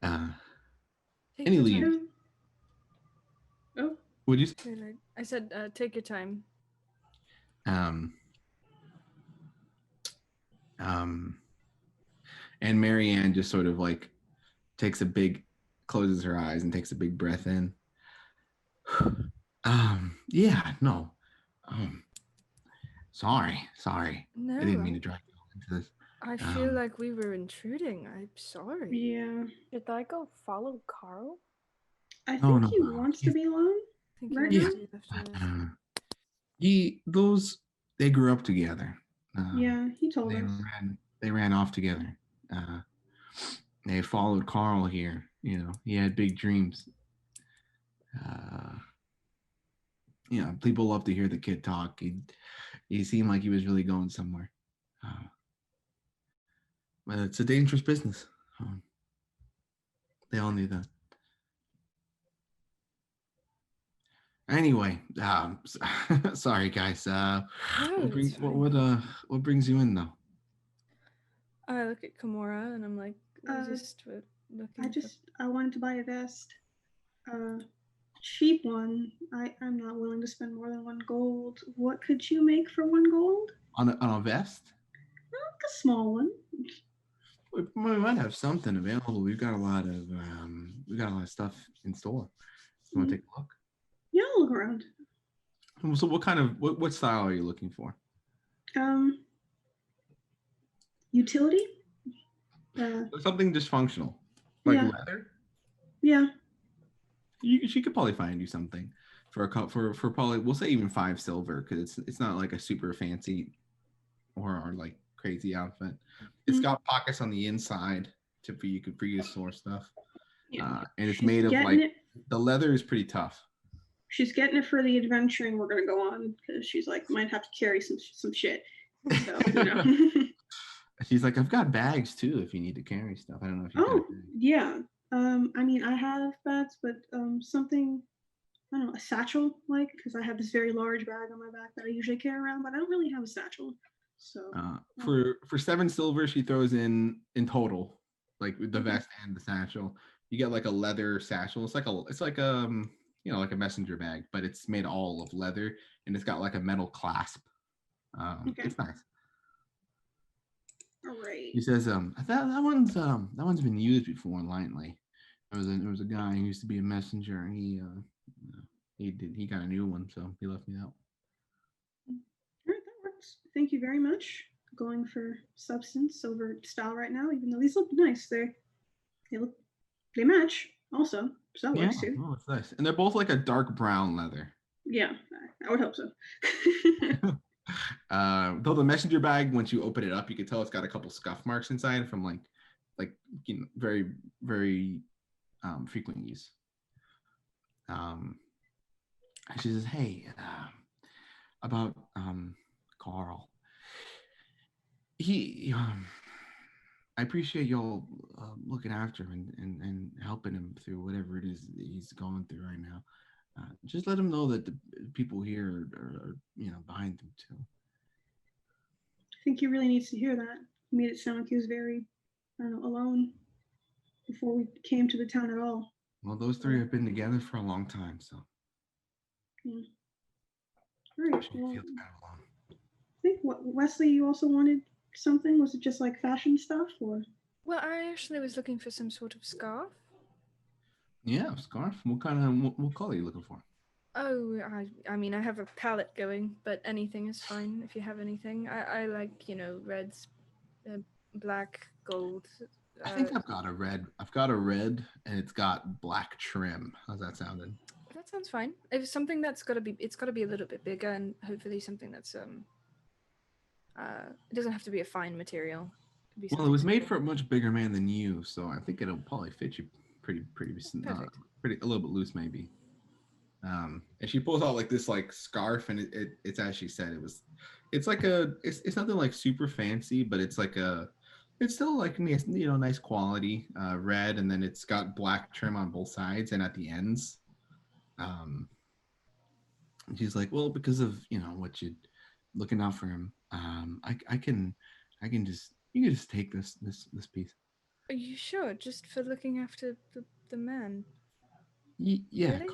And he leaves. Oh. Would you? I said, take your time. And Marianne just sort of like closes her eyes and takes a big breath in. Yeah, no. Sorry. No, I didn't mean to drag you into this. I feel like we were intruding. I'm sorry. Yeah. Should I go follow Carl? I Oh think no, he wants to be alone. I think Right he now? wants to be left alone. They grew up together. Yeah, he told They us. ran off together. They followed Carl here. You know, he had big dreams. People love to hear the kid talk. He seemed like he was really going somewhere. But it's a dangerous business. They all knew that. Anyway, sorry guys. No, it's fine. What brings you in though? I look at Kimura and I'm like, we're looking I wanted to buy a vest. Cheap one. I'm not willing to spend more than 1 gold. What could you make for 1 gold? On a vest? Like a small one. We might have something available. We've got a lot of stuff in store. You want to take a look? Yeah, I'll look around. So what style are you looking for? Utility? Something dysfunctional, like yeah. leather. Yeah. She could probably find you something for probably, we'll say even 5 silver, because it's not like a super fancy or like crazy outfit. It's got pockets on the inside for you to store stuff. Yeah. And it's made of like the leather is pretty tough. She's getting it for the adventuring we're gonna go on, because she's like, might have to carry some shit. So, you know. She's like, I've got bags too if you need to carry stuff. I don't know if you. Oh yeah. I mean, I have bags, but something, I don't know, a satchel, like, because I have this very large bag on my back that I usually carry around, but I don't really have a satchel. So for 7 silver, she throws in total, like the vest and the satchel. You get like a leather satchel. It's like like a messenger bag, but it's made all of leather and it's got like a metal clasp. Okay. It's nice. All right. He says, that one's been used before lightly. There was a guy who used to be a messenger, and he got a new one, so he left me out. All right, that works. Thank you very much. Going for substance over style right now, even though these look nice. They match also, so that works too. Oh, it's nice, and they're both like a dark brown leather. Yeah, I would hope so. Though the messenger bag, once you open it up, you can tell it's got a couple scuff marks inside from like very very frequent use. She says, "Hey, about Carl. I appreciate y'all looking after him and helping him through whatever it is that he's going through right now. Just let him know that the people here are behind him too." I think he really needs to hear that. He made it sound like he was very, alone before we came to the town at all. Well, those 3 have been together for a long time, so. Yeah. All right. She Well, feels kind of alone. I think Wesley, you also wanted something. Was it just like fashion stuff, or? Well, I actually was looking for some sort of scarf. Yeah, scarf. What color are you looking for? Oh, I mean, I have a palette going, but anything is fine if you have anything. I like, reds, black, gold. I think I've got a red. I've got a red, and it's got black trim. How's that sounding? That sounds fine. If it's something it's got to be a little bit bigger, and hopefully something that's it doesn't have to be a fine material. Well, it was made for a much bigger man than you, so I think it'll probably fit you pretty a little bit loose maybe. And she pulls out like this like scarf, and it's as she said, it's nothing like super fancy, but it's still like nice quality red, and then it's got black trim on both sides and at the ends. And she's like, well, because of what you're looking out for him, I can just take this piece. Are you sure? Just for looking after the man? Yeah, really?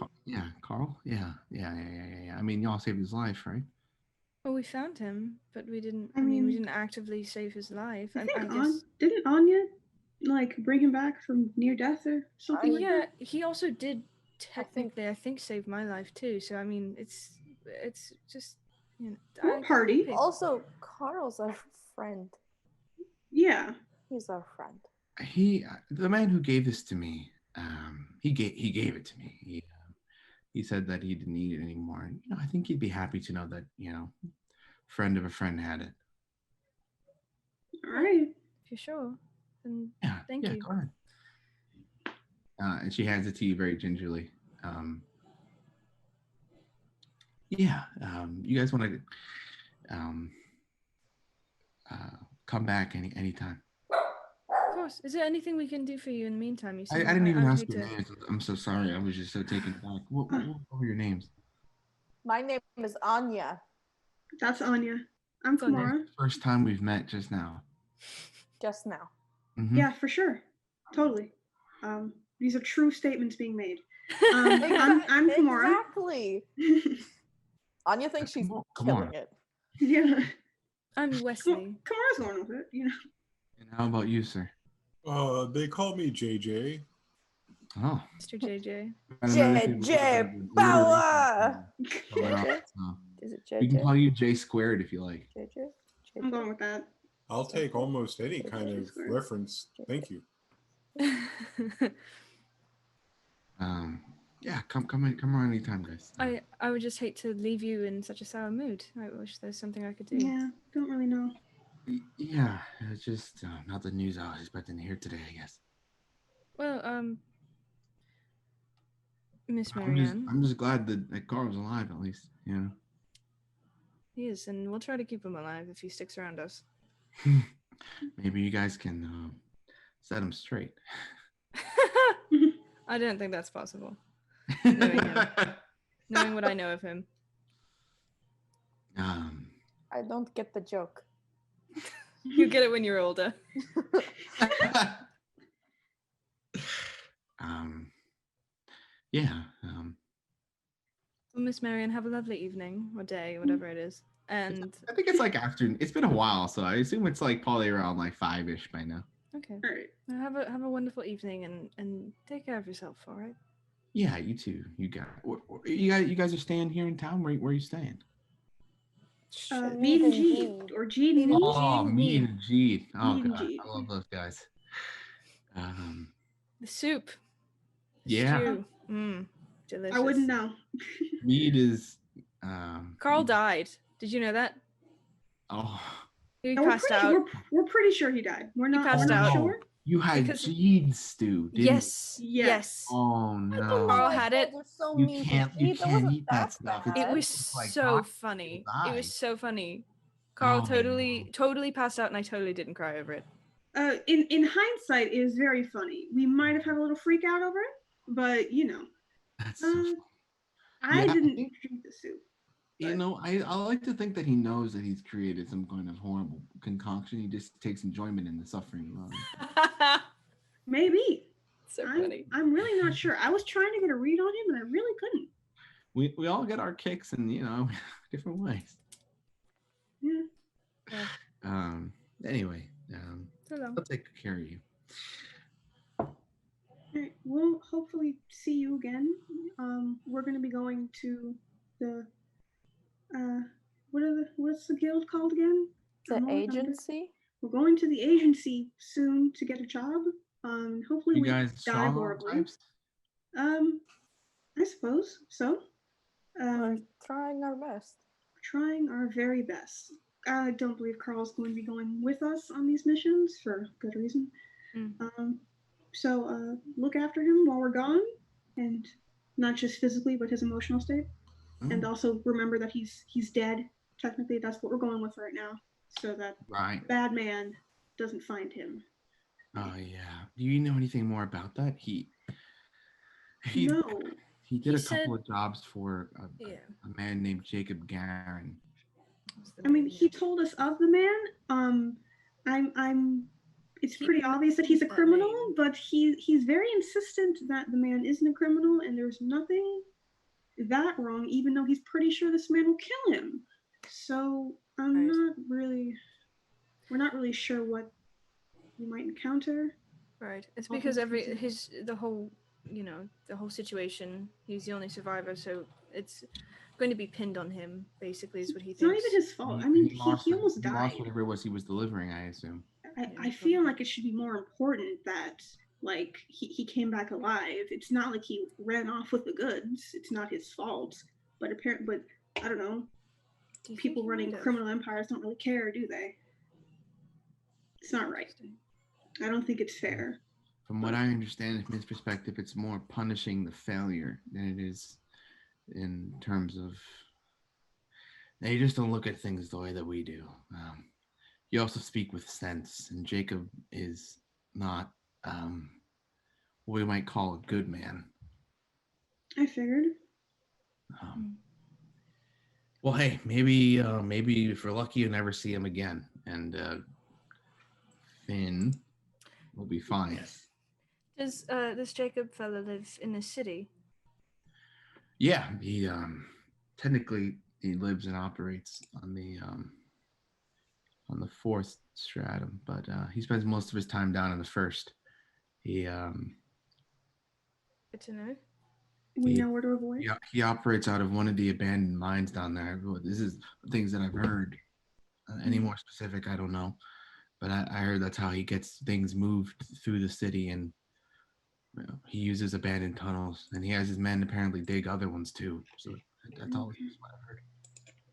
Carl. Yeah. I mean, y'all saved his life, right? Well, we found him, but we didn't. I mean, we didn't actively save his life. I guess didn't Anya like bring him back from near death or something? Like that? He also did technically, I think, save my life too. So I mean, it's just party. Also, Carl's our friend. Yeah, he's our friend. The man who gave this to me, he gave it to me. He said that he didn't need it anymore. And, I think he'd be happy to know that, friend of a friend had it. All right. If you're sure, then Yeah. thank you. Go ahead. And she hands it to you very gingerly. You guys want to come back anytime. Of course. Is there anything we can do for you in the meantime? You I seem didn't even would ask hate your names. I'm so sorry. I was just so taken back. What were your names? My name is Anya. That's Anya. I'm It's Anya. Kamara. First time we've met just now. Just now. Mhm. Yeah, for sure. Totally. These are true statements being made. I'm Kamara. Exactly. Anya thinks she's Come killing on. it. Yeah. I'm Wesley. Kamara's going with it, And how about you, sir? They call me JJ. Oh. Mr. JJ. JJ Power! Is it We can JJ? call you J squared if you like. JJ? I'm going with that. I'll take almost any kind of reference. Thank you. Yeah, come on anytime, guys. I would just hate to leave you in such a sour mood. I wish there's something I could do. Yeah, don't really know. Yeah, it's just not the news I was expecting to hear today, I guess. Well, Miss Marianne. I'm just glad that Carl's alive at least, He is, and we'll try to keep him alive if he sticks around us. Maybe you guys can set him straight. I don't think that's possible. Knowing what I know of him. I don't get the joke. You get it when you're older. Yeah. Well, Miss Marianne, have a lovely evening or day, whatever it is. And I think it's like after. It's been a while, so I assume it's like probably around like 5-ish by now. okay. All right. Well, have a wonderful evening and take care of yourself. All right. Yeah, you too. You guys are staying here in town. Where are you staying? Mead and Jeed or Jeed and Mead. Oh, Mead and Jeed. Oh Mead and god, Jeed. I love those guys. The soup. Yeah. Stew. Delicious. I wouldn't know. Mead is. Carl died. Did you know that? Oh. He No, passed out. We're pretty sure he died. We're not passed out. sure. You had Because- Jeed stew, didn't Yes. Yes. Yes. you? Oh no. Carl had it. So You mean. can't eat that stuff. It bad. was like so hot funny. dye. It was so funny. Carl Oh, totally passed out, and I totally didn't cry over it. In hindsight, it was very funny. We might have had a little freak out over it, but That's so funny. I Yeah, I didn't think- drink the soup. I like to think that he knows that he's created some kind of horrible concoction. He just takes enjoyment in the suffering of it. Maybe. So funny. I'm really not sure. I was trying to get a read on him, and I really couldn't. We all get our kicks in different ways. Yeah. Anyway, So long. I'll take care of you. All right. We'll hopefully see you again. We're going to be going to the what's the guild called again? The agency? We're going to the agency soon to get a job. Hopefully You we guys die strong horribly. types? I suppose so. We're trying our best. Trying our very best. I don't believe Carl's going to be going with us on these missions for good reason. So look after him while we're gone, and not just physically, but his emotional state. And also remember that he's dead. Technically, that's what we're going with right now, so that bad man doesn't find him. Oh yeah. Do you know anything more about that? He No. He did He a couple said- of jobs for a man named Jacob Garin. I mean, he told us of the man. It's pretty obvious that he's a criminal, but he's very insistent that the man isn't a criminal, and there's nothing that wrong, even though he's pretty sure this man will kill him. So we're not really sure what we might encounter. Right. It's because the whole situation, he's the only survivor, so it's going to be pinned on him, basically, is what he It's not thinks. even his fault. I mean, he almost He lost died. whatever it was he was delivering, I assume. I feel like it should be more important that like he came back alive. It's not like he ran off with the goods. It's not his fault. But I don't know. People running criminal empires don't really care, do they? It's not right. I don't think it's fair. From what I understand, from his perspective, it's more punishing the failure than it is in terms of. They just don't look at things the way that we do. You also speak with sense, and Jacob is not what we might call a good man. I figured. Well, hey, maybe if we're lucky, you'll never see him again, and Finn will be fine. Does this Jacob fella live in the city? Yeah, he technically he lives and operates on the 4th stratum, but he spends most of his time down in the 1st. He Good to know. We know where to avoid. Yeah, he operates out of one of the abandoned mines down there. This is things that I've heard. Any more specific, I don't know. But I heard that's how he gets things moved through the city, and he uses abandoned tunnels, and he has his men apparently dig other ones too. So that's all what I've heard.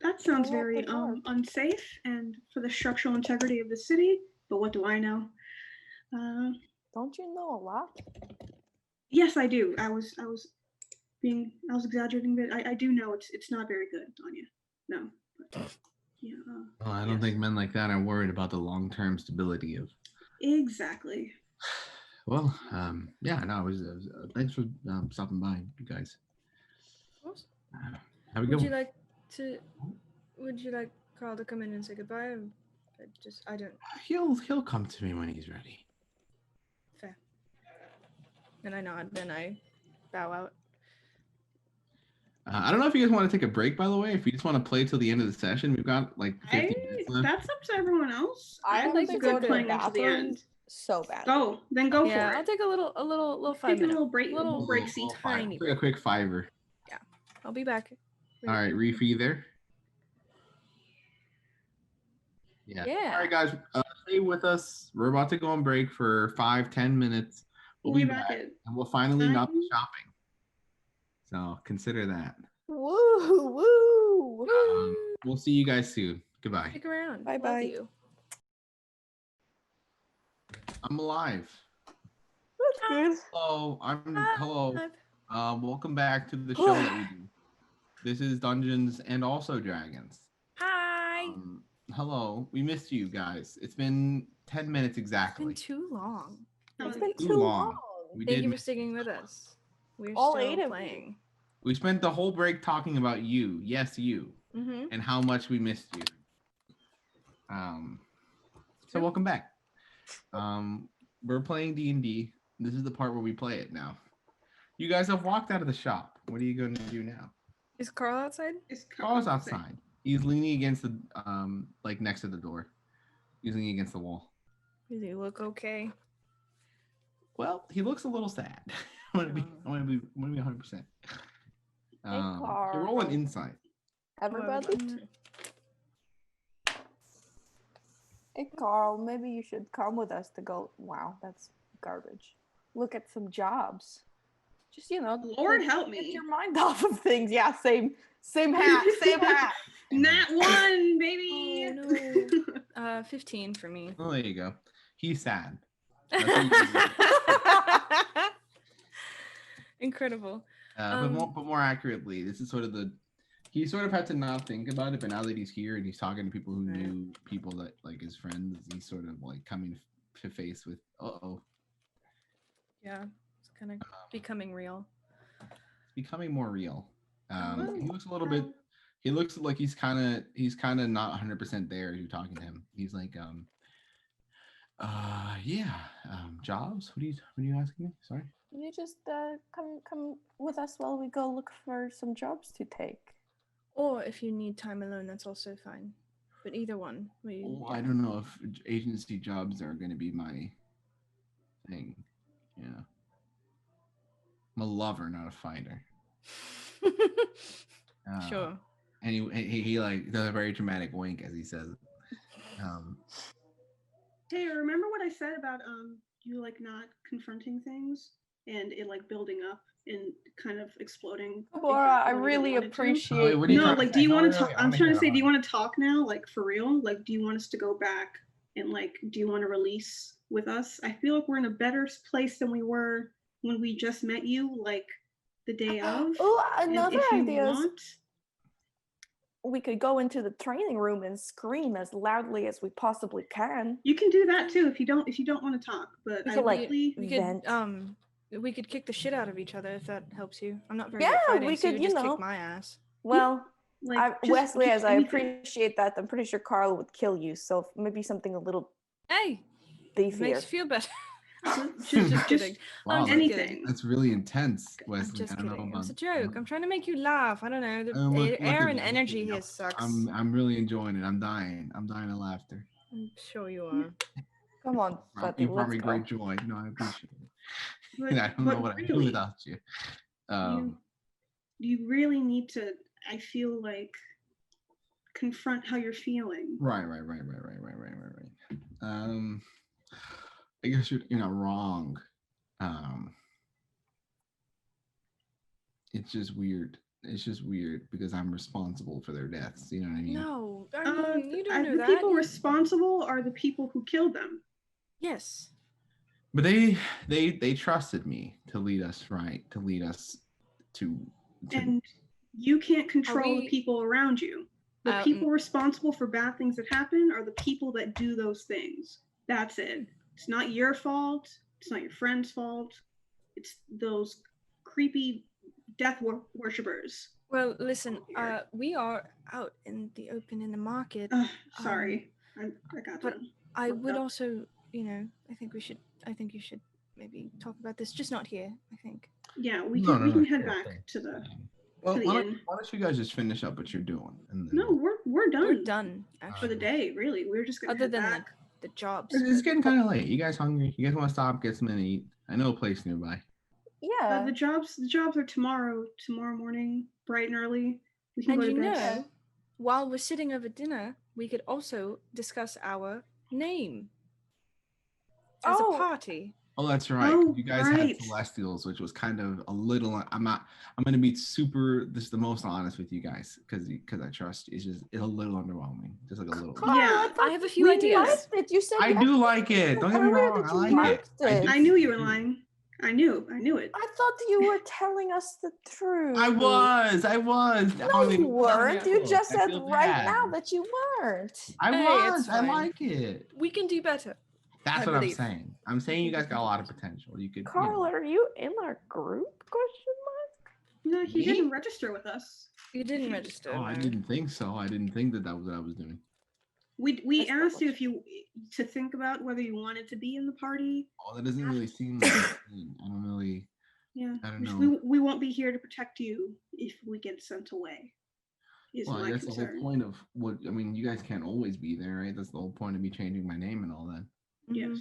That sounds very unsafe and for the structural integrity of the city. But what do I know? Don't you know a lot? Yes, I do. I was exaggerating, but I do know it's not very good, Anya. No. But, yeah. Well, I don't think men like that are worried about the long-term stability of. Exactly. Well, yeah, no, it was thanks for stopping by, you guys. Of course. Have a good one. Would you like Carl to come in and say goodbye? I don't. He'll come to me when he's ready. Fair. And I nod, then I bow out. I don't know if you guys want to take a break, by the way. If you just want to play till the end of the session, we've got like 50 minutes left. That's up to everyone else. I'd like to go to the bathroom so bad. Then go for it. I'll take a little 5 minutes. Take a little break, tiny break. A quick $5. Yeah, I'll be back. All right, Reef, you there? Yeah. All right, guys, stay with us. We're about to go on break for 5-10 minutes. We'll be back, and we'll finally not be shopping. So consider that. Woo, woo. We'll see you guys soon. Goodbye. Stick around. Bye. I'm alive. That's good. Hello. Welcome back to the show that we do. This is Dungeons and also Dragons. Hi. Hello. We missed you guys. It's been 10 minutes exactly. It's been too long. It's been too long. Thank you for sticking with us. We're all still 8 of playing. We spent the whole break talking about you. Yes, you. Mm-hmm. And how much we missed you. So welcome back. We're playing D&D. This is the part where we play it now. You guys have walked out of the shop. What are you going to do now? Is Carl outside? Carl's outside. He's leaning against the like next to the door. He's leaning against the wall. Does he look okay? Well, he looks a little sad. I want to be 100%. So roll an insight. Everybody. Hey, Carl, maybe you should come with us to go. Wow, that's garbage. Look at some jobs. Just, Lord help me. Get your mind off of things. Yeah, same hat, same hat. Nat 1, baby. Oh, no. 15 for me. Oh, there you go. He's sad. Incredible. But more accurately, this is sort of he sort of had to not think about it, but now that he's here and he's talking to people who knew people that like his friends, he's sort of like coming to face with, Yeah, it's kind of becoming real. Becoming more real. He looks a little bit. He looks like he's kind of not 100% there. You're talking to him. He's like, jobs. What are you asking me? Sorry. Can you just come with us while we go look for some jobs to take? Or if you need time alone, that's also fine. But either one. I don't know if agency jobs are going to be my thing. Yeah. I'm a lover, not a fighter. Sure. And he like does a very dramatic wink as he says, Hey, remember what I said about you like not confronting things and it like building up and kind of exploding. Laura, I longer than you really wanted to. appreciate. what are you No, trying to like, say? do you No, want wait, to wait, talk? I I'm wanna trying hear to it. say, do you want to talk now, like for real? Like, do you want us to go back and like, do you want to release with us? I feel like we're in a better place than we were when we just met you, like the day of. Oh, And another if you idea is want, we could go into the training room and scream as loudly as we possibly can. you can do that too if you don't want to talk. But We I could, like, really, We Vent. could we could kick the shit out of each other if that helps you. I'm not very good Yeah, at fighting, we so could, you you just know. kick my ass. Well, like Wesley, as I anything. appreciate that, I'm pretty sure Carl would kill you. So maybe something a little Hey, it makes beefier. you feel better. Just kidding. Wow, I'm anything. kidding. That's really intense, I'm Wesley. just I don't know kidding. It was a about- joke. I'm trying to make you laugh. I don't know. The Look air at and me, energy look at here me. sucks. I'm really enjoying it. I'm dying of laughter. I'm sure you are. Come on, buddy, You brought let's me go. great joy. No, I appreciate it. But, I don't know what I'd do really, without you. you really need to, I feel like, confront how you're feeling. Right. I guess you're not wrong. It's just weird. It's just weird because I'm responsible for their deaths. You know what I mean? No, I mean, you don't know The that. people responsible are the people who killed them. Yes. But they trusted me to lead us right, to lead us to And you can't control we- the people around you. The people responsible for bad things that happen are the people that do those things. That's it. It's not your fault. It's not your friend's fault. It's those creepy death worshippers. Well, listen, we are out in the open in the market. Sorry, I got but them. I would also, I think you should maybe talk about this, just not here, I think. Yeah, we can head back to the Well, to the why inn. don't you guys just finish up what you're doing? And then No, we're done. We're done, actually. For the day, really. We're just gonna Other head than back. the jobs. It's getting kind of late. You guys hungry? You guys want to stop, get something to eat? I know a place nearby. Yeah. The jobs are tomorrow morning, bright and early. We can And go to bed. while we're sitting over dinner, we could also discuss our name as a party. Oh, that's right. Oh, You guys right. had Celestials, which was kind of a little. I'm going to be super. This is the most honest with you guys because I trust. It's a little underwhelming. Just like a little. Carl, Yeah. I have a few ideas. Liked it. You said I do like it. Don't get me earlier wrong. that I you like it. liked it. I knew you were lying. I knew it. I thought you were telling us the truth. I was. No, you weren't. You just said feel right bad. now that you weren't. I Hey, was. it's I fine. like it. We can do better. That's I what believe. I'm saying. I'm saying you guys got a lot of potential. You could. Carl, are you in our group? Question No, he Me? didn't register with us. You didn't register. Oh, I no. didn't think so. I didn't think that was what I was doing. We That's not asked you much. if you to think about whether you wanted to be in the party. Oh, that doesn't really seem like. I don't really. Yeah. I don't Just- know. We won't be here to protect you if we get sent away. Is Well, my that's the concern. whole point of what. I mean, you guys can't always be there, right? That's the whole point of me changing my name and all that. Mhm.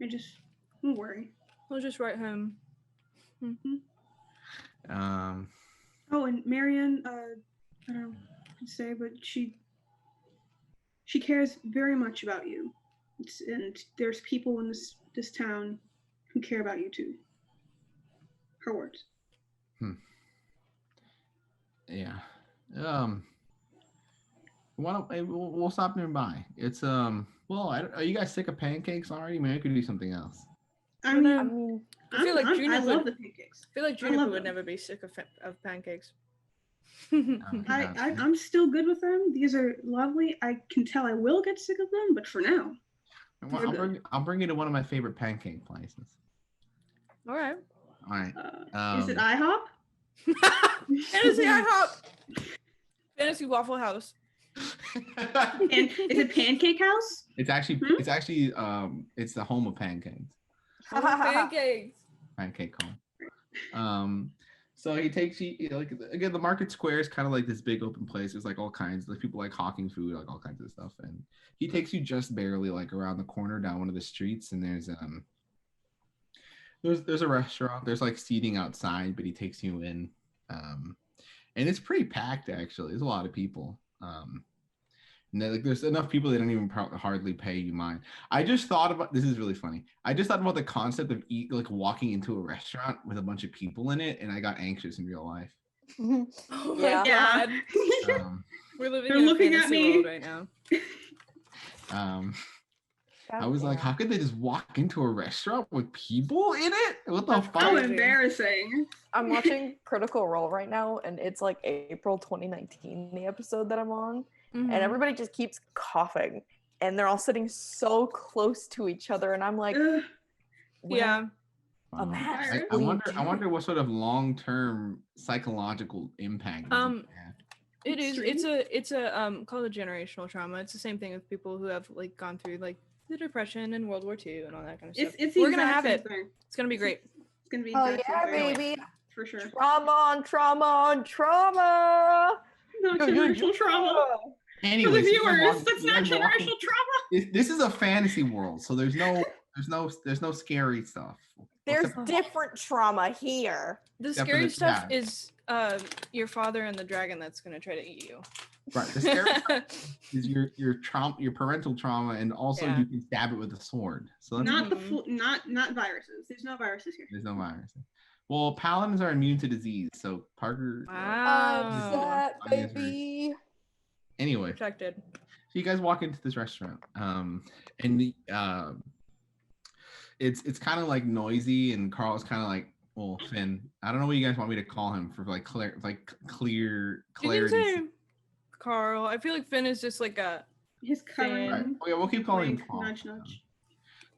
Yes. Don't worry. We'll just write home. Oh, and Marianne, I don't know what to say, but she cares very much about you. And there's people in this town who care about you too. Her words. Yeah. Why don't we'll stop nearby? It's well, are you guys sick of pancakes already? Maybe I could do something else. I Well, mean, I mean, I feel like I Juniper love the pancakes. I feel like I Juniper love would them. never be sick of pancakes. I'm still good with them. These are lovely. I can tell I will get sick of them, but for now, Well, I'll bring you to one of my favorite pancake places. All right. All right. is it IHOP? Fantasy IHOP. Fantasy Waffle House. And is it Pancake House? It's actually it's the home of pancakes. Pancakes. Pancake home. So he takes you, like, again, the market square is kind of like this big open place. There's like all kinds, like people like hawking food, like all kinds of stuff. And he takes you just barely like around the corner down one of the streets, and there's a restaurant. There's like seating outside, but he takes you in. And it's pretty packed actually. There's a lot of people. And like, there's enough people that don't even hardly pay you mind. I just thought about this is really funny. I just thought about the concept of like walking into a restaurant with a bunch of people in it, and I got anxious in real life. Oh my Yeah. god. Yeah. We're living They're in a looking at fantasy me. world right now. I was like, how could they just walk into a restaurant with people in it? What the That's fuck? How crazy. embarrassing. I'm watching Critical Role right now, and it's like April 2019, the episode that I'm on, Mhm. and everybody just keeps coughing, and they're all sitting so close to each other, and I'm like, Ugh. Yeah. Imagine I we wonder do. what sort of long-term psychological impact does it have? It is. Extreme. It's a called a generational trauma. It's the same thing with people who have like gone through like the Depression and World War II and all that kind of stuff. It's the We're gonna exact have same it. thing. It's gonna be great. It's gonna be Oh exact yeah, same thing. baby! For sure. Trauma on trauma on trauma. Not generational trauma. For the Anyways, you guys viewers, walk- that's you not guys walking- generational trauma. This is a fantasy world, so there's no scary stuff. There's Except- different trauma here. The Except for scary the stuff dad. is your father and the dragon that's gonna try to eat you. right. The scary stuff is your trauma, your parental trauma, and also Yeah. you can stab it with a sword. So that's, Not the Mhm. not viruses. There's no viruses here. there's no virus. Well, paladins are immune to disease, so Parker. Wow. Upset, Fine is baby. Anyway, Protected. so you guys walk into this restaurant, and the it's kind of like noisy, and Carl's kind of like, well, Finn, I don't know what you guys want me to call him for like clear You can clarity. say Carl. I feel like Finn is just like a His covering. Right. Oh, yeah, we'll keep calling him Wink, Carl. nudge, nudge.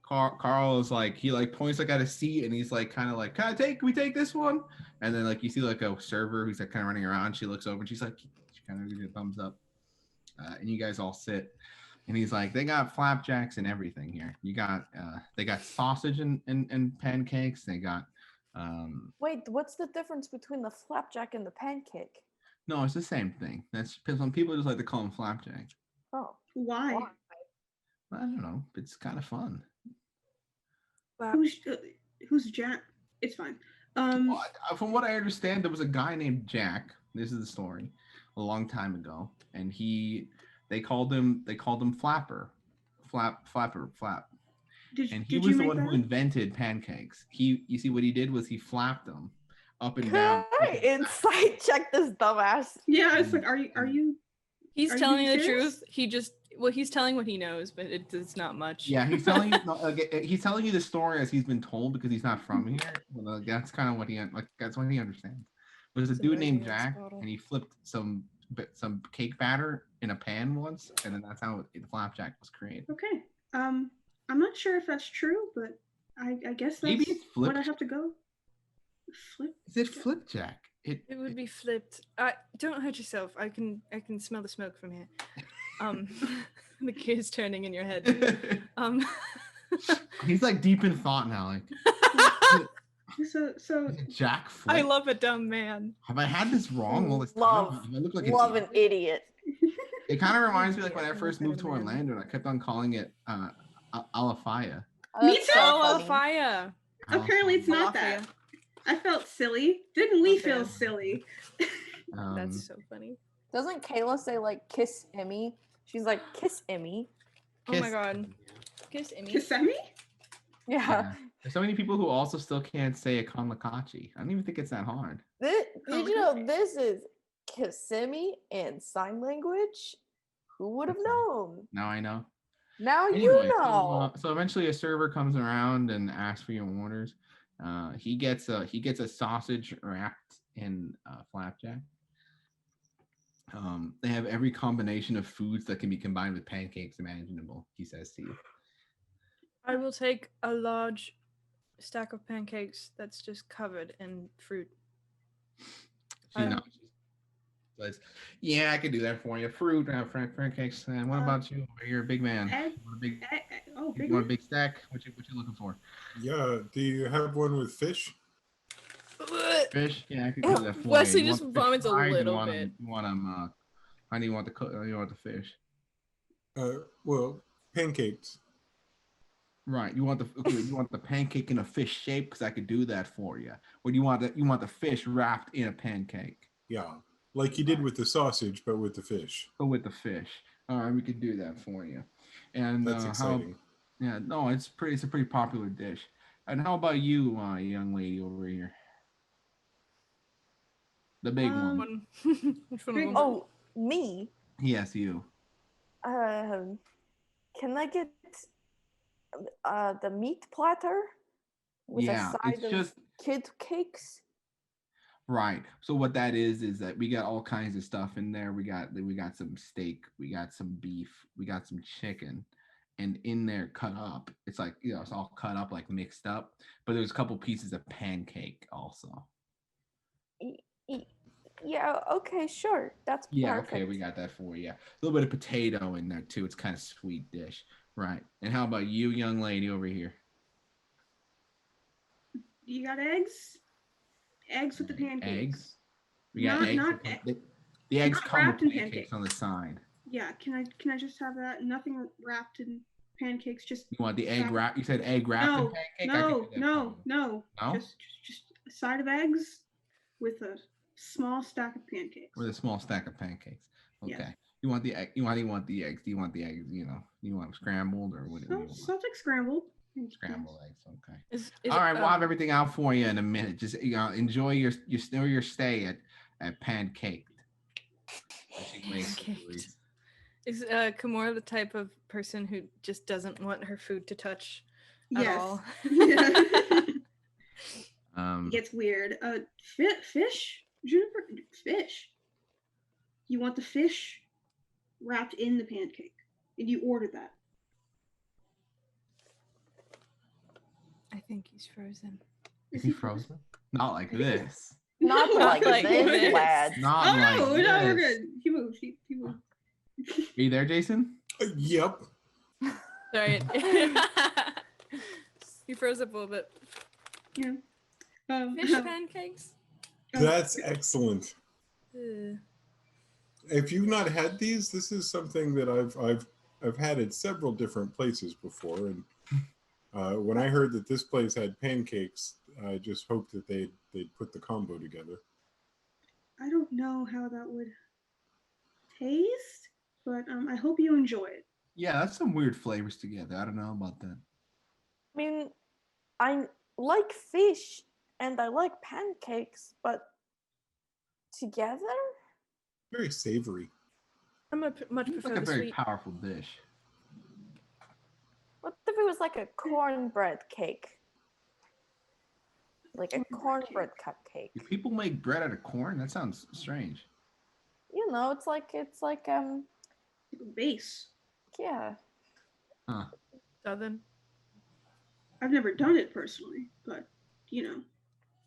Carl is like, he like points like at a seat, and he's like kind of like, can we take this one? And then like you see like a server who's like kind of running around. She looks over and she's like, she kind of gives you a thumbs up, and you guys all sit. And he's like, they got flapjacks and everything here. You got they got sausage and pancakes. They got Wait, what's the difference between the flapjack and the pancake? no, it's the same thing. That's because some people just like to call them flapjack. Oh, Why? I don't know. It's kind of fun. Who's Jack? It's fine. Well, from what I understand, there was a guy named Jack. This is the story. A long time ago, and they called him Flapper, Flap. And he did was you the make one who that? invented pancakes. You see what he did was he flapped them up and down. can I insight check this dumbass? Yeah, it's like, are you? He's Are you telling you the serious? truth. He's telling what he knows, but it's not much. Yeah, he's telling you. He's telling you the story as he's been told because he's not from here. But, that's kind of what he that's what he understands. But there's a It's a dude very named nice Jack, bottle. and he flipped some cake batter in a pan once, and then that's how the flapjack was created. Okay. I'm not sure if that's true, but I guess that's Maybe it's what I flipped. have to go. Flip. Is it flipjack? It would be flipped. Don't hurt yourself. I can smell the smoke from here. The gears turning in your head. He's like deep in thought now. Like, So is it Jack Flip? I love a dumb man. Have I had this wrong all this time? Love, I look like love an idiot. It kind of reminds me like when I Yeah, first look moved at to a man. Orlando, and I kept on calling it Alafaya. Me That's too. so Oh, funny. fire. apparently it's not that. I felt silly. Didn't we feel Okay. silly? That's so funny. Doesn't Kayla say like kiss Emmy? She's like kiss Emmy. Oh my Kiss. god. Kiss Amy. Kissimmee? Yeah. Yeah. There's so many people who also still can't say a konlakachi. I don't even think it's that hard. Did Oh, you know okay. this is Kissimmee in sign language? Who would have known? Now I know. Now Anyway, you know. so eventually a server comes around and asks for your orders. He gets a sausage wrapped in flapjack. They have every combination of foods that can be combined with pancakes imaginable. He says to you. I will take a large stack of pancakes that's just covered in fruit. She nods. She says, "Yeah, I could do that for you. Fruit, pancakes. And what about you? You're a big man. Ed, You want a big, oh, you big want a one? big stack? What you looking for? Yeah. Do you have one with fish? Fish? Yeah, I could do that for Wesley you. You just want the fish vomits a fried? little you want bit. You want them? How do you want you want the fish? Well, pancakes. Right. You want the pancake in a fish shape because I could do that for you. Or do you want the fish wrapped in a pancake? Yeah, like you did with the sausage, but with the fish. Go with the fish. All right, we could do that for you. And That's exciting. Yeah, no, it's a pretty popular dish. And how about you, young lady over here? The big one. One. Which one of Big them? one. Oh, me. Yes, you. Can I get the meat platter with Yeah, a it's side of just kid cakes? right. So what that is that we got all kinds of stuff in there. We got some steak, we got some beef, we got some chicken, and in there cut up. It's like it's all cut up, like mixed up. But there's a couple pieces of pancake also. Y- y- Yeah. Okay. Sure. That's Yeah, perfect. okay, we got that for you. A little bit of potato in there too. It's kind of sweet dish, right? And how about you, young lady over here? You got eggs? Eggs with the pancakes. Eggs. We got eggs. Not The eggs not come with wrapped in pancakes on the side. Yeah, can I just have that? Nothing wrapped in pancakes, just You want the egg wrap- wrap? You said egg wrapped in No, pancake? I can no, do that for no, you. no. No? Just a side of eggs with a small stack of pancakes. With a small stack of pancakes. Okay. Yeah. You want the egg? You want the eggs? Do you want the eggs? You want them scrambled or what? So, What do you so want? it's like scrambled. Scrambled eggs. Okay. Is All right, it, we'll have everything out for you in a minute. Just enjoy your stay at Pancaked. Pancaked. Is Kimura the type of person who just doesn't want her food to touch at Yes. all? Yeah. Um, It gets weird. Fish? Juniper, fish. You want the fish wrapped in the pancake, and you ordered that. I think he's frozen. is he frozen? Not like this. Not No, like like this, this. lad. Not Oh like no, this. no, we're good. He moved. He moved. Are you there, Jason? Yep. Sorry. He froze up a little bit. Yeah. Fish pancakes? That's excellent. Ugh. If you've not had these, this is something that I've had at several different places before, and when I heard that this place had pancakes, I just hoped that they'd put the combo together. I don't know how that would taste, but I hope you enjoy it. Yeah, that's some weird flavors together. I don't know about that. I mean, I like fish and I like pancakes, but together? Very savory. Much It's prefer like a the very sweet. powerful dish. What if it was like a cornbread cake? Like a cornbread cupcake. Do people make bread out of corn? That sounds strange. You know, it's like Like a base. yeah. Huh. Southern. I've never done it personally, but you know,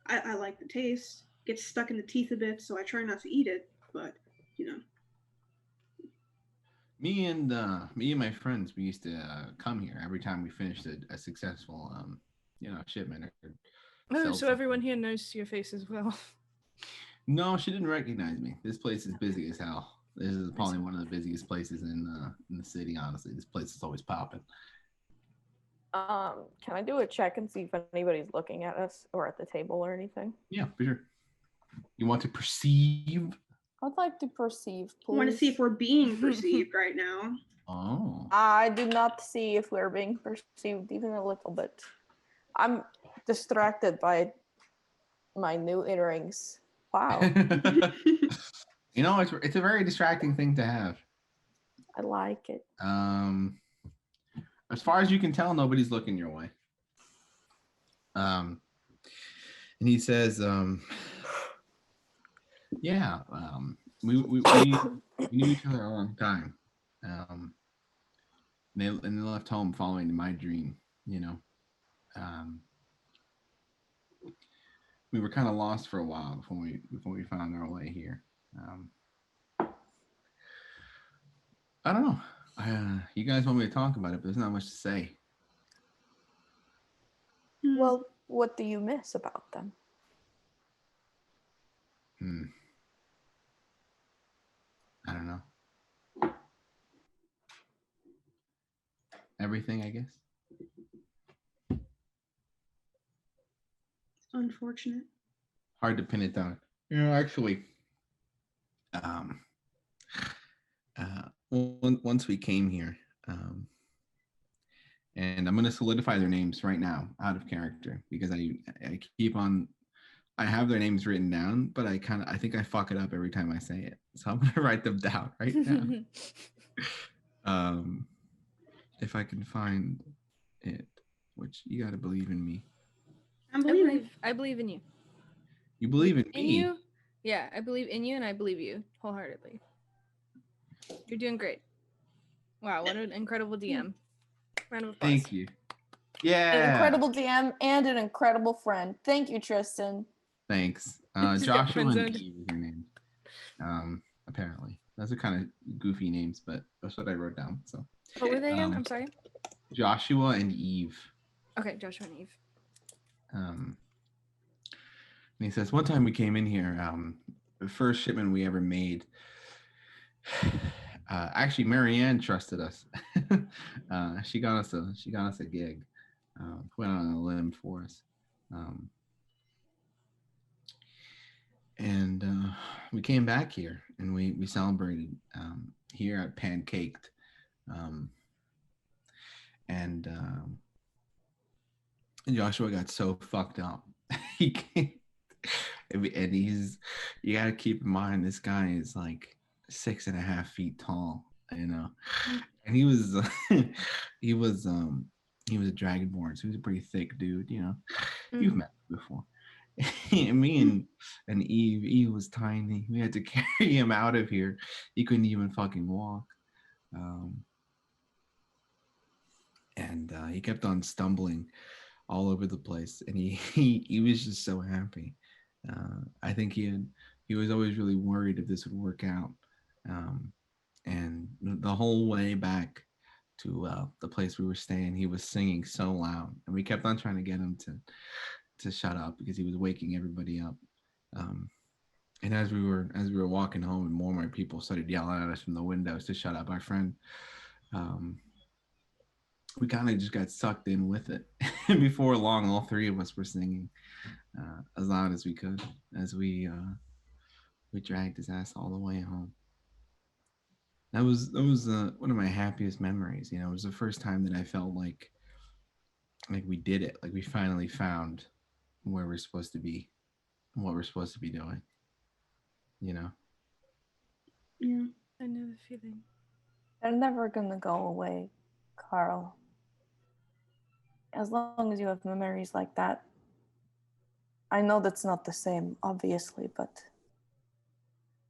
I like the taste. Gets stuck in the teeth a bit, so I try not to eat it. But you know, Me and my friends, we used to come here every time we finished a successful shipment. Or Oh, sell so everyone something. here knows your face as well. No, she didn't recognize me. This place is busy as hell. This is probably one of the busiest places in the city. Honestly, this place is always popping. Can I do a check and see if anybody's looking at us or at the table or anything? Yeah, for sure. You want to perceive? I'd like to perceive, please. I want to see if we're being perceived right now. Oh, I do not see if we're being perceived even a little bit. I'm distracted by my new earrings. Wow, it's a very distracting thing to have. I like it. As far as you can tell, nobody's looking your way. And he says, yeah, we knew each other a long time. And they left home following my dream, we were kind of lost for a while before we found our way here. I don't know. You guys want me to talk about it, but there's not much to say. Well, what do you miss about them? I don't know. Everything, I guess. Unfortunate. Hard to pin it down. Actually, once we came here, and I'm going to solidify their names right now out of character because I keep on. I have their names written down, but I think I fuck it up every time I say it. So I'm gonna write them down right now. If I can find it, which you gotta believe in me. I believe in you. You believe in me? You? Yeah, I believe in you and I believe you wholeheartedly. You're doing great. Wow, what an incredible DM. Round of applause. Thank you. Yeah. An incredible DM and an incredible friend. Thank you, Tristan. Thanks. Joshua and Eve is your name. Apparently. Those are kind of goofy names, but that's what I wrote down. So what were they again? I'm sorry. Joshua and Eve. Okay, Joshua and Eve. And he says, one time we came in here, the first shipment we ever made. Actually, Marianne trusted us. She got us a gig. Went on a limb for us. And we came back here and we celebrated here at Pancaked. And Joshua got so fucked up. He can't, and you gotta keep in mind, this guy is like 6.5 feet tall, you know, and he was he was a dragonborn, so he was a pretty thick dude, you know. You've met him before. Me and Eve was tiny. We had to carry him out of here. He couldn't even fucking walk. And he kept on stumbling all over the place, and he was just so happy. I think he was always really worried if this would work out. And the whole way back to the place we were staying, he was singing so loud, and we kept on trying to get him to shut up because he was waking everybody up. And as we were walking home, and more and more people started yelling at us from the windows to shut up, our friend, we kind of just got sucked in with it. And before long, all three of us were singing as loud as we could as we dragged his ass all the way home. That was one of my happiest memories. You know, it was the first time that I felt like we did it, like we finally found where we're supposed to be, what we're supposed to be doing. You know. Yeah, I know the feeling. They're never gonna go away, Carl. As long as you have memories like that. I know that's not the same, obviously, but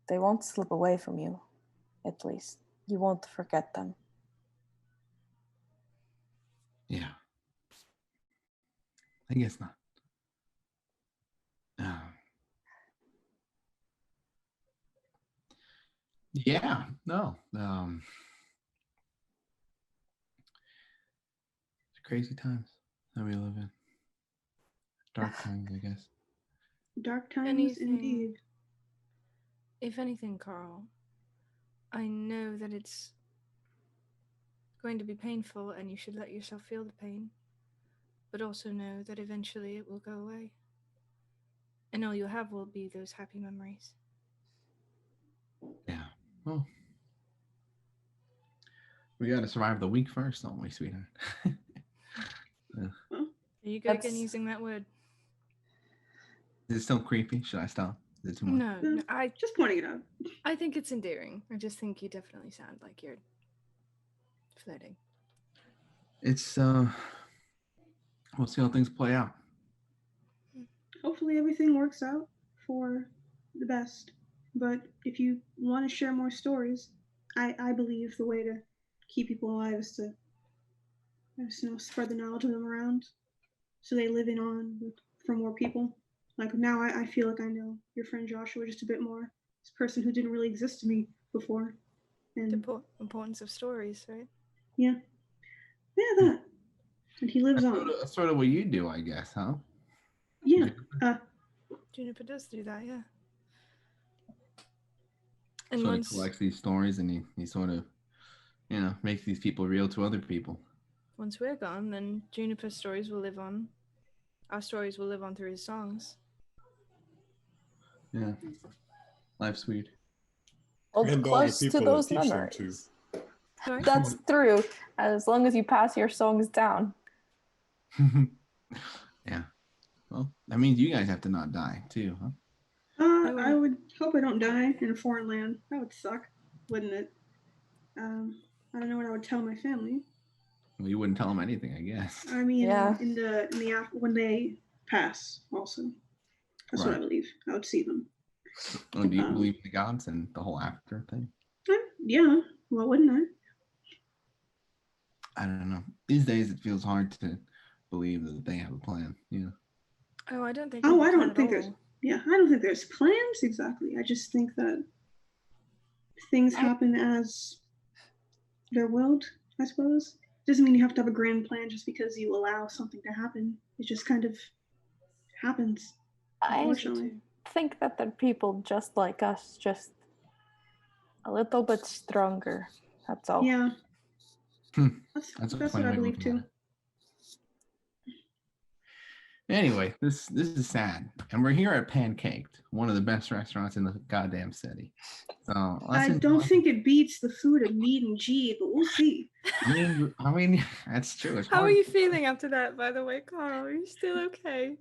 they won't slip away from you, at least. You won't forget them. Yeah. I guess not. Yeah, no. It's crazy times that we live in. Dark times, I guess. Dark times indeed. If anything, Carl, I know that it's going to be painful and you should let yourself feel the pain, but also know that eventually it will go away. And all you'll have will be those happy memories. Yeah. Well, we got to survive the week first, don't we, sweetheart? Are you good again using that word? Is it still creepy? Should I stop? Is it too much? No, I just pointing it out. I think it's endearing. I just think you definitely sound like you're flirting. It's we'll see how things play out. Hopefully everything works out for the best. But if you want to share more stories, I believe the way to keep people alive is to spread the knowledge of them around so they live in on for more people. Like now I feel like I know your friend Joshua just a bit more. This person who didn't really exist to me before. And the importance of stories, right? Yeah. Yeah, that. And he lives on. That's sort of what you do, I guess, huh? Yeah. Juniper does do that, yeah. And sort of collects these stories, and he sort of, makes these people real to other people. Once we're gone, then Juniper's stories will live on. Our stories will live on through his songs. Yeah. Life's weird. Well, close to those memories. Sorry? That's true. As long as you pass your songs down. Yeah. Well, that means you guys have to not die too, huh? I would hope I don't die in a foreign land. That would suck, wouldn't it? I don't know what I would tell my family. Well, you wouldn't tell them anything, I guess. I mean, Yeah. in the when they pass, also. That's what I believe. I would see them. Oh, do you believe in the gods and the whole after thing? Yeah. Well, wouldn't I? I don't know. These days, it feels hard to believe that they have a plan. You know. Oh, I don't think. Oh, I don't think there's. Yeah, I don't think there's plans exactly. I just think that things happen as they're willed. I suppose doesn't mean you have to have a grand plan just because you allow something to happen. It just kind of happens. Unfortunately. I think that they're people just like us, just a little bit stronger. That's all. Yeah. That's what I believe too. Anyway, this is sad, and we're here at Pancaked, one of the best restaurants in the goddamn city. So I don't think it beats the food of Mead and G, but we'll see. I mean, that's true. It's How hard. are you feeling after that, by the way, Carl? Are you still okay?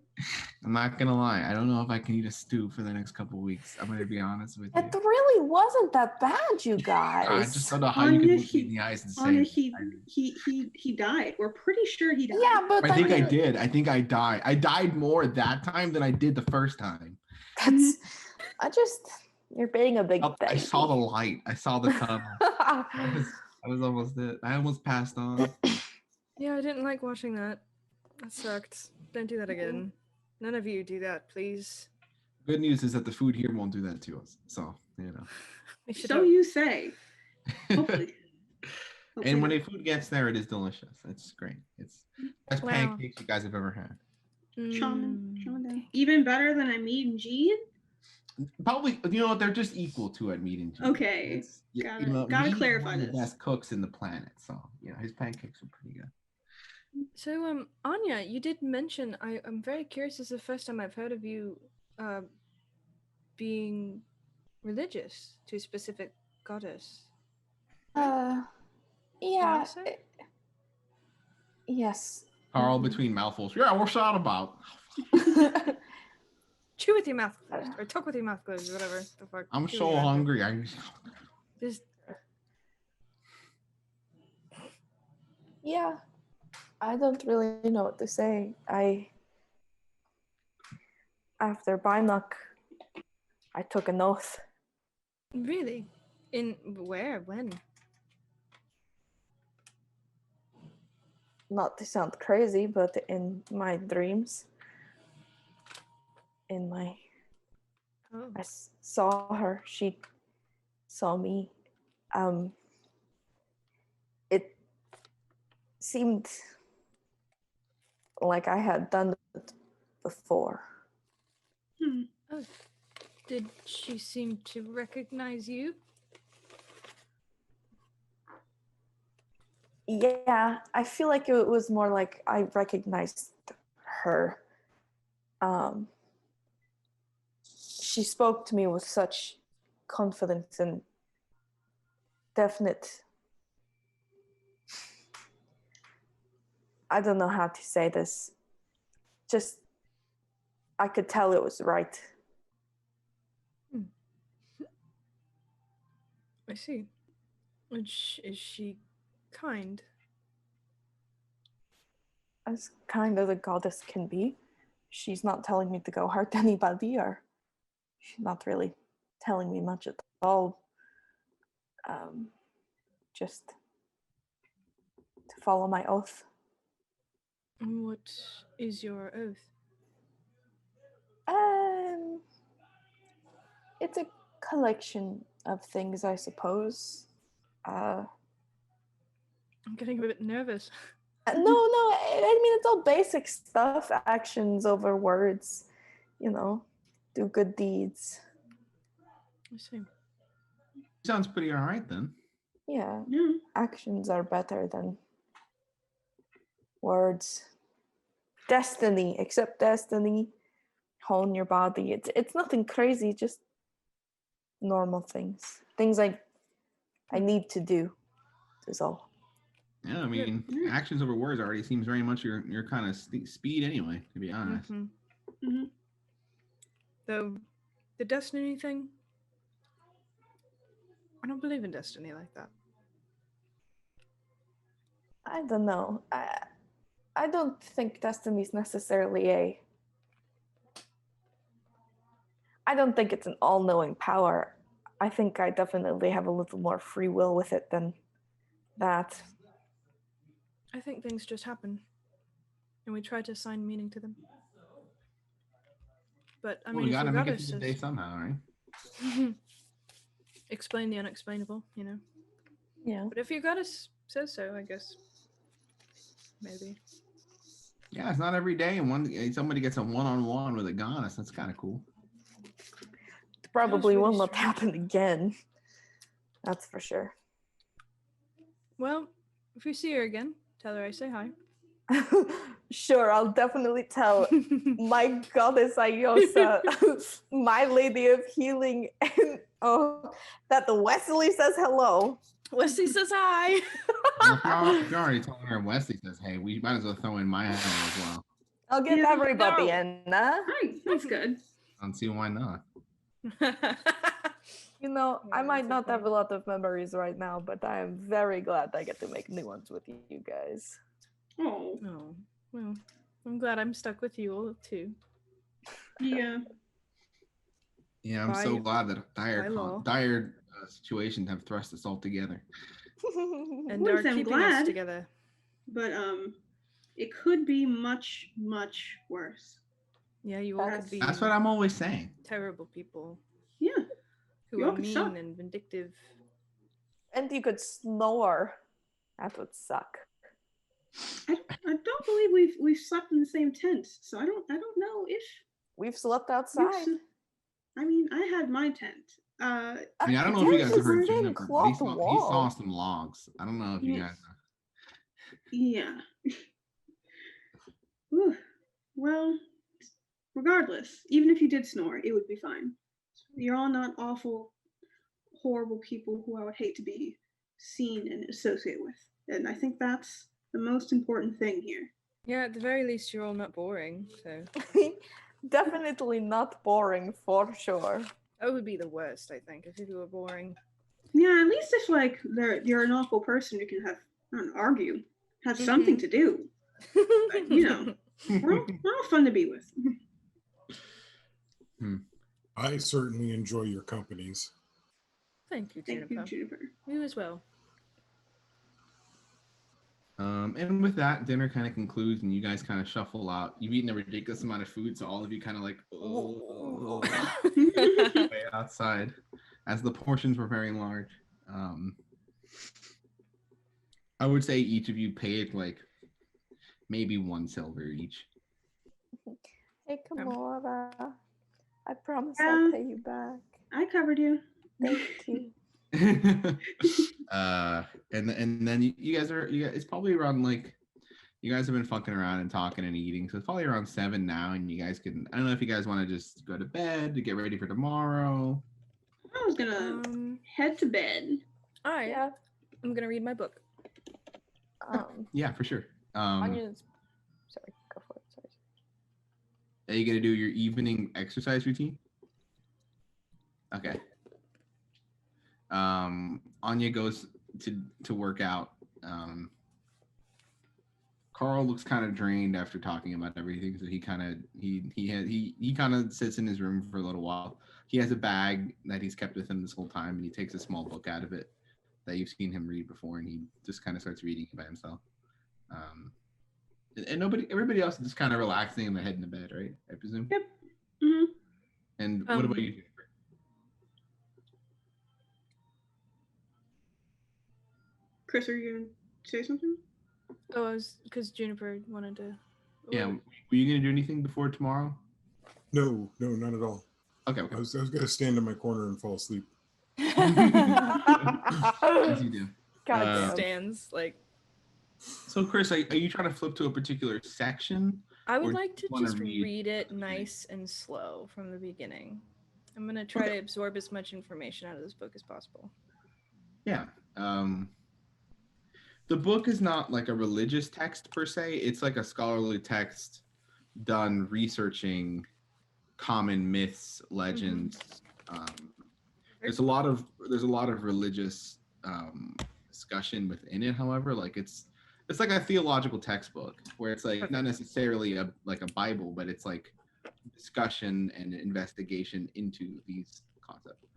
I'm not gonna lie. I don't know if I can eat a stew for the next couple of weeks. I'm gonna be honest with you. It really wasn't that bad, you guys. I just don't know how you could look me in the eyes and say he died. We're pretty sure he died. Yeah, but I think I did. I think I died. I died more that time than I did the first time. That's. You're being a big baby. I saw the light. I saw the tunnel. I was almost it. I almost passed on. Yeah, I didn't like watching that. That sucked. Don't do that again. None of you do that, please. Good news is that the food here won't do that to us. So, you know. So you say. Hopefully. And when a food gets there, it is delicious. It's great. It's best pancakes you guys have ever had. Even better than a Mead and G? Probably, you know, they're just equal to at Mead and G. Okay. Gotta clarify this. The best cooks in the planet, so you know his pancakes are pretty good. So, Anya, you did mention. I'm very curious. This is the first time I've heard of you, being religious to a specific goddess. Yeah. Yes. Carl, between mouthfuls. Yeah, what's that about? Chew with your mouth closed, or talk with your mouth closed, or whatever the fuck. I'm so hungry. Just. Yeah. I don't really know what to say. After Binoc, I took an oath. Really? In where? When? Not to sound crazy, but in my dreams. I saw her. She saw me. It seemed like I had done it before. Oh, did she seem to recognize you? Yeah, I feel like it was more like I recognized her. She spoke to me with such confidence and definite. I don't know how to say this. Just, I could tell it was right. I see. Is she kind? As kind as a goddess can be. She's not telling me to go hurt anybody, or she's not really telling me much at all. Just to follow my oath. What is your oath? It's a collection of things, I suppose. I'm getting a bit nervous. No, I mean, it's all basic stuff. Actions over words, do good deeds. I see. Sounds pretty all right then. Yeah. Actions are better than words. Destiny, accept destiny. Hone your body. It's nothing crazy, just normal things. Things I need to do. is all. Yeah, I mean, actions over words already seems very much your kind of speed anyway, to be honest. Though, the destiny thing, I don't believe in destiny like that. I don't know. I don't think destiny is necessarily I don't think it's an all-knowing power. I think I definitely have a little more free will with it than that. I think things just happen, and we try to assign meaning to them. But I mean, we if gotta your make it goddess through the day somehow, right? explain the unexplainable, you know. Yeah. But if your goddess says so, I guess maybe. Yeah, it's not every day, and somebody gets a one-on-one with a goddess. That's kind of cool. Probably really will not strange. happen again. That's for sure. Well, if you see her again, tell her I say hi. Sure, I'll definitely tell my goddess Ayosa, my lady of healing, and that the Wesley says hello. Wesley says hi. Well, if you're already telling her Wesley says, hey, we might as well throw in my hello as well. I'll give Yeah, everybody no. in. Right, that's good. I don't see why not. You know, Yeah, I might that's not okay. have a lot of memories right now, but I am very glad I get to make new ones with you guys. Oh, Oh, well, I'm glad I'm stuck with you all too. yeah. Yeah, I'm so By- glad that by law. dire situations have thrust us all together. And Wouldn't are say I'm keeping us glad. together. But it could be much, much worse. Yeah, you all That's- could be That's what I'm always saying. terrible people Yeah. who You all are could mean suck. and vindictive. And you could snore. That would suck. I don't believe we've slept in the same tent, so I don't know if We've slept you've outside. I mean, I had my tent. I mean, I don't know if you guys have heard Same Juniper, but he cloth saw wall. some logs. I don't know if you Yeah. guys. Yeah. Whew. Well, regardless, even if you did snore, it would be fine. You're all not awful, horrible people who I would hate to be seen and associate with. And I think that's the most important thing here. Yeah, at the very least, you're all not boring. So Definitely not boring for sure. that would be the worst, I think, if you were boring. Yeah, at least if like you're an awful person, you can argue, have something to do. But, you know, we're all fun to be with. I certainly enjoy your companies. Thank you, Juniper. Thank you, Juniper. You as well. And with that, dinner kind of concludes, and you guys kind of shuffle out. You've eaten a ridiculous amount of food, so all of you kind of like way outside, as the portions were very large. I would say each of you paid like maybe 1 silver each. Hey, Kimura. I promise Yeah. I'll pay you back. I covered you. Thank you. And then you guys it's probably around like you guys have been fucking around and talking and eating, so it's probably around 7 now, and you guys can, I don't know if you guys want to just go to bed to get ready for tomorrow. I was gonna head to bed. All right. Yeah. I'm gonna read my book. Yeah, for sure. Onions. Sorry, go for it. Sorry. Are you gonna do your evening exercise routine? Okay. Anya goes to work out. Carl looks kind of drained after talking about everything, so he kind of sits in his room for a little while. He has a bag that he's kept with him this whole time, and he takes a small book out of it that you've seen him read before, and he just kind of starts reading it by himself. And everybody else is just kind of relaxing and heading to bed, right? I presume. Yep. Mm-hmm. And what about you? Chris, are you gonna say something? Oh, I was because Juniper wanted to. Yeah, were you gonna do anything before tomorrow? No, not at all. Okay. I was gonna stand in my corner and fall asleep. As you do. Goddamn. Stands like. So, Chris, are you trying to flip to a particular section? I would Or like to wanna just read read it nice and slow from the beginning. I'm gonna try to absorb as much information out of this book as possible. Yeah. the book is not like a religious text per se. It's like a scholarly text done researching common myths, legends. Um, there's a lot of religious discussion within it. However, like it's like a theological textbook where it's like not necessarily a Bible, but it's like discussion and investigation into these concepts.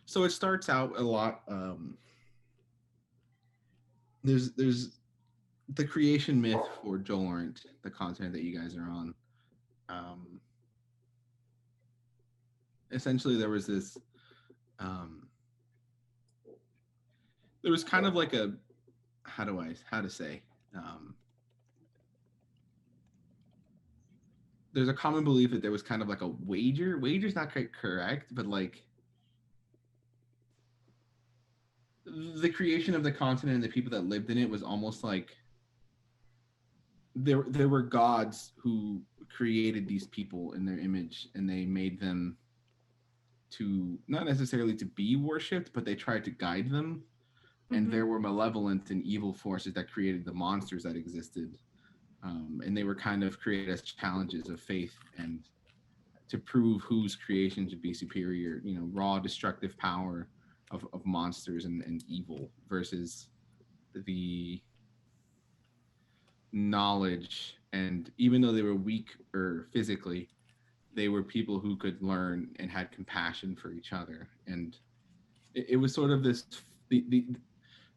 So it starts out a lot. There's the creation myth for Jolorant, the continent that you guys are on. Essentially, there was this. There was kind of like a how to say. There's a common belief that there was kind of like a wager. Wager's not quite correct, but like the creation of the continent and the people that lived in it was almost like there were gods who created these people in their image, and they made them to not necessarily to be worshipped, but they tried to guide them. And there were malevolent and evil forces that created the monsters that existed. And they were kind of created as challenges of faith and to prove whose creation should be superior, you know, raw destructive power of monsters and evil versus the knowledge. And even though they were weak or physically, they were people who could learn and had compassion for each other. And it was sort of this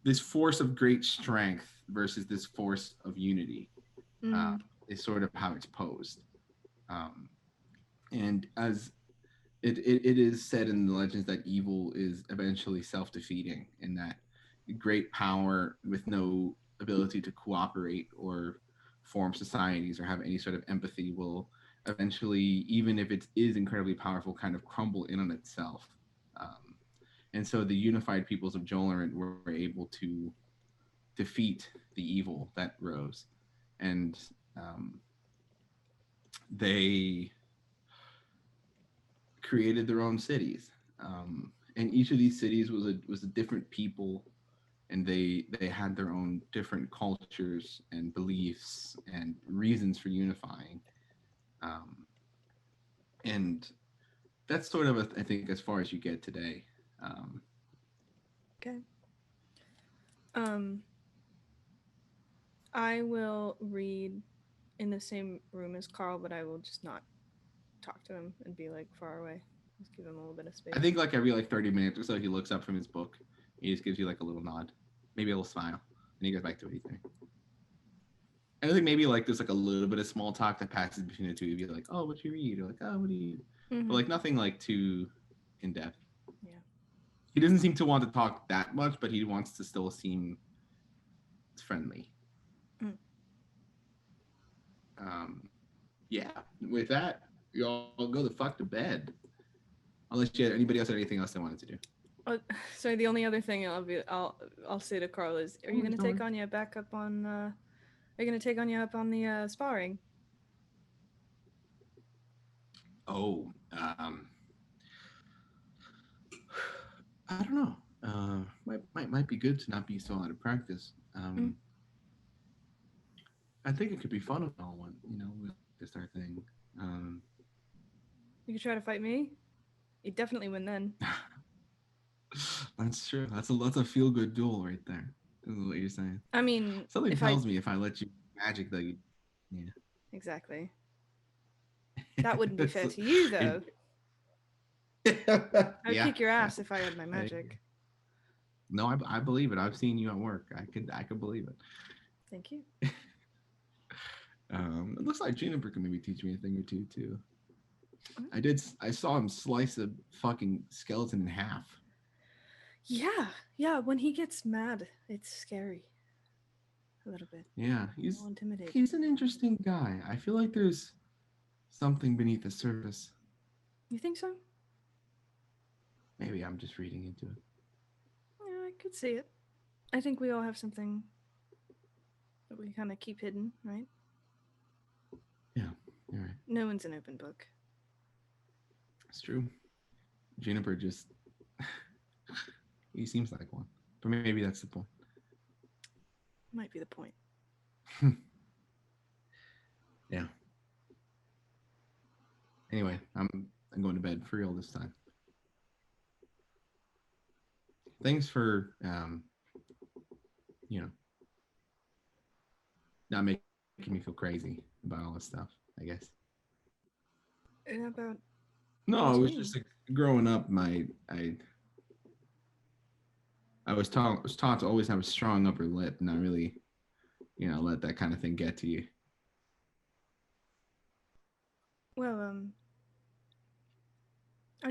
this force of great strength versus this force of unity is sort of how it's posed. And as it is said in the legends that evil is eventually self-defeating, and that great power with no ability to cooperate or form societies or have any sort of empathy will eventually, even if it is incredibly powerful, kind of crumble in on itself. And so the unified peoples of Jolorant were able to defeat the evil that rose. And they created their own cities. And each of these cities was a different people, and they had their own different cultures and beliefs and reasons for unifying. And that's sort of, I think, as far as you get today. Okay. I will read in the same room as Carl, but I will just not talk to him and be like far away. Just give him a little bit of space. I think like every 30 minutes or so, he looks up from his book. He just gives you like a little nod, maybe a little smile, and he goes back to what he's doing. And I think maybe like there's like a little bit of small talk that passes between the two of you, like, "Oh, what you read?" Or like, "Oh, what do you?" But like nothing like too in depth. Yeah. He doesn't seem to want to talk that much, but he wants to still seem friendly. Yeah. With that, y'all go the fuck to bed. Unless you had anybody else had anything else they wanted to do. So the only other thing I'll say to Carl is, are you gonna take Anya back up on? Are you gonna take Anya up on the sparring? Oh, I don't know. Might be good to not be so out of practice. I think it could be fun if all went, with this our thing. You could try to fight me. You definitely win then. That's true. That's a feel good duel right there. Is what you're saying. I mean, something tells me if I let you magic, that you, yeah. Exactly. That wouldn't be fair to you, though. I'd kick your ass if I had my magic. No, I believe it. I've seen you at work. I could believe it. Thank you. It looks like Juniper can maybe teach me a thing or two too. I saw him slice a fucking skeleton in half. Yeah. When he gets mad, it's scary. A little bit. Yeah, he's an interesting guy. I feel like there's something beneath the surface. You think so? Maybe I'm just reading into it. Yeah, I could see it. I think we all have something that we kind of keep hidden, right? Yeah, you're right. No one's an open book. It's true. Juniper just he seems like one. But maybe that's the point. Might be the point. Yeah. Anyway, I'm going to bed for real this time. Thanks for not making me feel crazy about all this stuff, I guess. And about No, it was just like, growing up. I was taught to always have a strong upper lip, and not really, let that kind of thing get to you. Well, I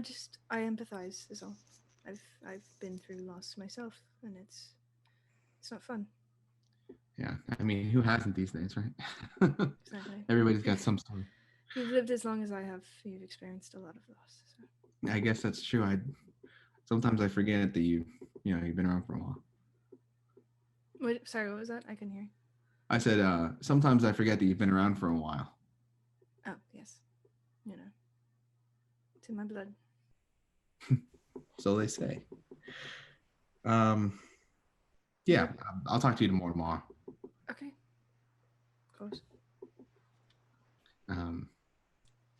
empathize is all. I've been through loss myself, and it's not fun. Yeah, I mean, who hasn't these days, right? Exactly. Everybody's got some story. You've lived as long as I have. You've experienced a lot of loss. So. I guess that's true. Sometimes I forget that you've been around for a while. Wait, sorry, what was that? I couldn't hear. I said sometimes I forget that you've been around for a while. Oh yes, it's in my blood. So they say. Yeah, I'll talk to you tomorrow. Okay. Of course.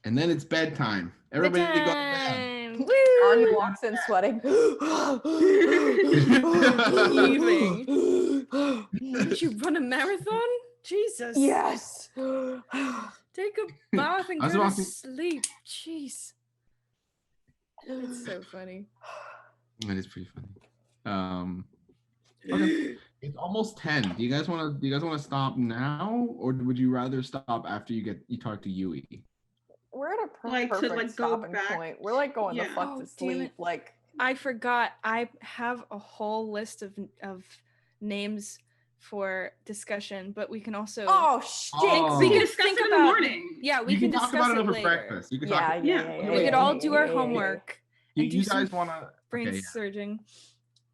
And then it's bedtime. Everybody go to bed. Woo! Anya walks in sweating. Heaving. Did you run a marathon? Jesus. Yes. Take a bath and I was go to walking- sleep. Jeez. It's so funny. It is pretty funny. Okay. It's almost 10. Do you guys want to stop now, or would you rather stop after you talk to Yui? We're at a Like, to, perfect like, go stopping back. point. We're like going the Yeah. fuck Oh, to damn sleep. it. Like, I forgot. I have a whole list of names for discussion, but we can also oh shit. Oh. We we can can discuss think it in the about morning. Yeah, we You can talk discuss about it over later. breakfast. You can Yeah, talk. yeah. We could all do our yeah. homework. Do and do you some guys want to? brain Okay, yeah. surging.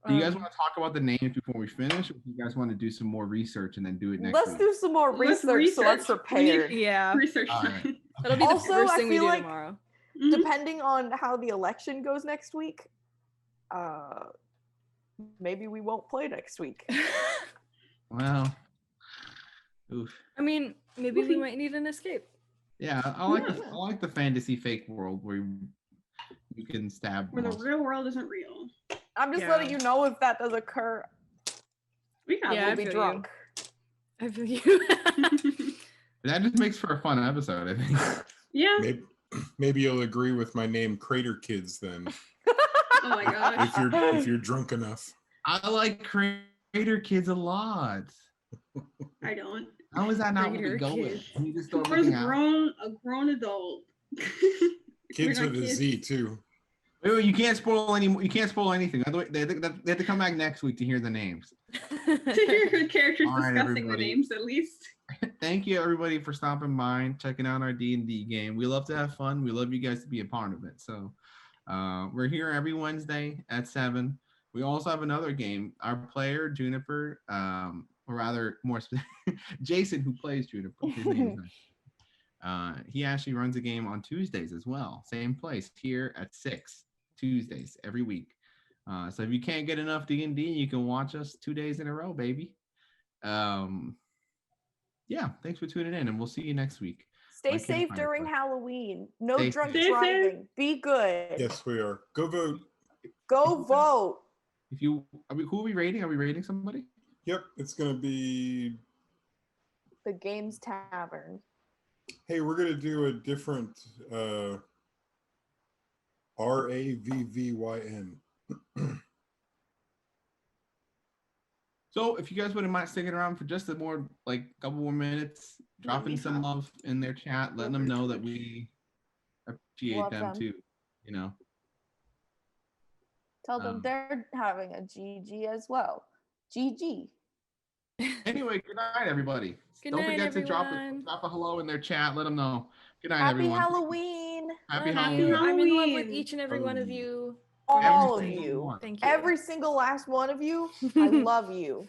Do you guys want to talk about the names before we finish, or do you guys want to do some more research and then do it next Let's week? do some more Let's research so I'm research. prepared. Yeah, Research All time. right. that'll be the Also, first I thing we feel do like- tomorrow. Mhm. Depending on how the election goes next week, maybe we won't play next week. Well, oof. I mean, maybe we might need an escape. Yeah, I like the fantasy fake world where you can stab. Where the monsters. real world isn't real. I'm just Yeah. letting you know if that does occur, We got I Yeah, will I be feel drunk. I feel you. That just makes for a fun episode, I think. Yeah. Maybe you'll agree with my name, Crater Kids, then, Oh my gosh. if you're drunk enough. I like Crater Kids a lot. I don't. How is that not what we Crater go with? Kids. Can you just throw There's everything out? a grown adult. Kids We're with not a kids. Z too. Wait, you can't spoil any. You can't spoil anything. They have to come back next week to hear the names. To hear good characters All right, discussing the everybody. names at least. Thank you everybody for stopping by and checking out our D&D game. We love to have fun. We love you guys to be a part of it. So we're here every Wednesday at 7. We also have another game. Our player Juniper, or rather more Jason, who plays Juniper. His name is nice. He actually runs a game on Tuesdays as well. Same place here at 6 Tuesdays every week. So if you can't get enough D&D, you can watch us 2 days in a row, baby. Yeah, thanks for tuning in, and we'll see you next week. Stay on safe Campfire during Quest. Halloween. No Stay drunk safe. Stay safe. driving. Be good. Yes, we are. Go vote. Go vote. Who are we rating? Are we rating somebody? Yep, it's gonna be. The Games Tavern. Hey, we're gonna do a different RAVVYN. So if you guys wouldn't mind sticking around for just a couple more minutes, dropping some love in their chat, letting them know that we appreciate Love them them. too. Tell them they're having a GG as well. GG. Anyway, good night, everybody. Good Don't night, forget to drop everyone. a hello in their chat. Let them know. Good night, Happy everyone. Halloween. Happy Love Halloween. you. I'm in love with Halloween. each and every one of you. All Every of single you. one. Thank you. Every single last one of you. I love you.